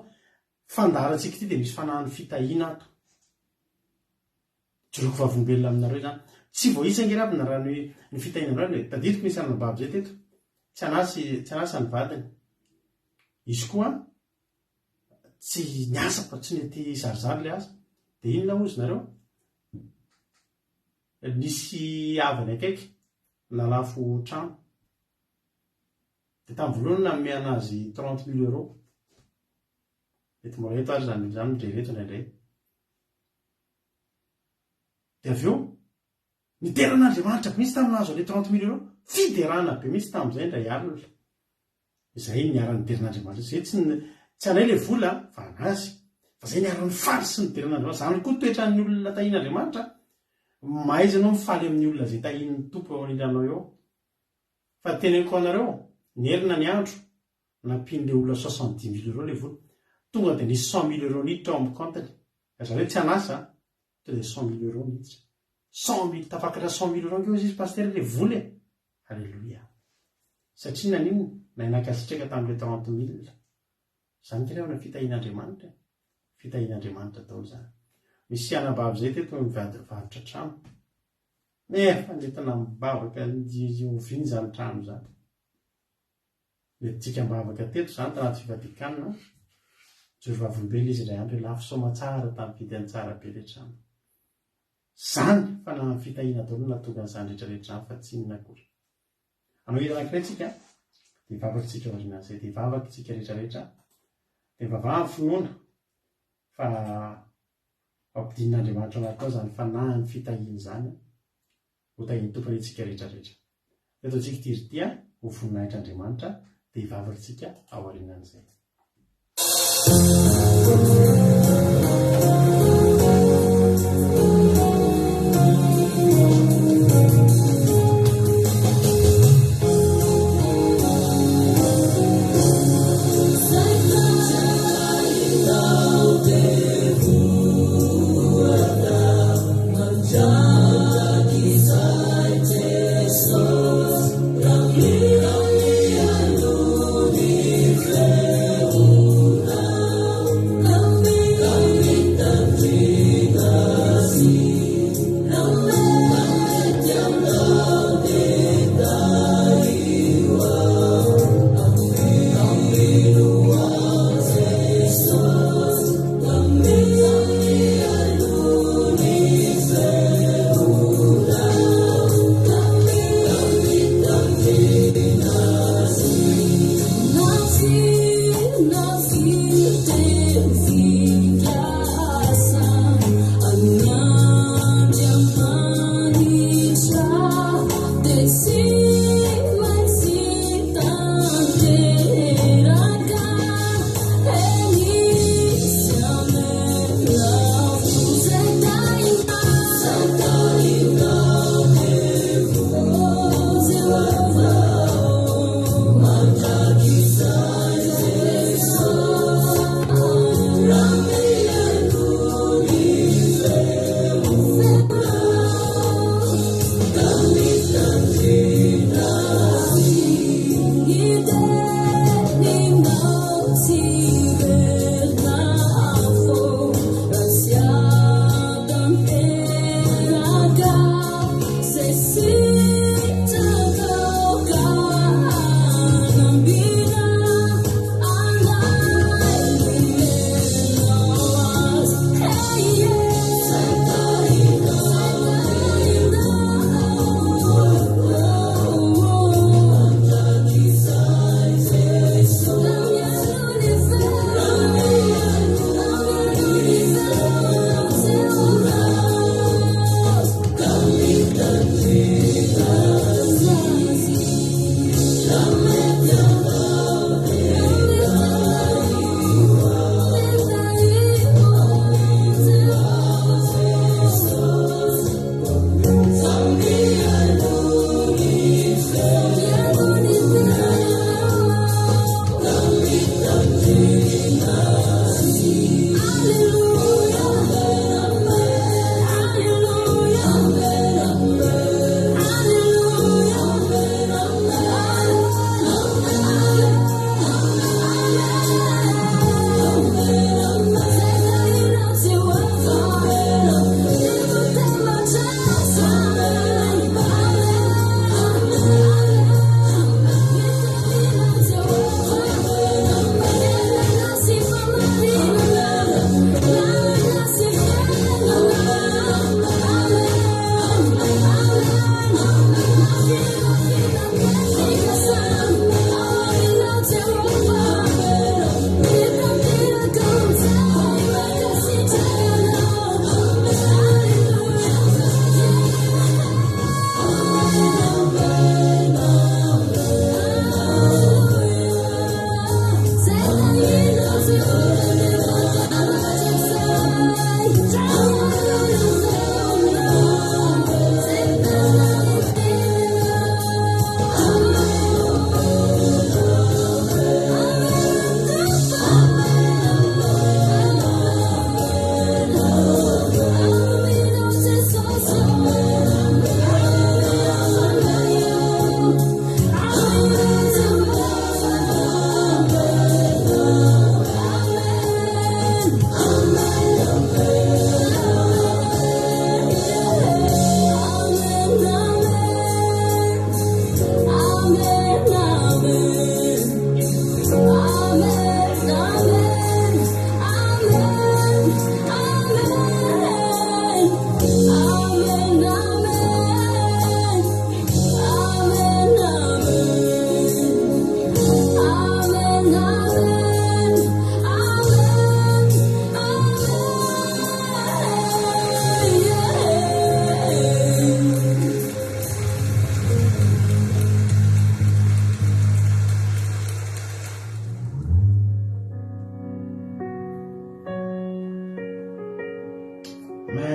[SPEAKER 2] fandarantsika ity dia misy fanahany fitahiana ato joroko vavombelona aminareo zany tsy voaisangera aby na raha ny fitahiana aminareo tadidiko misy anababo zay teto tsy anasa ny vadiny izy koa tsy niasa fa tsy nety zarizary le asa dia inona ozy nareo nisy avany akaiky nalafo trano dia tamin'ny voalohany nanome anazy 30 000 €. Mety mora eto ary zany midrereto indraindray dia avy eo ny teran'andriamanitra misy taminazo le 30 000 € fiderana be misy tamin'izay ndray alina izay niaran'ny teran'andriamanitra zay tsy anay le vola fa anazy fa zay niaran'ny faly sy ny teran'andriamanitra zany koa toetran'ny olona tahian'andriamanitra mahaizanao mifaly amin'ny olona zay tahin'ny tompo ao anilanao eo fa teneko anareo nyerina ny andro nampin'le olona 70 000 € le vola tonga dia nisy 100 000 € niditra ao amin'ny comptany zareo tsy anasa to dia 100 000 € niditra 100 000 tafakatra 100 000 € anko izy paster le vola halleloia satria nanino nainakasitreka tamin'le 30 000 zany kirehona fitahian'andriamanitra daholo zany misy anabavy zay teto mivarotra trano nefa nentina mibavaka oviany zany trano zany metytsika mibavaka teto zany tanaty fivadikanina jorovavolombely izy indray andro lafo soma tsara tamin'ny vidiny tsara be le trano zany fa na fitahiana daholo natonga n'izany rehetrarehetra zany fa tsy ninakory anao hita anankiray tsika dia vavakintsika orinan'izay dia vavakintsika rehetrarehetra dia vavaha ny finoana fa ampidin'andriamanitra anatao zany fa na ny fitahiany zany ho tahiany tompony itsika rehetrarehetra ataontsika tirtia ho voninahitr'andriamanitra dia vavakintsika ao arinan'izay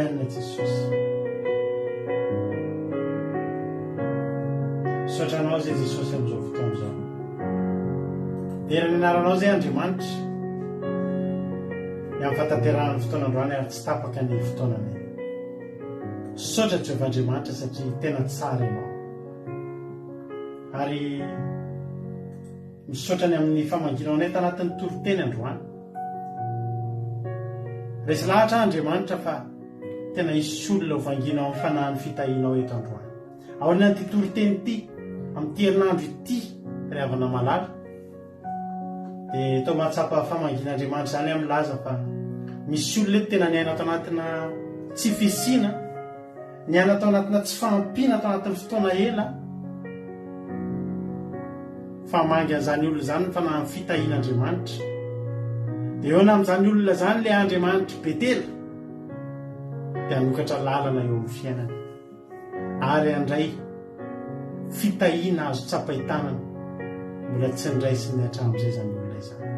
[SPEAKER 2] amen jesosy sotranao zay jesosy am'izao fotoana zao dia ny anaranao zay andriamanitra miam'fatanterahany fotoanandroany ary tsy tapaka ny fotoanany sotra jehovahandriamanitra satria tena tsara ianao ary misotrany amin'ny famanginao anay tanatin'ny toroteny androany resy lahatra andriamanitra fa tena isy olona ovanginao amin'ny fanahin'ny fitahinao eto androany aorina nyty toroteny ity amin'ity herinandro ity ry havana malala dia tao mahatsapa famangin'andriamanitra zany amin'ny laza fa misy olona eto tena niaina tao anatina tsy fisina niaina tao anatina tsy fampiana tao anatin'ny fotoana ela fa mangy an'izany olona zany fa na fitahin'andriamanitra dia eo na amin'izany olona zany le andriamanitra betela dia hanokatra lalana eo amin'ny fiainana ary andray fitahina azo tsapaitanana mbola tsy ndraisy ny hatramin'izay zany olona izany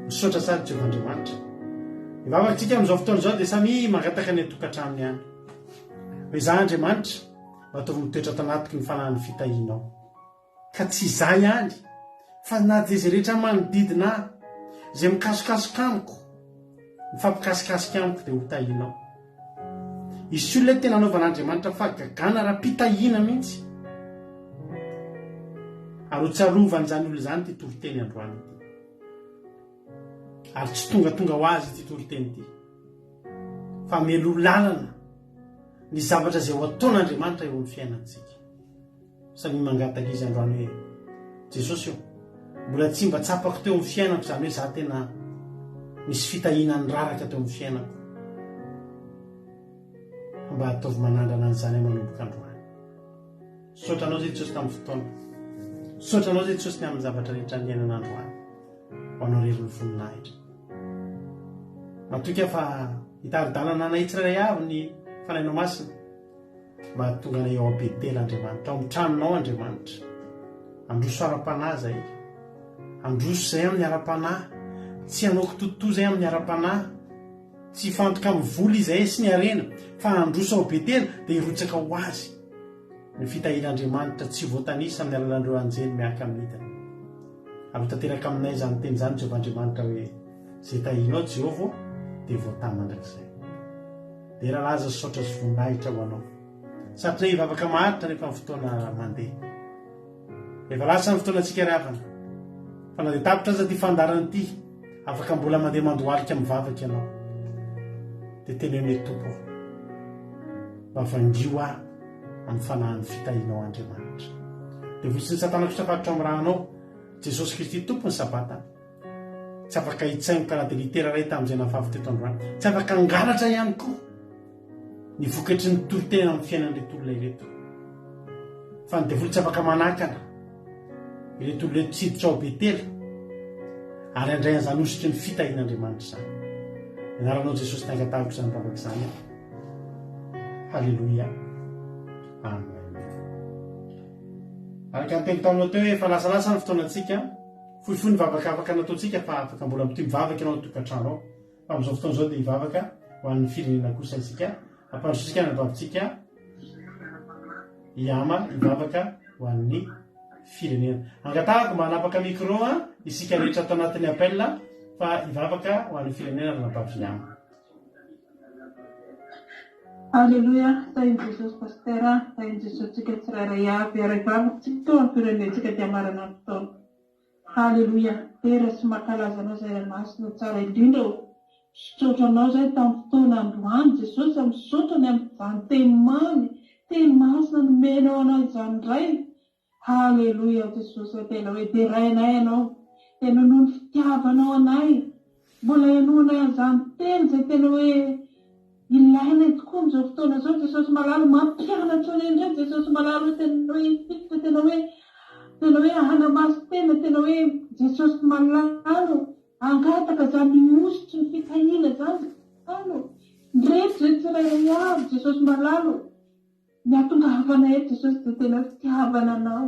[SPEAKER 2] misaotra sady jehovahandriamanitra ivavakantsika amin'izao fotoana izao dia samy mangataka ny atokantraminy ihany hoe za andriamanitra mataovy mitoetra tanatiky ny fanahin'ny fitahinao ka tsy izay ihany fa na dia zay rehetra manodidina zay mikasokasoka amiko mifampikasikasika amiko dia ho tahinao isy olona tena anaovan'andriamanitra fa gagana raha mpitahina mihitsy ary ho tsarovany zany olona zany ty toroteny androany ity ary tsy tonga ho azy ty toroteny ity fa melo lalana ny zavatra zay ho ataon'andriamanitra eo amin'ny fiainantsika samy mangataka izy androany hoe jesosy io mbola tsy mba tsapako teo amin'ny fiainako zany hoe za tena misy fitahinany raraka teo amin'ny fiainako mba ataovy manandrana an'izany manomboka androany saotranao zay jesosy tamin'ny fotoana saotranao zay jesosy ny amin'ny zavatra rehetra ny ainan'androany ho anao reriny voninahitra matoka fa hitaridalana anay tsirairay avy ny fanainao masina mba tonga anay eo abetela andriamanitra ao mitranonao andriamanitra androso ara-panahy zay androso zay amin'ny ara-panahy tsy hanaoko totoa zay amin'ny ara-panahy tsy fantoka amin'ny voly izay sy ny arena fa androso ao betela dia hirotsaka ho azy ny fitahin'andriamanitra tsy voatanisa amin'ny alalandreo anjeny miaraka amin'hitany ary tanteraka aminay zany teny zany jehovahandriamanitra hoe zay tahinao jehovah dia voatany mandrakizay dia raha laza saotra sy voninahitra ho anao satria hivavaka maharitra rehefa ny fotoana mandeha efa lasa ny fotoana antsika ry havana fa na dia tapitra aza ty fandarana ity afaka mbola mandeha mandohalika mivavaka ianao dia tena hoe mety tompo mba vangio aho amin'ny fanahin'ny fitahinao andriamanitra dia votsiny satanako safatro amin'ny rahanao jesosy kristy tompony sabata tsy afaka hitsaingo ka raha dia litera ray tamin'izay nafavy teto androany tsy afaka angalatra ihany koa ny vokatry ny torotena amin'ny fiainan'ireto olona ireto fa ny devoly tsy afaka manakana ireto olona ireto tsiditra ao betela ary andray an'izany osotry ny fitahin'andriamanitra zany ianaranao jesosy ny angatahako izany vavaka izany halleloia amen araka nyteny taminao teo hoe efa lasalasa ny fotoanantsika fohifohy ny vavaka afaka nataontsika fa afaka mbola mitoy mivavaka ianao tokantrano ao fa amin'izao fotoana izao dia hivavaka ho an'ny firenena kosa isika ampandrositsika ny vavintsika iama hivavaka ho an'ny firenena angatahako mba hanapaka micro isika rehetra atao anatin'ny appel fa hivavaka ho an'ny firenena ry nabavy iama
[SPEAKER 7] Alleluia, tahin Jesosy pastera, tahin Jesosy tsika tsirairay avy ary vavaka tsy teo amin'ny firenentsika dia marana ny fotoana. Alleluia, tera sy mankalazanao zay masina tsara indrindra misaotranao zay tamin'ny fotoana androany Jesosy misaotrany amin'izany teny mamy, teny masina nomenao anao izany indray. Alleluia Jesosy tena hoe derainay ianao, tena noho ny fitiavanao anay, mbola ianonay an'izany teny zay tena hoe ilaina tokoa amin'izao fotoana izao Jesosy malalo mampianatra ny indray Jesosy malalo tena hoe itikitra tena hoe ahana-maso tena hoe Jesosy malalo angataka zany osotry ny fitahina zany ndreto zay tsirairay avy Jesosy malalo miatongahavana eto Jesosy dia tena fitiavana anao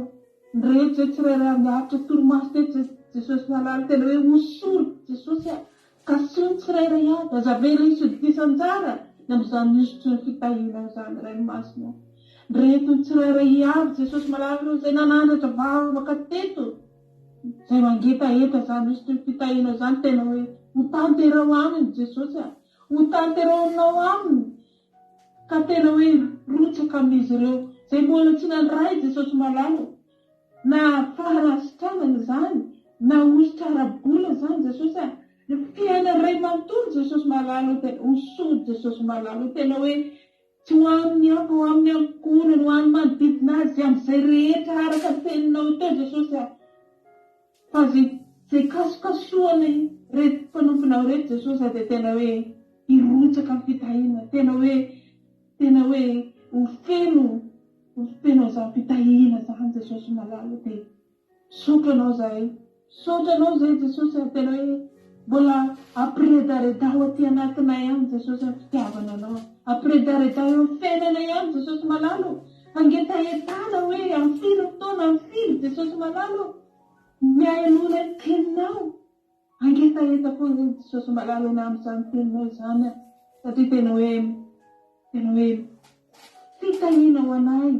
[SPEAKER 7] ndreto zay tsirairay avy miaritra toromaso teto Jesosy malalo tena hoe osolo Jesosy kasony tsirairay avy azavela isodikisan-tsara amin'izany misotro ny fitahina izany ranomasina. Reto ny tsirairay avy Jesosy malalo izay nanandratra vavaka teto, izay mangetaeta zany misotro ny fitahina izany, tena hoe ho tanterao aminy Jesosy, ho tanteraonao aminy, ka tena hoe rotsaka amin'izy ireo izay mbola tsy nandray Jesosy malalo, na faharasitranana izany, na ositra arabola zany Jesosy, ny fiaina ray manontolo Jesosy malalo, tena hosody Jesosy malalo, tena hoe tsy ho amin'ny hafa, ho amin'ny ankonany, ho amin'ny manodidina azy amin'izay rehetra araka ny teninao teo Jesosy, fa zay kasokasoany reto mpanomponao reto Jesosy dia tena hoe hirotsaka ny fitahina, tena hoe ho feno izany fitahina zany Jesosy malalo, dia sotranao zay Jesosy, tena hoe mbola ampiredaredao aty anatinay any Jesosy ny fitiavana anao, ampiredaredao eo amin'ny fiainanay any Jesosy malalo, angetaetana hoe amin'ny firy fotoana, amin'ny firy Jesosy malalo, miay aloha ny teninao, angetaeta foana Jesosy malalo na amin'izany teninao izany, satria tena hoe fitahina ho anay,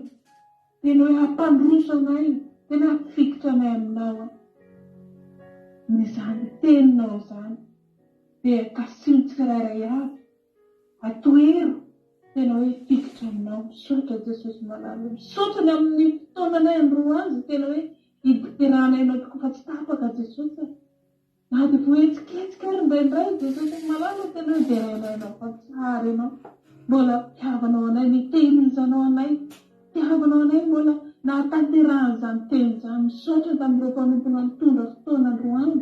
[SPEAKER 7] tena hoe hampandroso anay, tena hampifikotra anay aminao n'izany teninao izany, dia kasiny tsirairay avy atoero, tena hoe fikotra aminao. Misaotra Jesosy malalo, misaotra ny amin'ny fotoananay androany, tena hoe hiditeranay anao tokoa fa tsy tapaka Jesosy, na dia vohetsiketsika ary indraindray Jesosy malalo, tena hoe derainay anao fa tsara ianao, mbola tiavanao anay, nitehirizanao anay, tiavanao anay mbola nahatanterahany izany teny izany. Misaotra tamin'ireo mpanompono nitondra fotoana androany,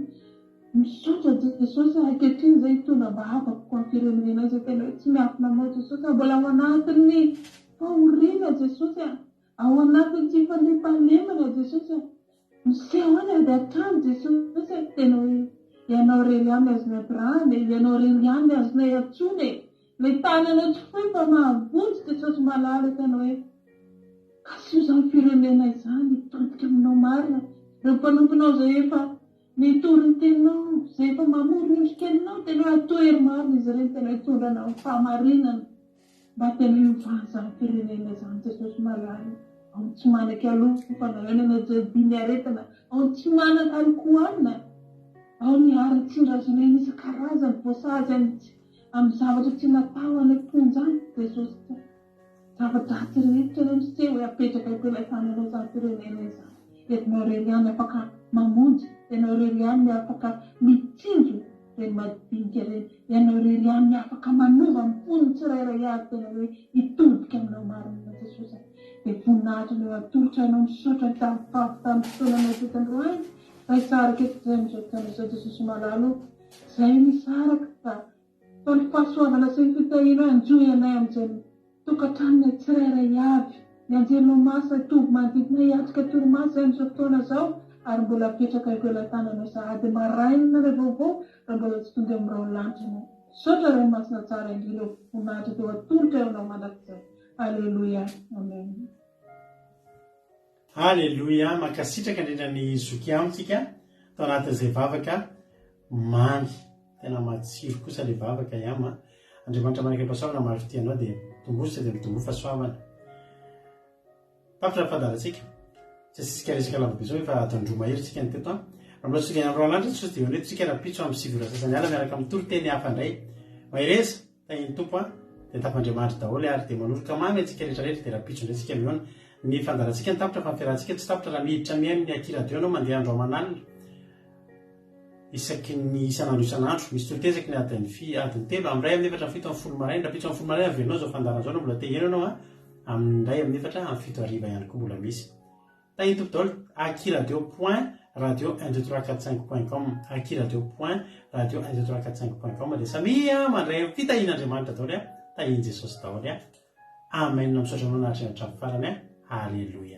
[SPEAKER 7] misaotra Jesosy ankehitriny izay hitondra mbavaka koa amin'ny firenenay izay tena hoe tsy miafina aminao Jesosy, mbola ao anatin'ny fahoriana Jesosy, ao anatin'ny tsy fandriampahalemana Jesosy, miseho any ady hatrany Jesosy, tena hoe ianao irery ihany azonay Abraham, ianao irery ihany azonay atsony, ilay tananao tsy fohy fa mahavonjy Jesosy malalo, tena hoe kasio izany firenena izany, hitodika aminao marina, ireo mpanomponao izay efa mitory ny teninao, izay efa mamory endrikeninao, tena hoe atoery marina izy ireny, tena hitondra anao amin'ny fahamarinana, mba tena hiovana izany firenena izany Jesosy malalo, ao ny tsy manaka alofana, ao ny jadiny aretana, ao ny tsy manaka alikohanina, ao ny arin-tsindrasonay isan-karazany voasazy amin'ny zavatra tsy natao any am-ponjany Jesosy, zavatra-dratsy rehetra ny miseho hoe apetraka ilay tananao izany firenena izany, entinao irery ihany afaka mamonjy, ianao irery ihany afaka mitsinjo reny madinika reny, ianao irery ihany afaka manova amin'ny fonony tsirairay avy, tena hoe hitodika aminao marina Jesosy, dia voninahitra no atolotra anao, misaotra tamin'ny fotoananao teto androany, raha hisaraka eto izay amin'izao fotoana izao Jesosy malalo, izay misaraka fa ny fahasoavana sy ny fitahina anjoy anay amin'izay tokantranonay tsirairay avy, ny anjelinao masina toby manodidina hiatrika torimaso amin'izao fotoana izao, ary mbola apetraka eo ilay tananao sahady maraina rehefa vaovao, raha mbola tsy tonga amin'irao lanitranao. Misaotra ray masina tsara indrindra, voninahitra teo atolotra eo anao mandrakizay. Alleluia, amen.
[SPEAKER 2] Alleluia, mankasitraka indrindra ny zoky amintsika tao anatin'izay vavaka mamy, tena matsiro kosa ilay vavaka ihama. Andriamanitra manaka pasoavana marifity anao dia tombosa dia mitombo fahasoavana. Tapitra fandarantsika, tsy asisika resaka lavabe zao efa atandro mahery tsika ny teto. Ramolatsika ny andro lanitra tsy dia honeto tsika rapitso amin'ny sivy ora sasany ala miaraka amin'ny toro-teny hafa indray. Mahereza tahiny tompo dia tapandriamanitra daholo ary dia manoroka mamy antsika rehetrarehetra dia rapitso indray tsika mihoana. Ny fandarantsika ny tapitra fa ny fiarahantsika tsy tapitra raha miditra mihaino ny akiradio anao mandeha andro aman'alina. Isaky ny isan'andro misy totezaky ny adiny telo amin'ny ray amin'ny efatra amin'ny fito amin'ny folo maraina, rapitso amin'ny folo maraina avenao zao fandaran'izao no mbola te hihaino anao amin'ny ray amin'ny efatra amin'ny fito hariva ihany koa mbola misy. Tahiny tompo daholo akiradio.radio12345.com akiradio.radio12345.com dia samia mandray fitahin'Andriamanitra daholo tahiny Jesosy daholo. Amen. Misaotra anao nahatrany hatramin'ny farany. Alleluia.